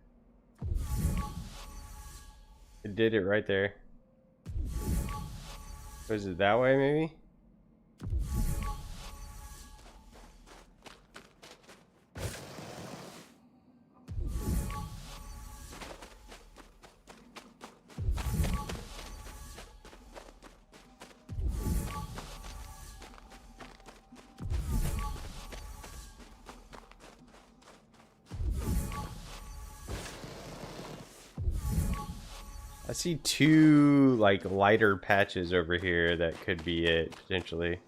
A: It did it right there. Was it that way, maybe? I see two like lighter patches over here that could be it potentially.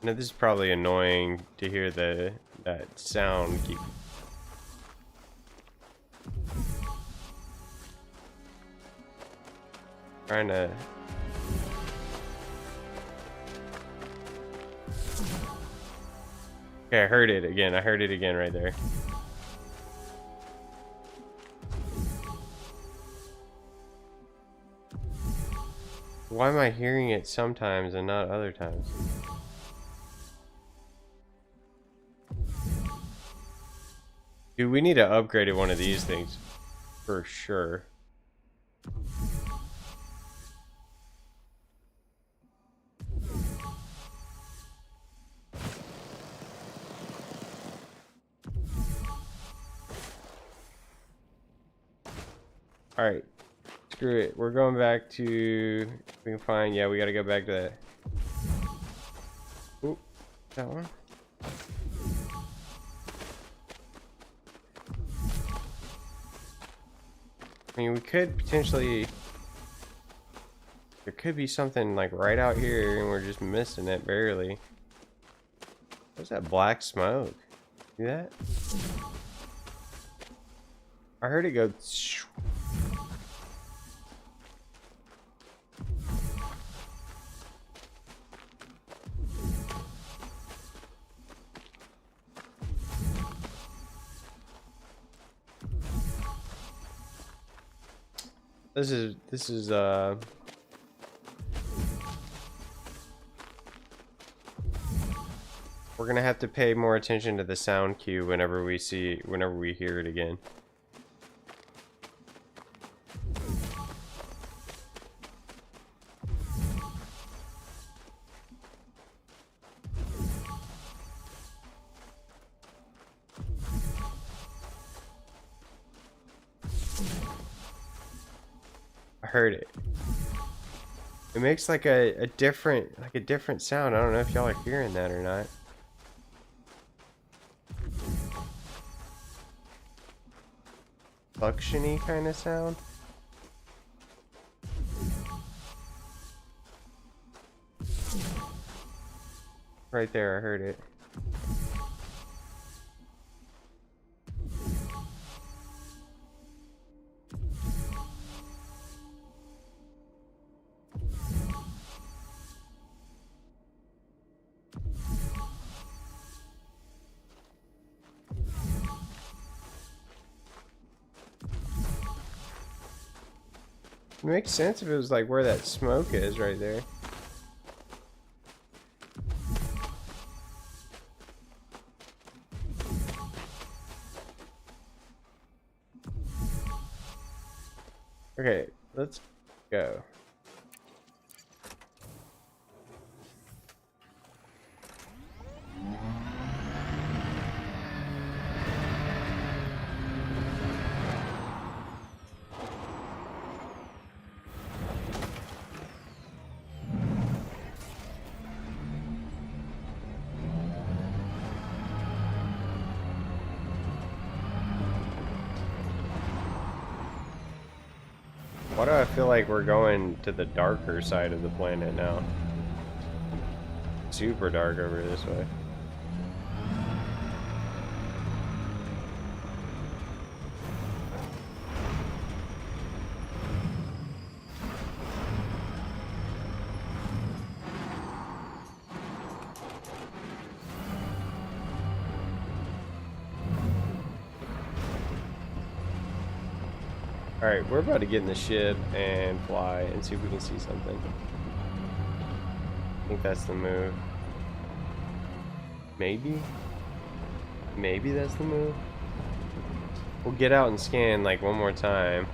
A: Now this is probably annoying to hear that sound keep. Trying to. Okay, I heard it again. I heard it again right there. Why am I hearing it sometimes and not other times? Dude, we need to upgrade one of these things for sure. All right. Screw it. We're going back to. We can find. Yeah, we gotta go back to that. Oop, that one. I mean, we could potentially There could be something like right out here and we're just missing it barely. What's that black smoke? See that? I heard it go. This is we're gonna have to pay more attention to the sound cue whenever we hear it again. I heard it. It makes like a different sound. I don't know if y'all are hearing that or not. Suction-y kind of sound. Right there, I heard it. It makes sense if it was like where that smoke is right there. Okay, let's go. Why do I feel like we're going to the darker side of the planet now? Super dark over this way. Alright, we're about to get in the ship and fly and see if we can see something. I think that's the move. Maybe? Maybe that's the move? We'll get out and scan like one more time.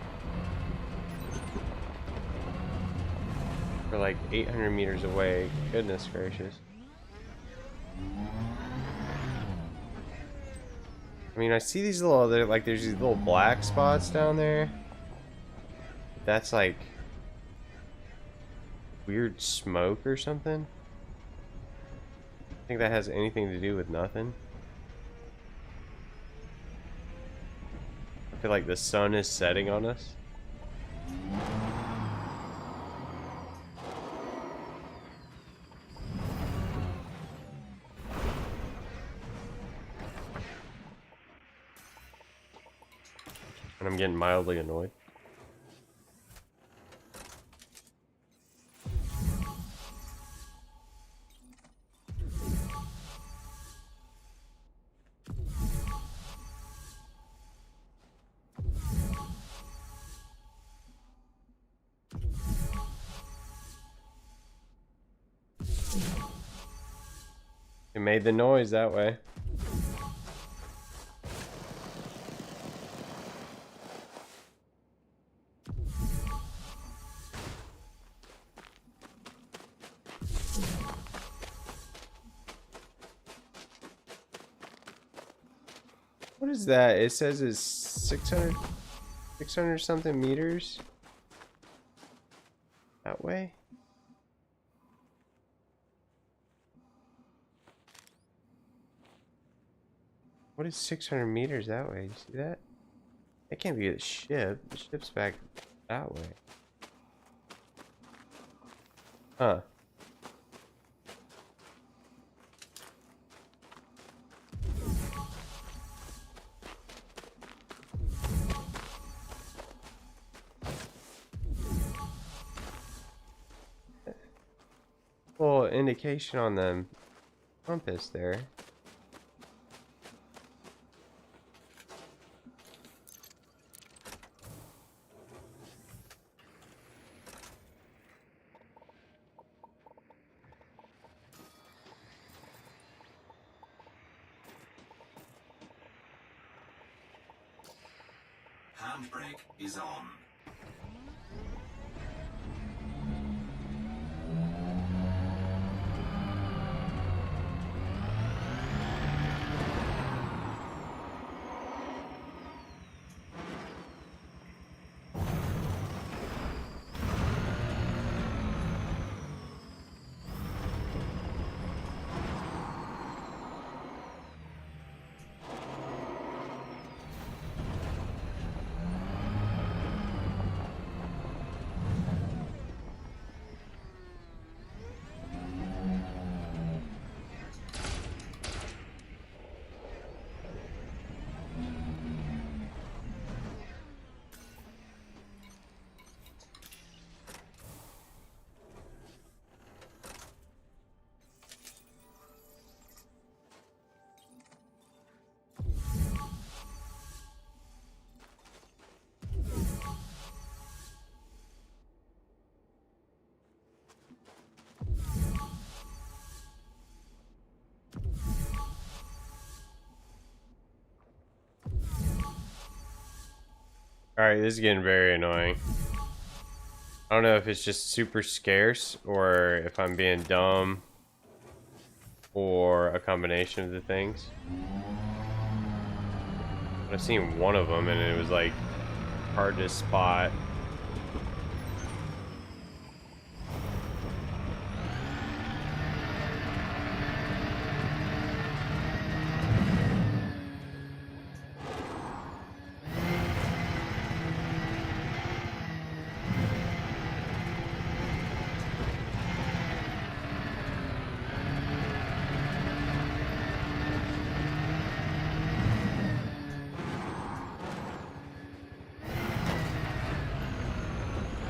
A: We're like 800 meters away. Goodness gracious. I mean, I see these little, like there's these little black spots down there. That's like weird smoke or something. I think that has anything to do with nothing. I feel like the sun is setting on us. And I'm getting mildly annoyed. It made the noise that way. What is that? It says it's 600 something meters that way. What is 600 meters that way? You see that? That can't be the ship. The ship's back that way. Huh. Full indication on the compass there.
B: Handbrake is on.
A: Alright, this is getting very annoying. I don't know if it's just super scarce or if I'm being dumb or a combination of the things. I've seen one of them and it was like hard to spot.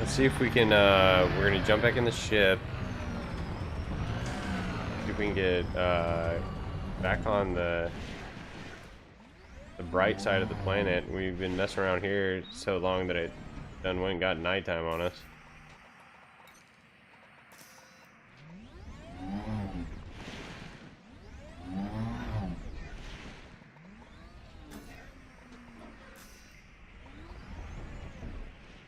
A: Let's see if we can, we're gonna jump back in the ship. See if we can get, back on the bright side of the planet. We've been messing around here so long that it done went and got nighttime on us.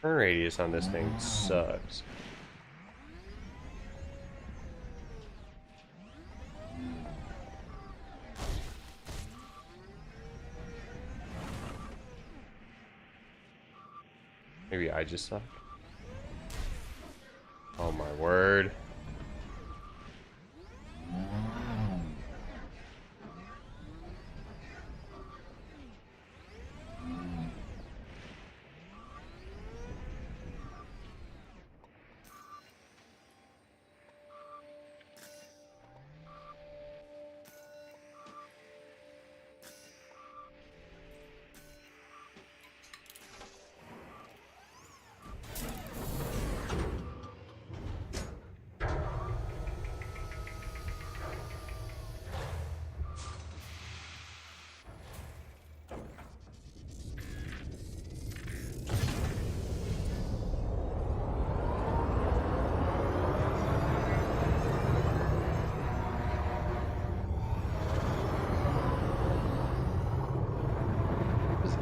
A: Turn radius on this thing sucks. Maybe I just suck. Oh my word.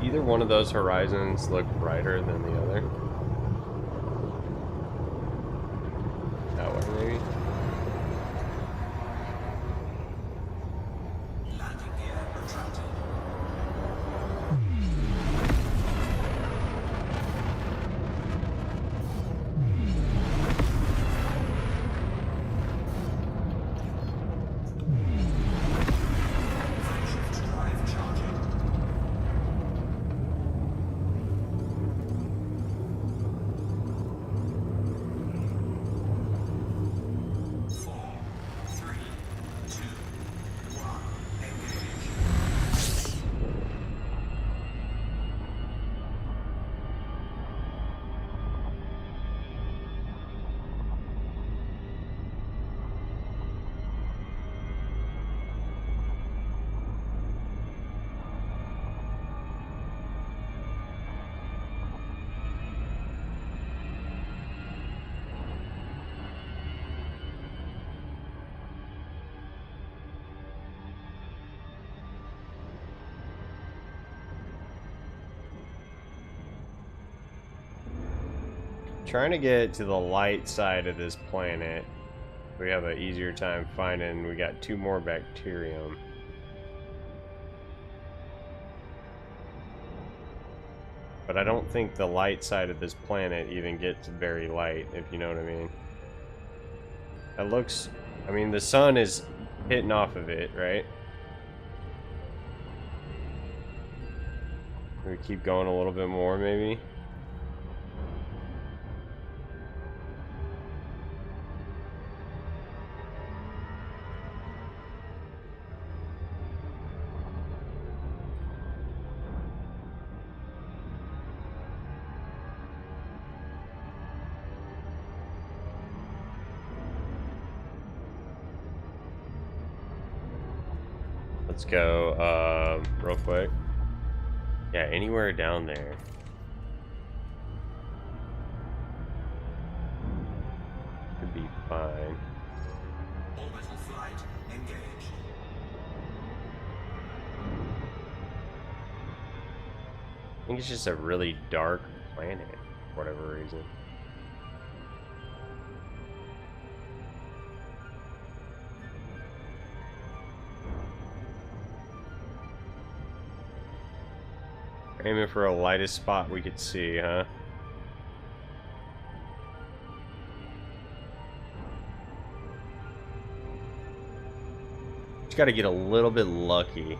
A: Either one of those horizons look brighter than the other. That one, maybe?
B: Landing gear retracted. Shift drive charging.
A: trying to get to the light side of this planet. We have an easier time finding. We got 2 more bacterium. But I don't think the light side of this planet even gets very light, if you know what I mean. It looks, I mean, the sun is hitting off of it, right? We keep going a little bit more, maybe. Let's go, real quick. Yeah, anywhere down there. Should be fine.
B: Orbital flight engaged.
A: I think it's just a really dark planet, for whatever reason. Aiming for a lightest spot we could see, huh? Just gotta get a little bit lucky.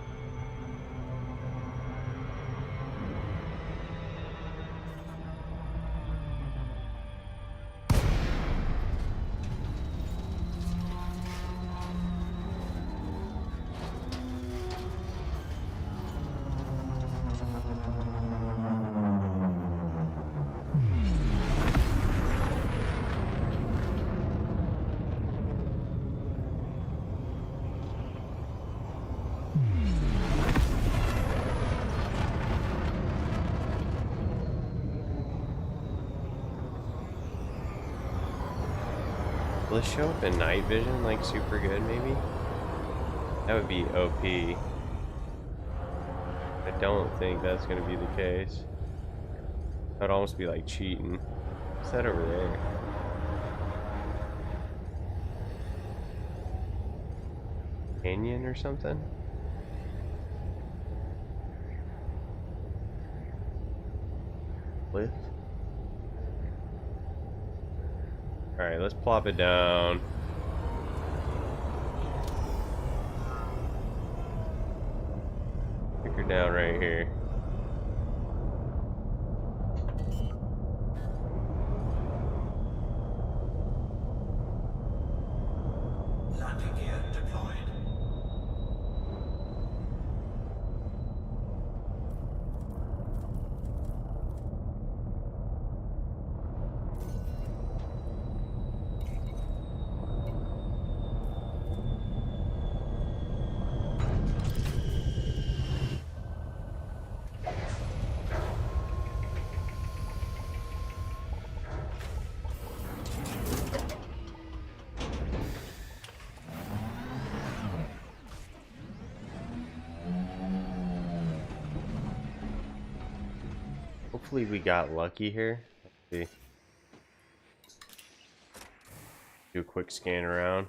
A: Will it show up in night vision, like super good, maybe? That would be OP. I don't think that's gonna be the case. That'd almost be like cheating. What's that over there? Canyon or something? Cliff? Alright, let's plop it down. Pick her down right here.
B: Landing gear deployed.
A: Hopefully we got lucky here. Let's see. Do a quick scan around.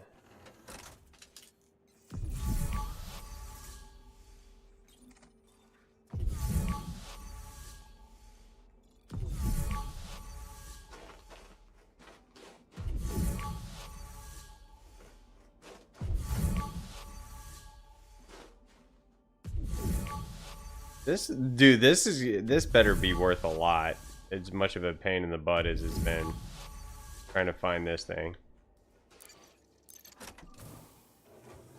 A: This better be worth a lot. As much of a pain in the butt as it's been trying to find this thing.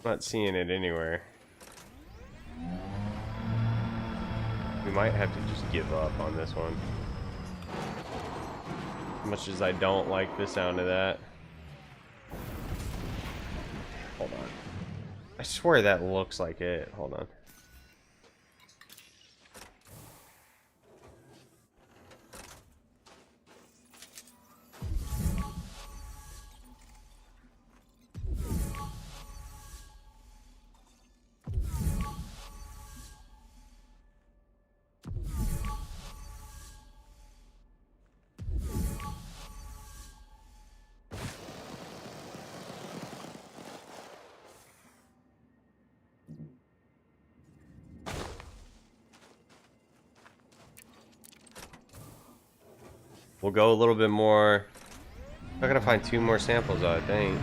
A: Not seeing it anywhere. We might have to just give up on this one. As much as I don't like the sound of that. Hold on. I swear that looks like it. Hold on. We'll go a little bit more. I gotta find 2 more samples, I think.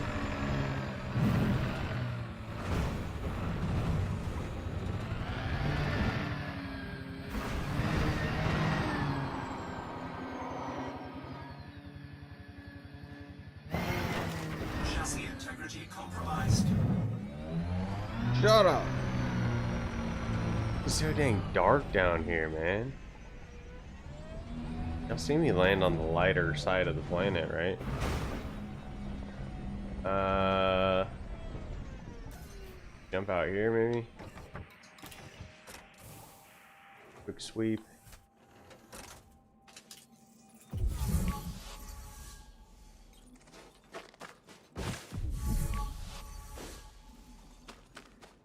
B: Chassis integrity compromised.
A: Shut up. It's so dang dark down here, man. Y'all see me land on the lighter side of the planet, right? Jump out here, maybe? Quick sweep.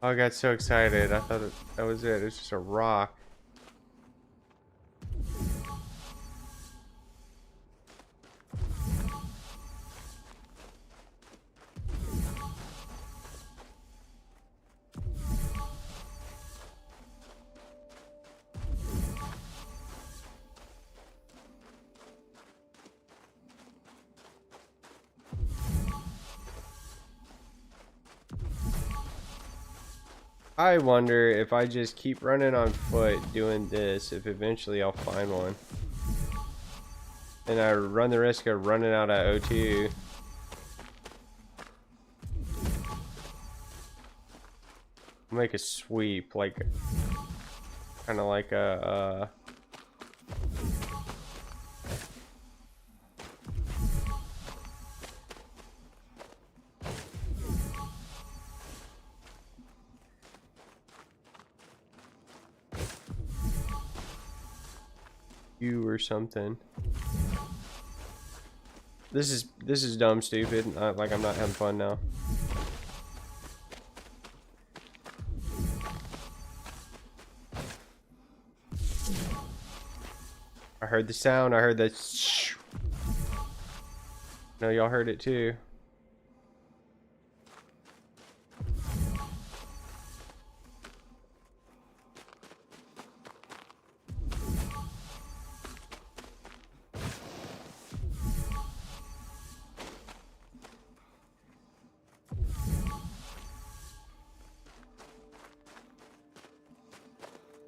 A: Oh, I got so excited. I thought that was it. It's just a rock. I wonder if I just keep running on foot doing this, if eventually I'll find one. And I run the risk of running out of O2. Make a sweep, like, kind of like a, you or something. This is dumb stupid. Like, I'm not having fun now. I heard the sound. I heard the shh. No, y'all heard it too.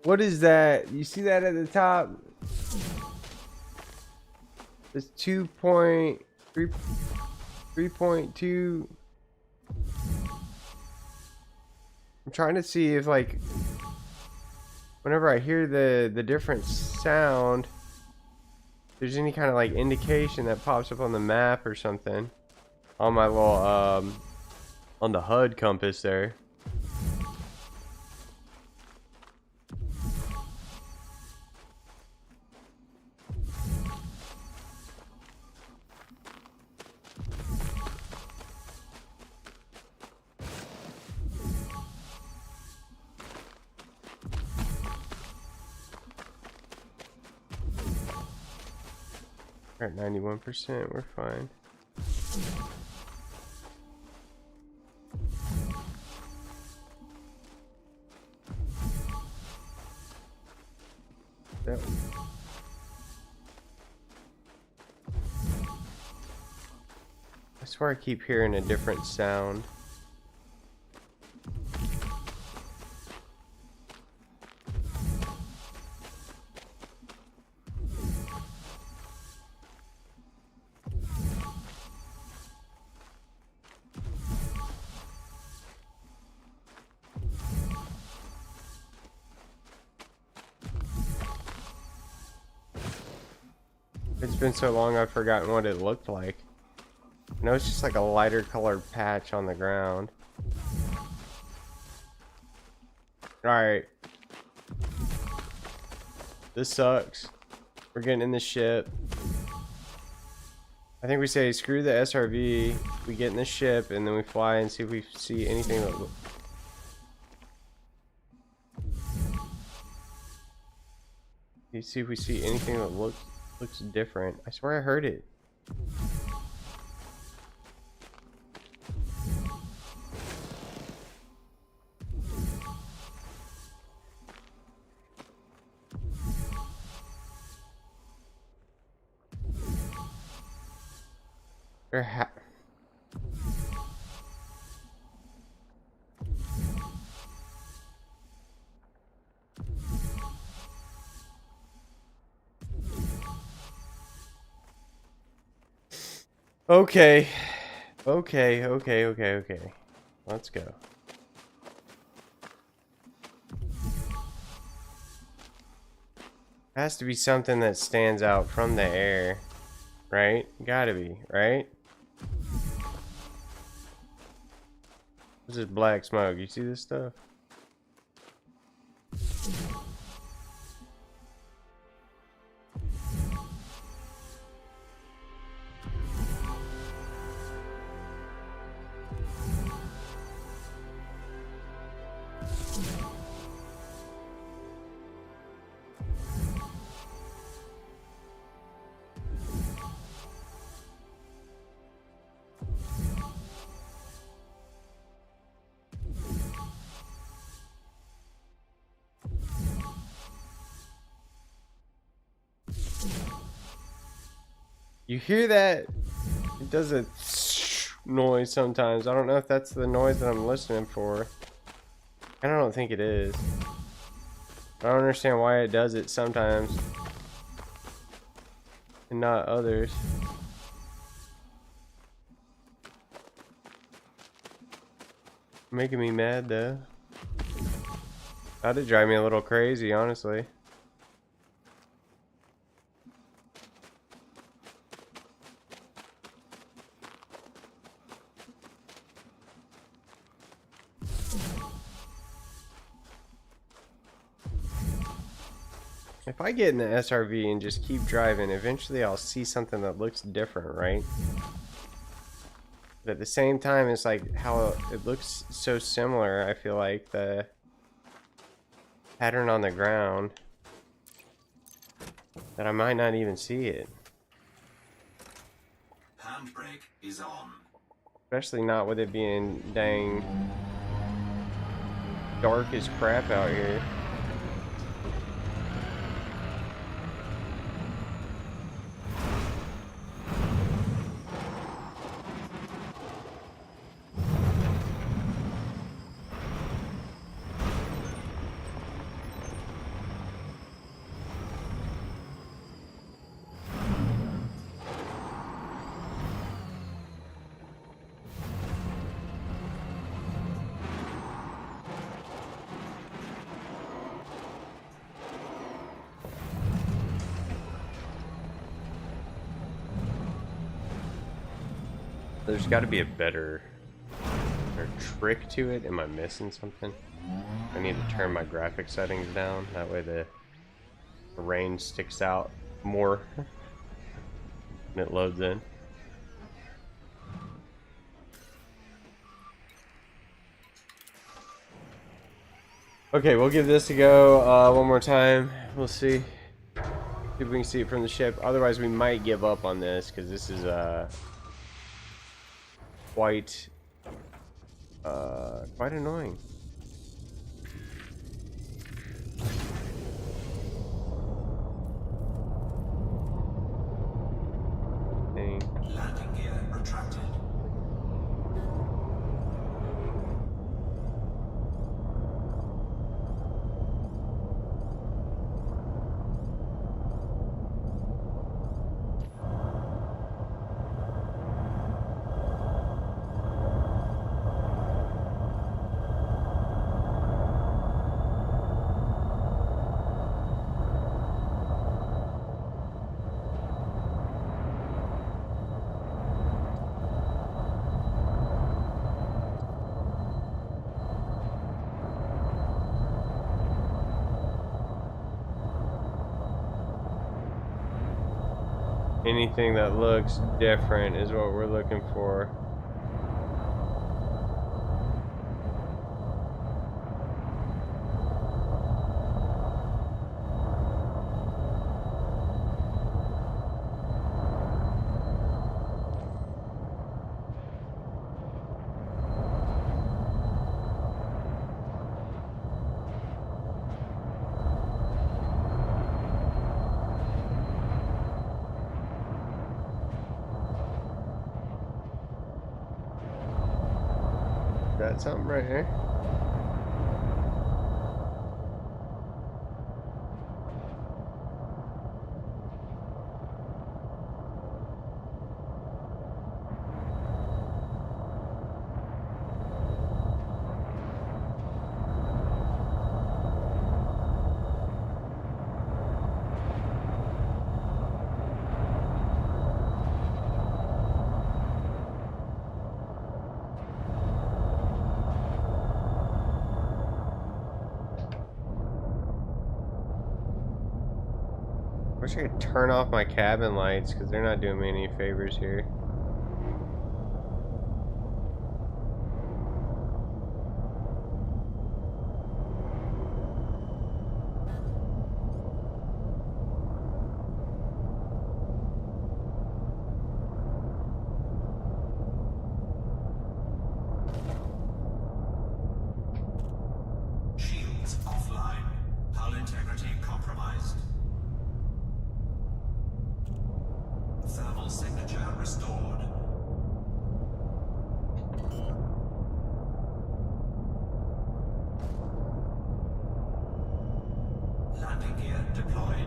A: What is that? You see that at the top? It's 3.2. I'm trying to see if, like, whenever I hear the different sound, there's any kind of like indication that pops up on the map or something on my little on the HUD compass there. We're at 91%, we're fine. Yep. I swear I keep hearing a different sound. It's been so long I've forgotten what it looked like. I know it's just like a lighter colored patch on the ground. Alright. This sucks. We're getting in the ship. I think we say screw the SRV, we get in the ship, and then we fly and see if we see anything that looks... You see if we see anything that looks different. I swear I heard it. Or ha- Okay. Okay. Let's go. Has to be something that stands out from the air, right? Gotta be, right? This is black smoke. You see this stuff? You hear that? It does a noise sometimes. I don't know if that's the noise that I'm listening for. I don't think it is. I don't understand why it does it sometimes and not others. Making me mad though. That'd drive me a little crazy, honestly. If I get in the SRV and just keep driving, eventually I'll see something that looks different, right? But at the same time, it's like how it looks so similar. I feel like the pattern on the ground that I might not even see it.
B: Handbrake is on.
A: Especially not with it being dang dark as crap out here. There's got to be a better trick to it. Am I missing something? I need to turn my graphic settings down. That way the range sticks out more when it loads in. Okay, we'll give this a go one more time. We'll see. See if we can see it from the ship. Otherwise, we might give up on this because this is quite annoying. Dang.
B: Landing gear retracted.
A: Anything that looks different is what we're looking for. got something right here. I wish I could turn off my cabin lights because they're not doing me any favors here.
B: Shields offline. Hull integrity compromised. Thermal signature restored. Landing gear deployed.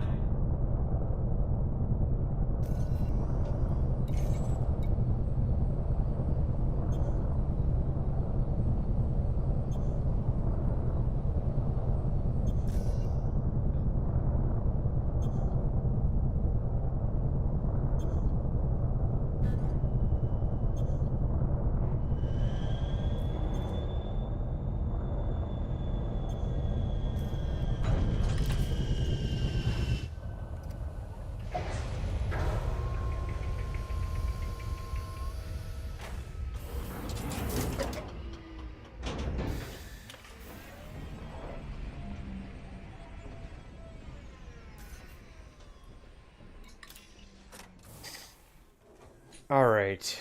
A: All right.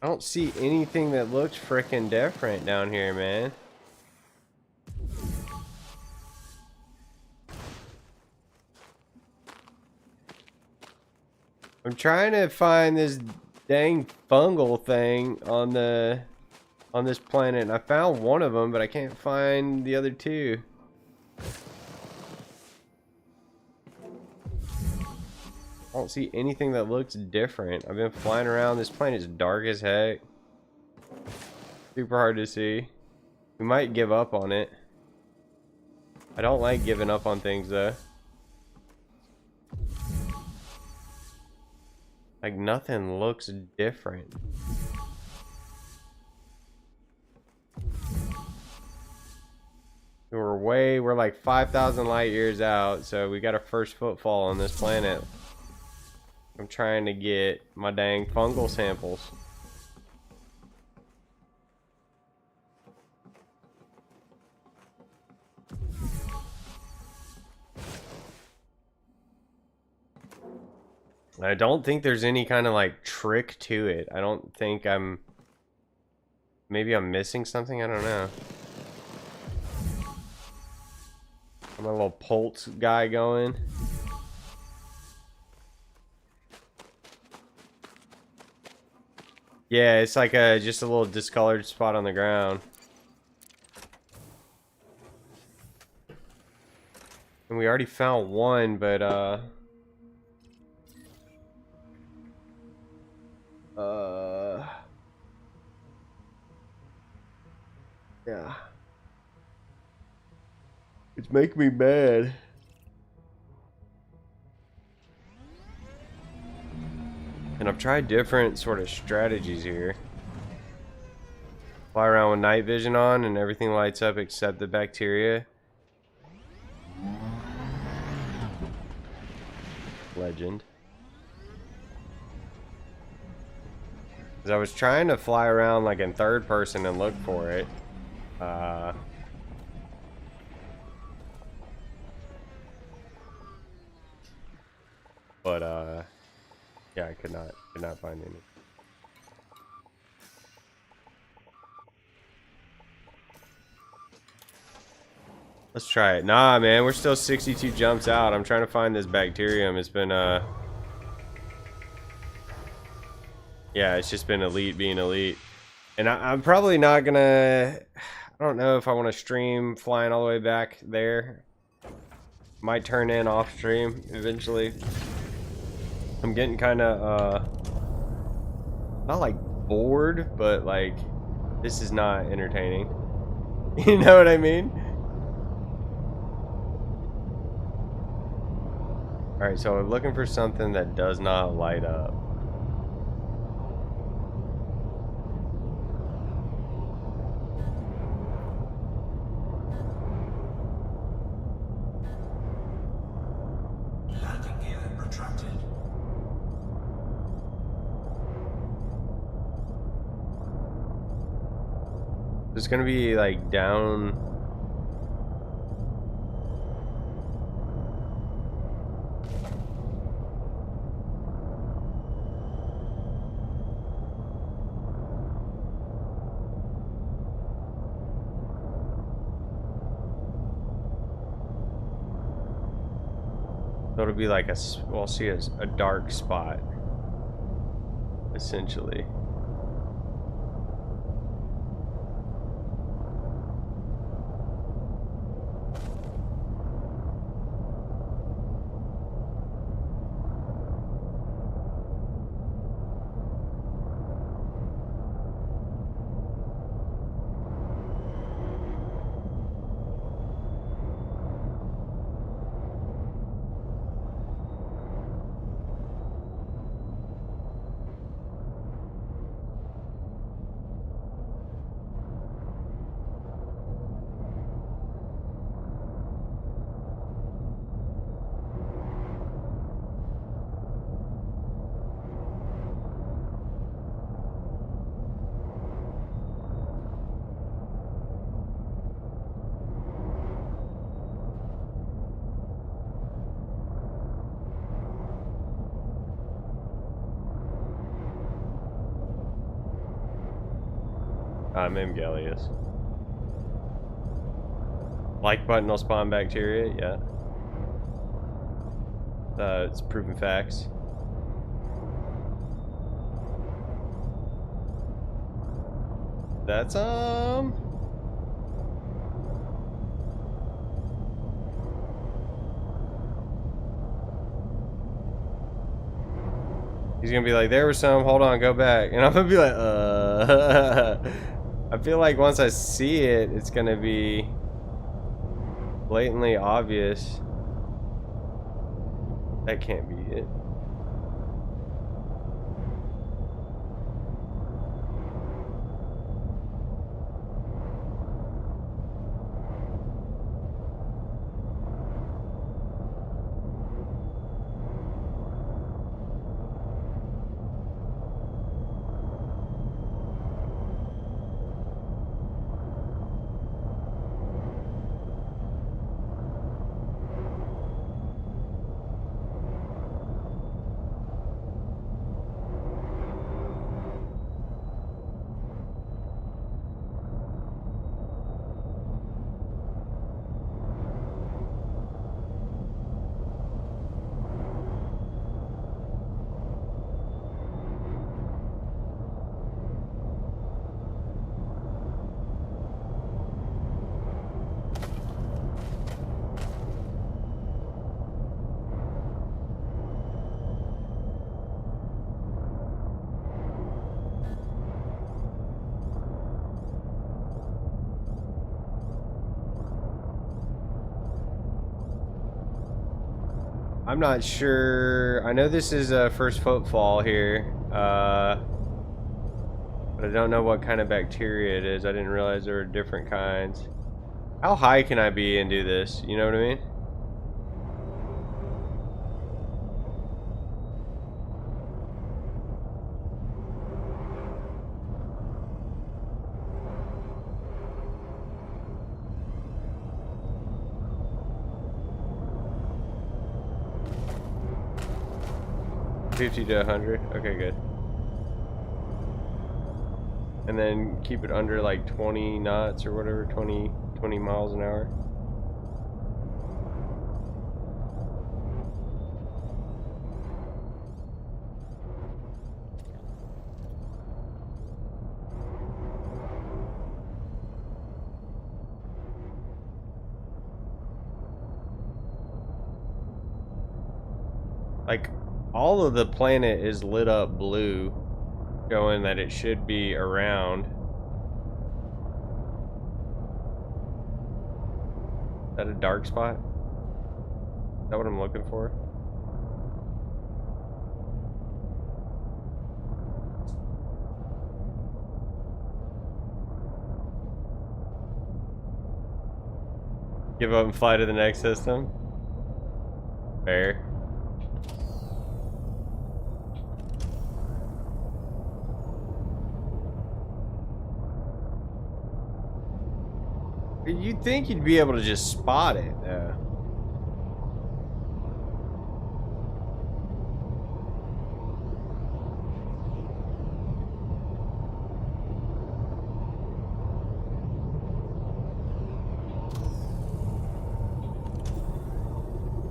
A: I don't see anything that looks frickin' different down here, man. I'm trying to find this dang fungal thing on this planet, and I found one of them, but I can't find the other two. I don't see anything that looks different. I've been flying around. This planet's dark as heck. Super hard to see. We might give up on it. I don't like giving up on things, though. Like, nothing looks different. We're like 5,000 light years out, so we got our first footfall on this planet. I'm trying to get my dang fungal samples. I don't think there's any kind of like trick to it. I don't think maybe I'm missing something, I don't know. I'm a little pulse guy going. Yeah, it's like just a little discolored spot on the ground. And we already found one, but yeah. It's making me mad. And I've tried different sort of strategies here. Fly around with night vision on and everything lights up except the bacteria. Legend. Because I was trying to fly around like in third person and look for it. But yeah, I could not find any. Let's try it. Nah, man, we're still 62 jumps out. I'm trying to find this bacterium. It's been yeah, it's just been elite being elite. And I'm probably not gonna, I don't know if I want to stream flying all the way back there. Might turn in off stream eventually. I'm getting kind of not like bored, but like this is not entertaining. You know what I mean? Alright, so I'm looking for something that does not light up.
B: Landing gear retracted.
A: It's gonna be like down. So it'll be like we'll see a dark spot, essentially. I'm Gallius. Like button will spawn bacteria, yeah. It's proven facts. That's he's gonna be like, there was some, hold on, go back. And I'm gonna be like, I feel like once I see it, it's gonna be blatantly obvious. That can't be it. I'm not sure. I know this is a first footfall here, but I don't know what kind of bacteria it is. I didn't realize there were different kinds. How high can I be and do this? You know what I mean? 50 to 100. Okay, good. And then keep it under like 20 knots or whatever, 20 miles an hour. Like, all of the planet is lit up blue, showing that it should be around. Is that a dark spot? Is that what I'm looking for? Give up and fly to the next system? Fair. You'd think you'd be able to just spot it, yeah.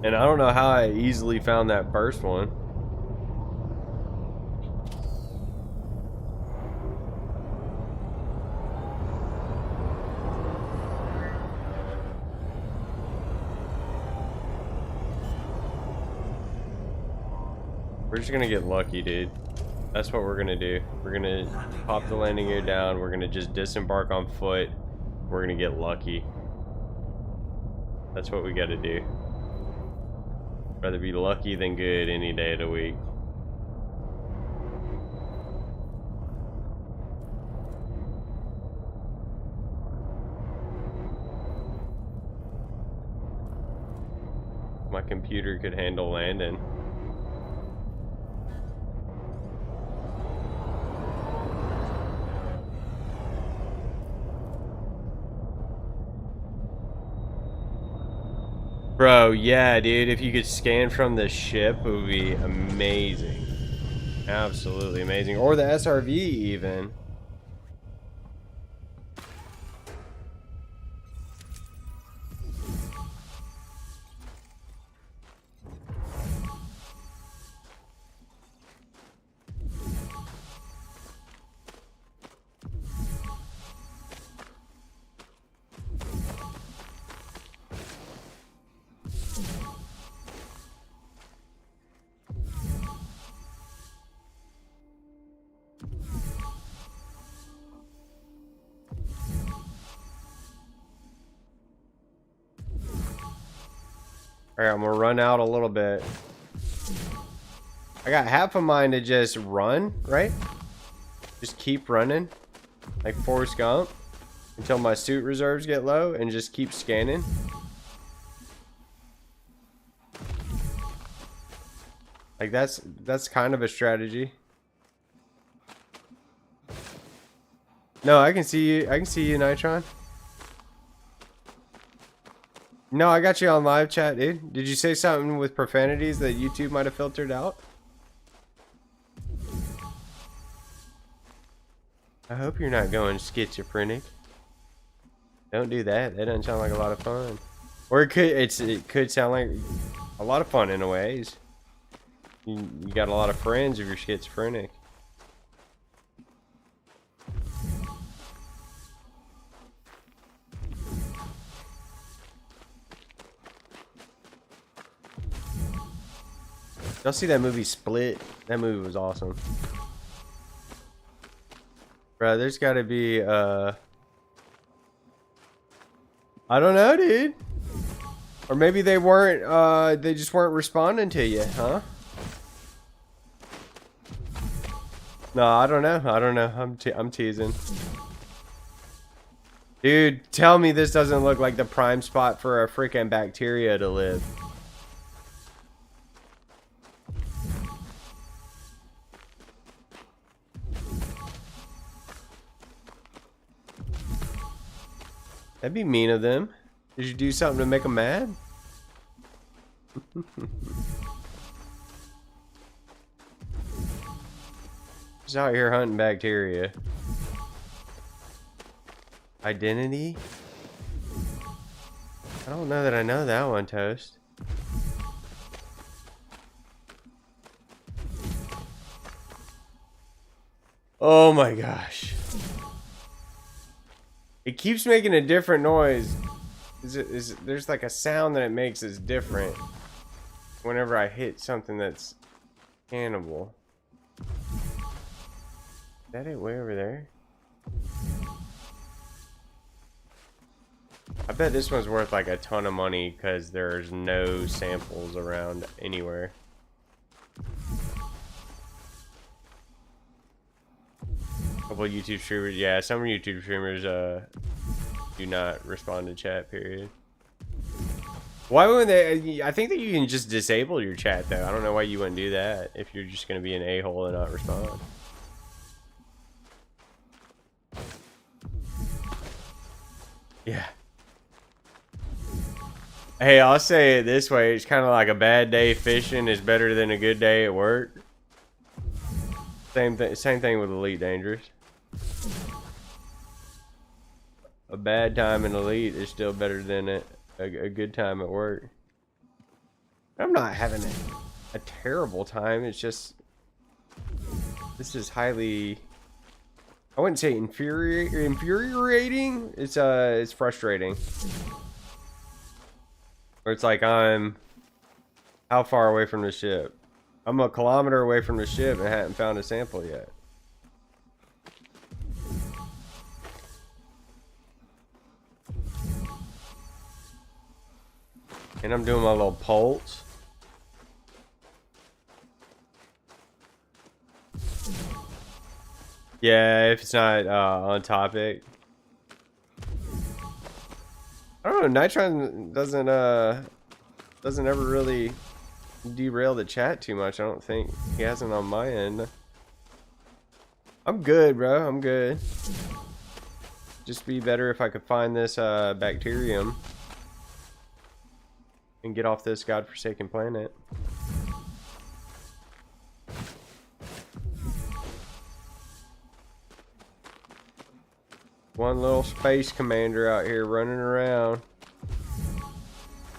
A: And I don't know how I easily found that first one. We're just gonna get lucky, dude. That's what we're gonna do. We're gonna pop the landing gear down. We're gonna just disembark on foot. We're gonna get lucky. That's what we gotta do. Rather be lucky than good any day of the week. My computer could handle landing. Bro, yeah, dude, if you could scan from the ship, it would be amazing. Absolutely amazing. Or the SRV, even. Alright, I'm gonna run out a little bit. I got half a mind to just run, right? Just keep running. Like Forrest Gump. Until my suit reserves get low and just keep scanning. Like that's kind of a strategy. No, I can see you. I can see you, Nitron. No, I got you on live chat, dude. Did you say something with profanities that YouTube might have filtered out? I hope you're not going schizophrenic. Don't do that. That doesn't sound like a lot of fun. Or it could sound like a lot of fun in a ways. You got a lot of friends if you're schizophrenic. Y'all see that movie Split? That movie was awesome. Bro, there's gotta be, I don't know, dude. Or maybe they weren't, they just weren't responding to you, huh? No, I don't know. I don't know. I'm teasing. Dude, tell me this doesn't look like the prime spot for a freaking bacteria to live. That'd be mean of them. Did you do something to make them mad? Just out here hunting bacteria. Identity? I don't know that I know that one, Toast. Oh my gosh. It keeps making a different noise. There's like a sound that it makes that's different whenever I hit something that's cannibal. Is that it way over there? I bet this one's worth like a ton of money because there's no samples around anywhere. Couple of YouTube streamers, yeah, some YouTube streamers do not respond to chat, period. Why wouldn't they? I think that you can just disable your chat though. I don't know why you wouldn't do that if you're just gonna be an a-hole and not respond. Yeah. Hey, I'll say it this way. It's kind of like a bad day fishing is better than a good day at work. Same thing with Elite Dangerous. A bad time in Elite is still better than a good time at work. I'm not having a terrible time. It's just this is highly, I wouldn't say infuriating. It's frustrating. Or it's like I'm how far away from the ship? I'm a kilometer away from the ship and haven't found a sample yet. And I'm doing my little pulse. Yeah, if it's not on topic. I don't know, Nitron doesn't ever really derail the chat too much. I don't think he hasn't on my end. I'm good, bro. I'm good. Just be better if I could find this bacterium and get off this godforsaken planet. One little space commander out here running around.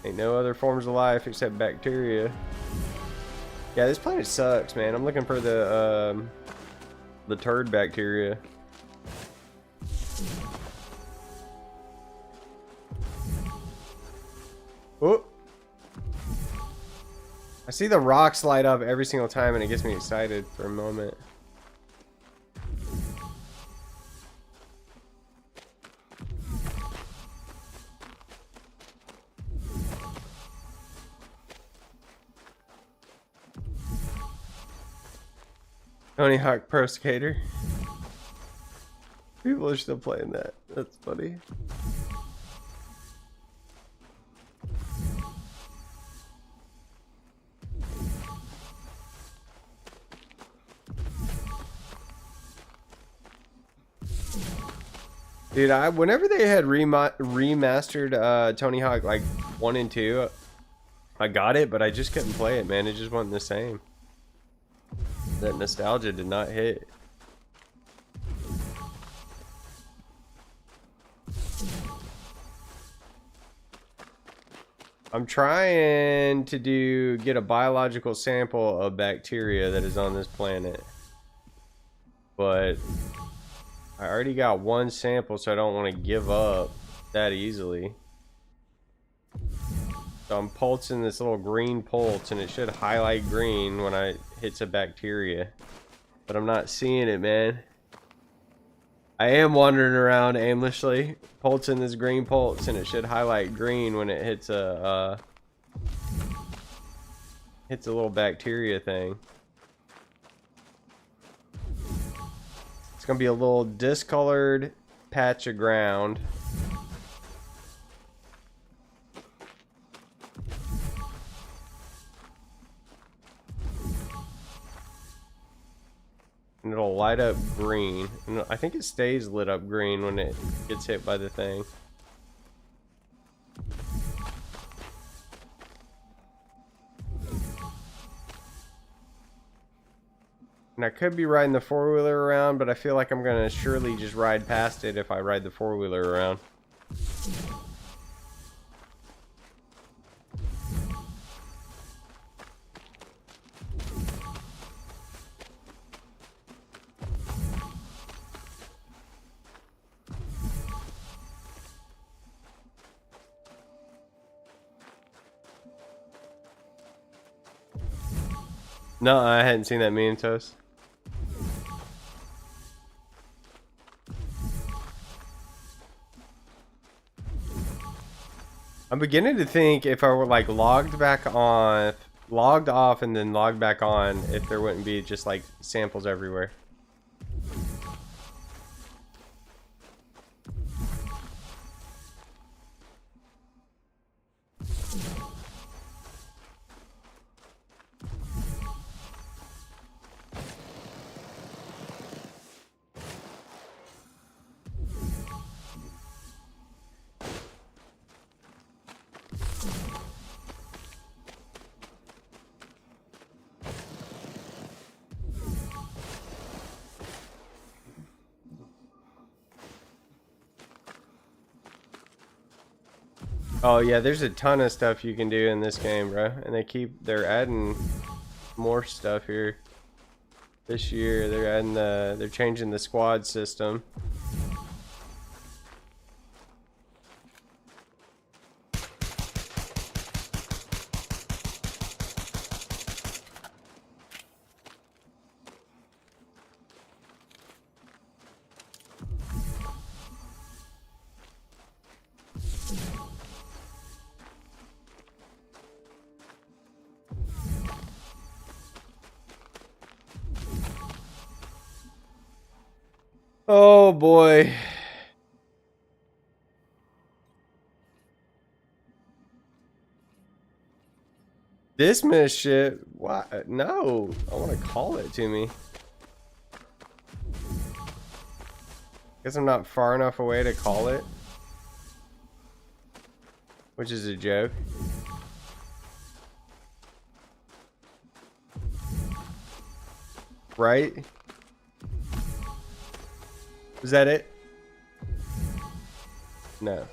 A: Ain't no other forms of life except bacteria. Yeah, this planet sucks, man. I'm looking for the turd bacteria. Oh! I see the rocks light up every single time and it gets me excited for a moment. Tony Hawk Pro Skater. People are still playing that. That's funny. Dude, whenever they had remastered Tony Hawk like 1 and 2, I got it, but I just couldn't play it, man. It just wasn't the same. That nostalgia did not hit. I'm trying to get a biological sample of bacteria that is on this planet, but I already got one sample, so I don't want to give up that easily. So I'm pulsing this little green pulse, and it should highlight green when I hits a bacteria, but I'm not seeing it, man. I am wandering around aimlessly, pulsing this green pulse, and it should highlight green when it hits a little bacteria thing. It's gonna be a little discolored patch of ground. And it'll light up green. And I think it stays lit up green when it gets hit by the thing. And I could be riding the four-wheeler around, but I feel like I'm gonna surely just ride past it if I ride the four-wheeler around. No, I hadn't seen that meme, Toast. I'm beginning to think if I were like logged off and then logged back on, if there wouldn't be just like samples everywhere. Oh yeah, there's a ton of stuff you can do in this game, bro. And they're adding more stuff here this year. They're changing the squad system. Oh boy. Dismiss shit. What? No. I want to call it to me. Guess I'm not far enough away to call it. Which is a joke. Right? Was that it? No.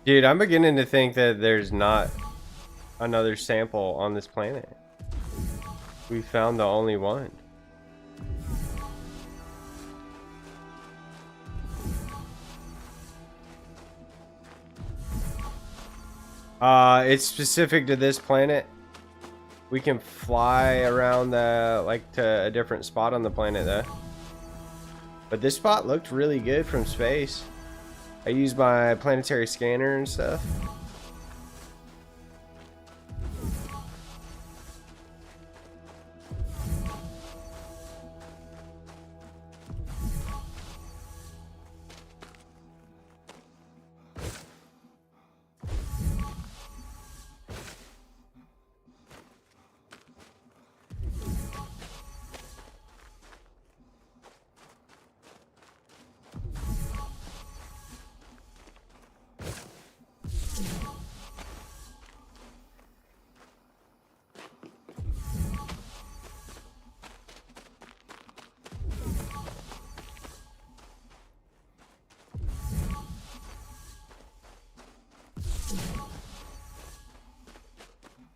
A: Dude, I'm beginning to think that there's not another sample on this planet. We found the only one. It's specific to this planet. We can fly around to a different spot on the planet though. But this spot looked really good from space. I used my planetary scanner and stuff.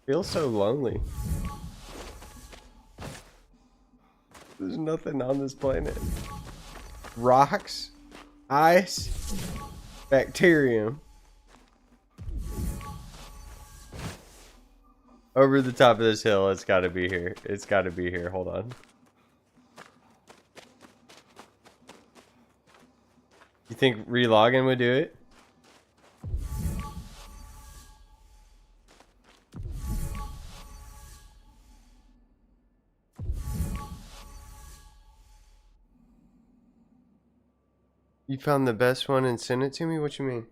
A: Feels so lonely. There's nothing on this planet. Rocks, ice, bacterium. Over the top of this hill, it's gotta be here. It's gotta be here. Hold on. You think relogging would do it? You found the best one and sent it to me? What you mean?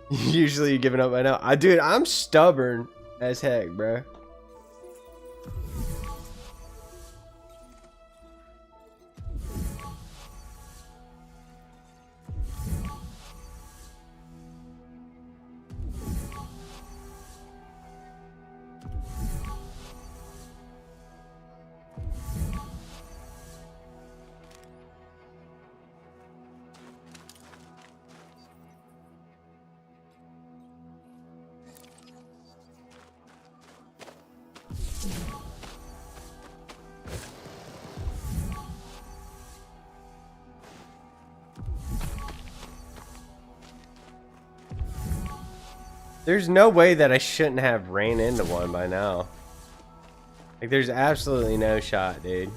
A: Usually you giving up by now. Dude, I'm stubborn as heck, bro. There's no way that I shouldn't have ran into one by now. Like, there's absolutely no shot, dude.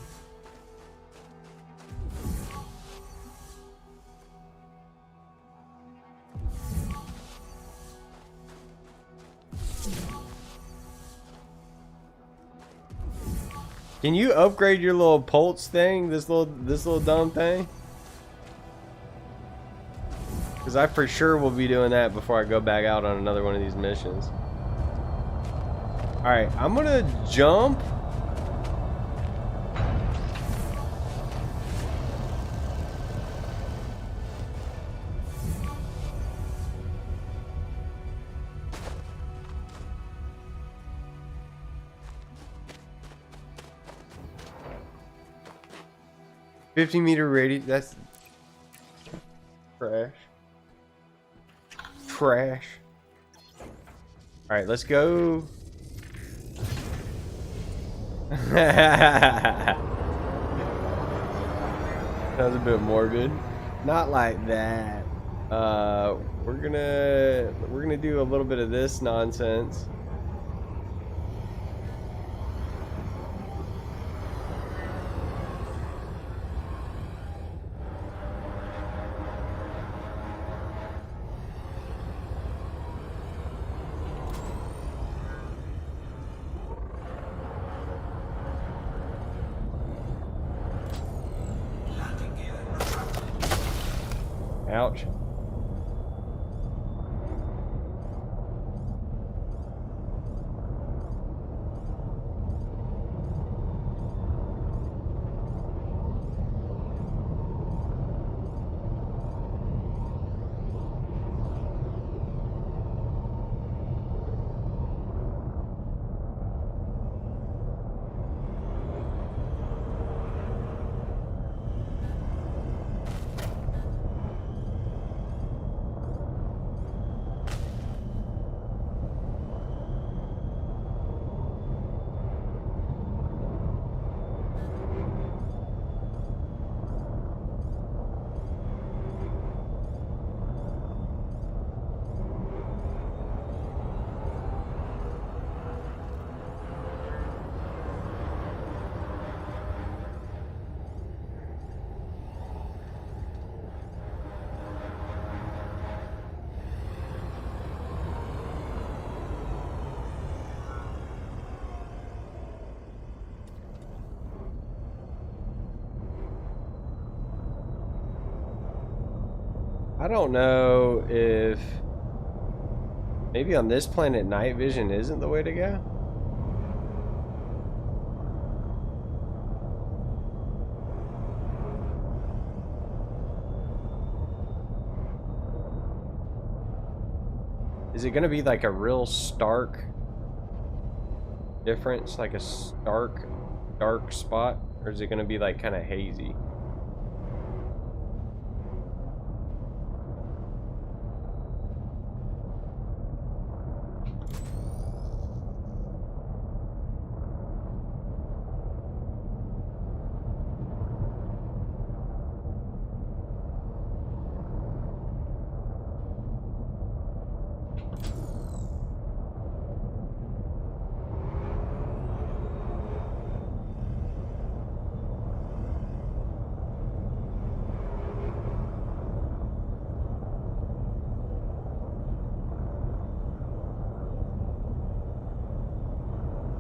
A: Can you upgrade your little pulse thing? This little dumb thing? Because I for sure will be doing that before I go back out on another one of these missions. Alright, I'm gonna jump. $50-meter radius, that's trash. Trash. Alright, let's go. That was a bit morbid. Not like that. We're gonna do a little bit of this nonsense. Ouch. I don't know if maybe on this planet night vision isn't the way to go. Is it going to be like a real stark difference, like a stark dark spot, or is it going to be like kind of hazy?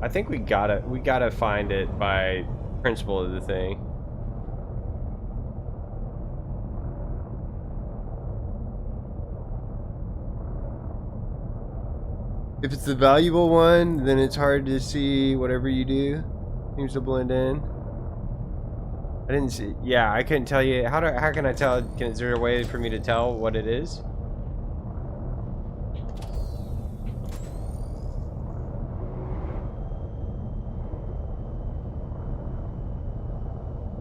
A: I think we gotta find it by principle of the thing. If it's the valuable one, then it's hard to see whatever you do. Seems to blend in. I didn't see. Yeah, I couldn't tell you. How can I tell? Is there a way for me to tell what it is?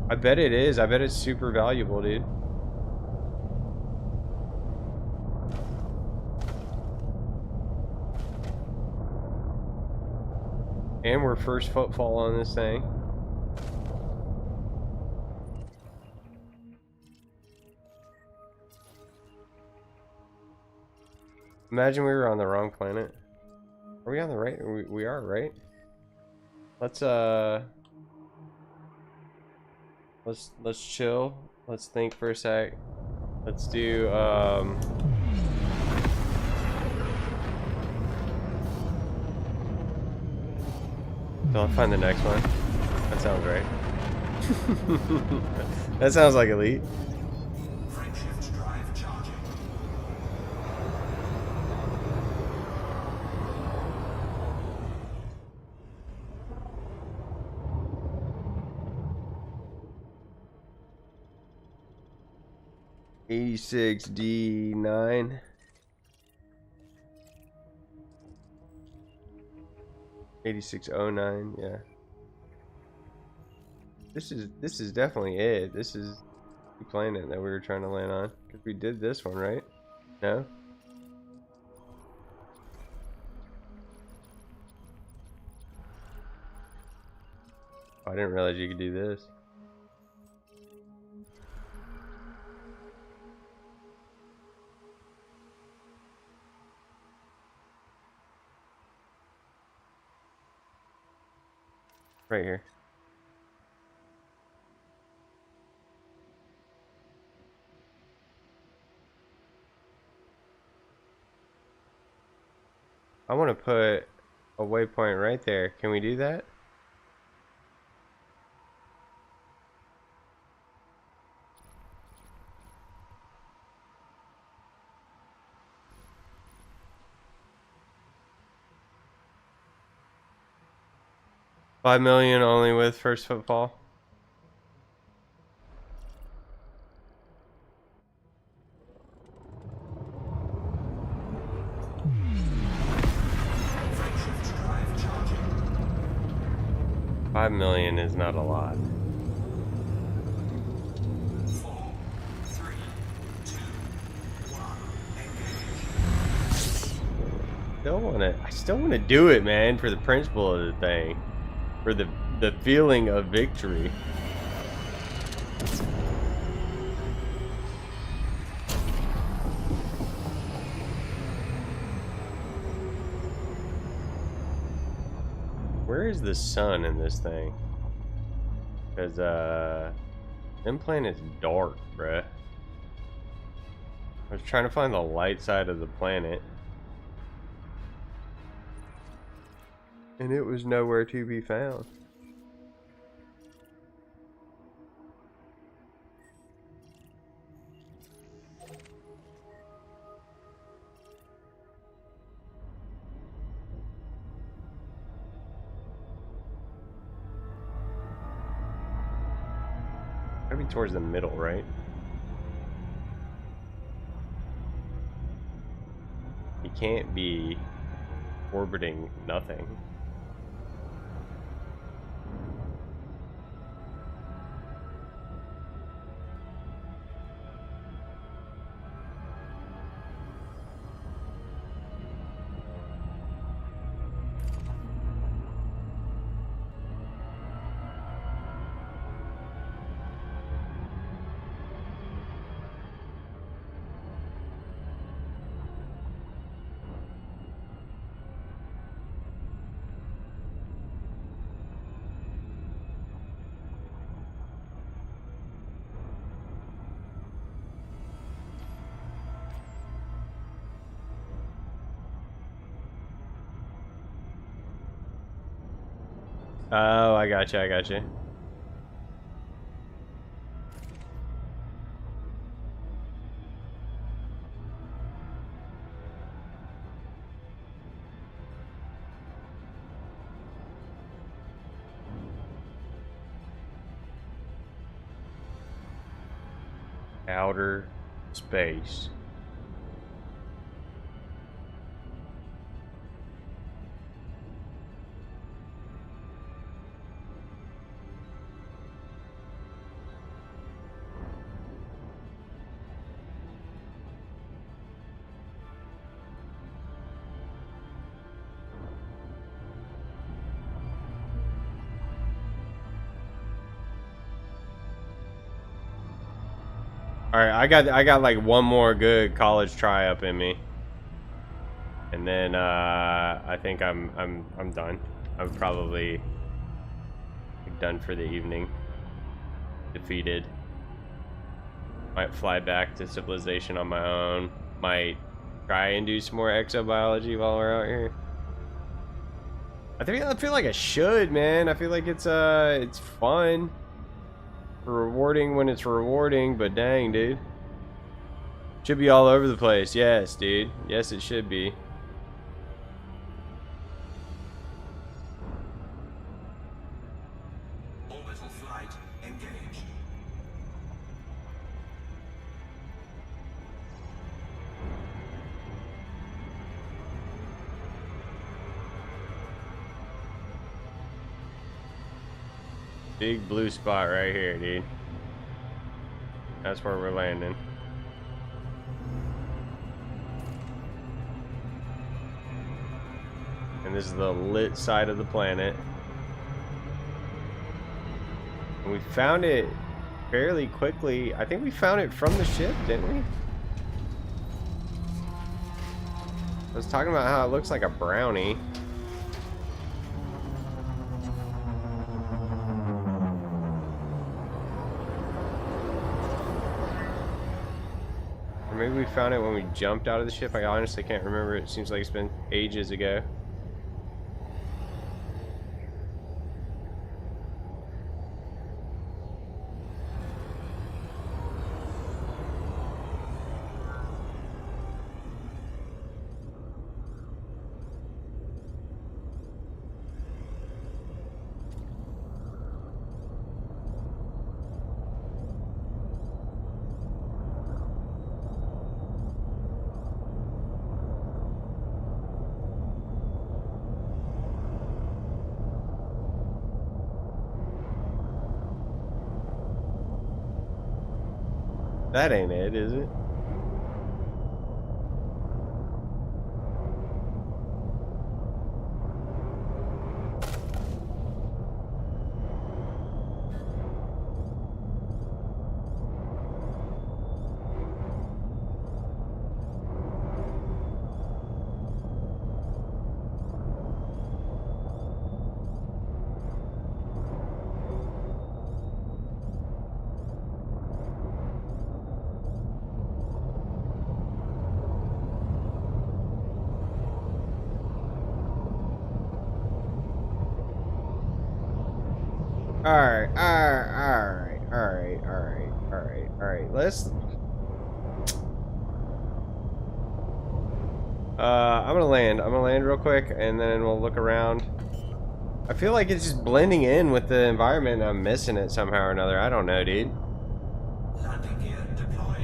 A: I bet it is. I bet it's super valuable, dude. And we're first footfall on this thing. Imagine we were on the wrong planet. Are we on the right? We are, right? Let's chill. Let's think for a sec. Let's do I'll find the next one. That sounds right. That sounds like elite.
B: Frameshift drive charging.
A: D9. 8609, yeah. This is definitely it. This is the planet that we were trying to land on. Because we did this one, right? No? Oh, I didn't realize you could do this. Right here. I want to put a waypoint right there. Can we do that? $5 million only with first footfall.
B: Frameshift drive charging.
A: 5 million is not a lot.
B: 4, 3, 2, 1. Engage.
A: I still want to do it, man, for the principle of the thing. For the feeling of victory. Where is the sun in this thing? Because them planet's dark, bruh. I was trying to find the light side of the planet, and it was nowhere to be found. Gotta be towards the middle, right? You can't be orbiting nothing. Oh, I got you. I got you. Outer space. All right, I got like one more good college try up in me, and then I think I'm done. I'm probably done for the evening. Defeated. Might fly back to civilization on my own. Might try and do some more exobiology while we're out here. I feel like I should, man. I feel like it's fun. Rewarding when it's rewarding, but dang, dude. Should be all over the place. Yes, dude. Yes, it should be.
B: Orbital flight engaged.
A: Big blue spot right here, dude. That's where we're landing. And this is the lit side of the planet. And we found it fairly quickly. I think we found it from the ship, didn't we? I was talking about how it looks like a brownie. Or maybe we found it when we jumped out of the ship. I honestly can't remember. It seems like it's been ages ago. That ain't it, is it? Alright. Let's... I'm gonna land. I'm gonna land real quick, and then we'll look around. I feel like it's just blending in with the environment, and I'm missing it somehow or another. I don't know, dude.
B: Landing gear deployed.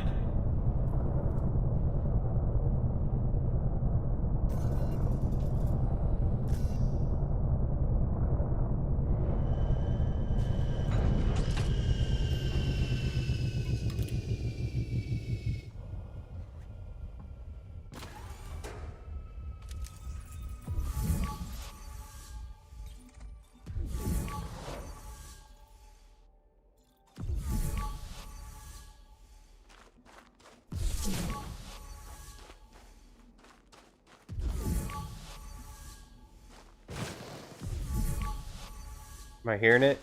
A: Am I hearing it?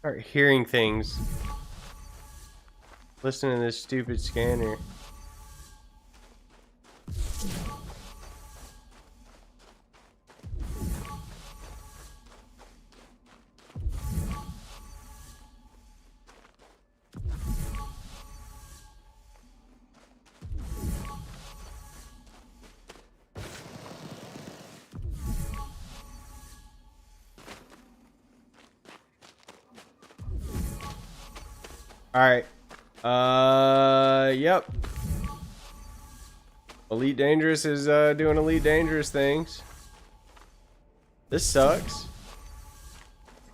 A: Start hearing things. Listen to this stupid scanner. Alright. Yep. Elite Dangerous is doing Elite Dangerous things. This sucks.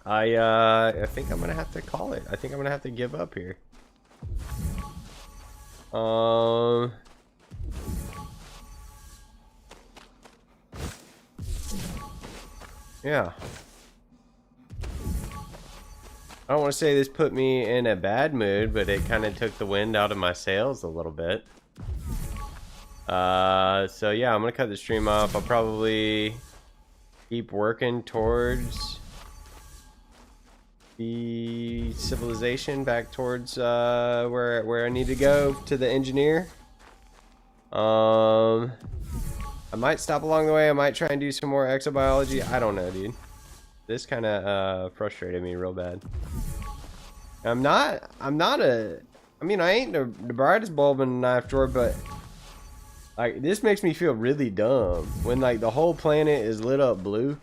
A: I think I'm gonna have to call it. I think I'm gonna have to give up here. Yeah. I don't want to say this put me in a bad mood, but it kind of took the wind out of my sails a little bit. So yeah, I'm gonna cut the stream off. I'll probably keep working towards the civilization, back towards where I need to go to the engineer. I might stop along the way. I might try and do some more exobiology. I don't know, dude. This kind of frustrated me real bad. I'm not a, I mean, I ain't the brightest bulb in the knife drawer, but like this makes me feel really dumb when like the whole planet is lit up blue,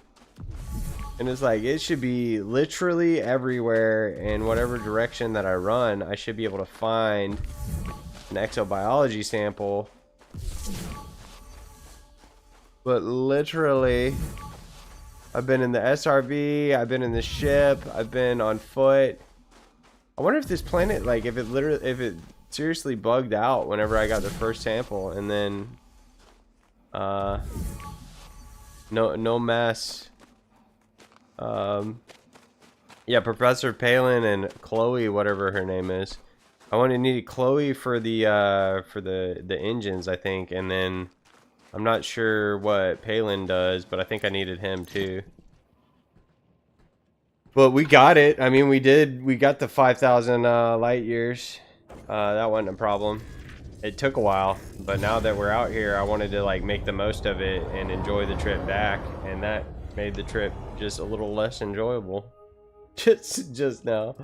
A: and it's like it should be literally everywhere in whatever direction that I run. I should be able to find an exobiology sample, but literally I've been in the SRV, I've been in the ship, I've been on foot. I wonder if this planet, like, if it seriously bugged out whenever I got the first sample, and then, no mess. Yeah, Professor Palin and Chloe, whatever her name is. I needed Chloe for the engines, I think, and then I'm not sure what Palin does, but I think I needed him too. But we got it. I mean, we got the 5,000 light years. That wasn't a problem. It took a while, but now that we're out here, I wanted to like make the most of it and enjoy the trip back, and that made the trip just a little less enjoyable. just now.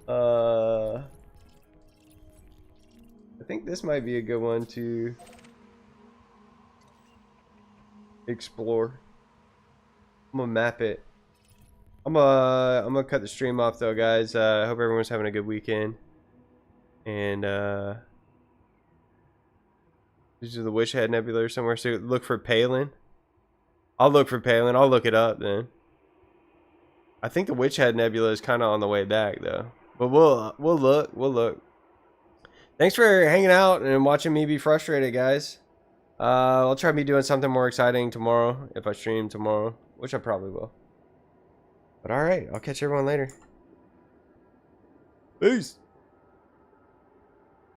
A: I think this might be a good one to explore. I'm gonna map it. I'm gonna cut the stream off though, guys. I hope everyone's having a good weekend. And these are the Witch Head Nebula somewhere. So look for Palin. I'll look for Palin. I'll look it up then. I think the Witch Head Nebula is kind of on the way back though. But we'll look. We'll look. Thanks for hanging out and watching me be frustrated, guys. I'll try to be doing something more exciting tomorrow if I stream tomorrow, which I probably will. But alright, I'll catch everyone later. Peace.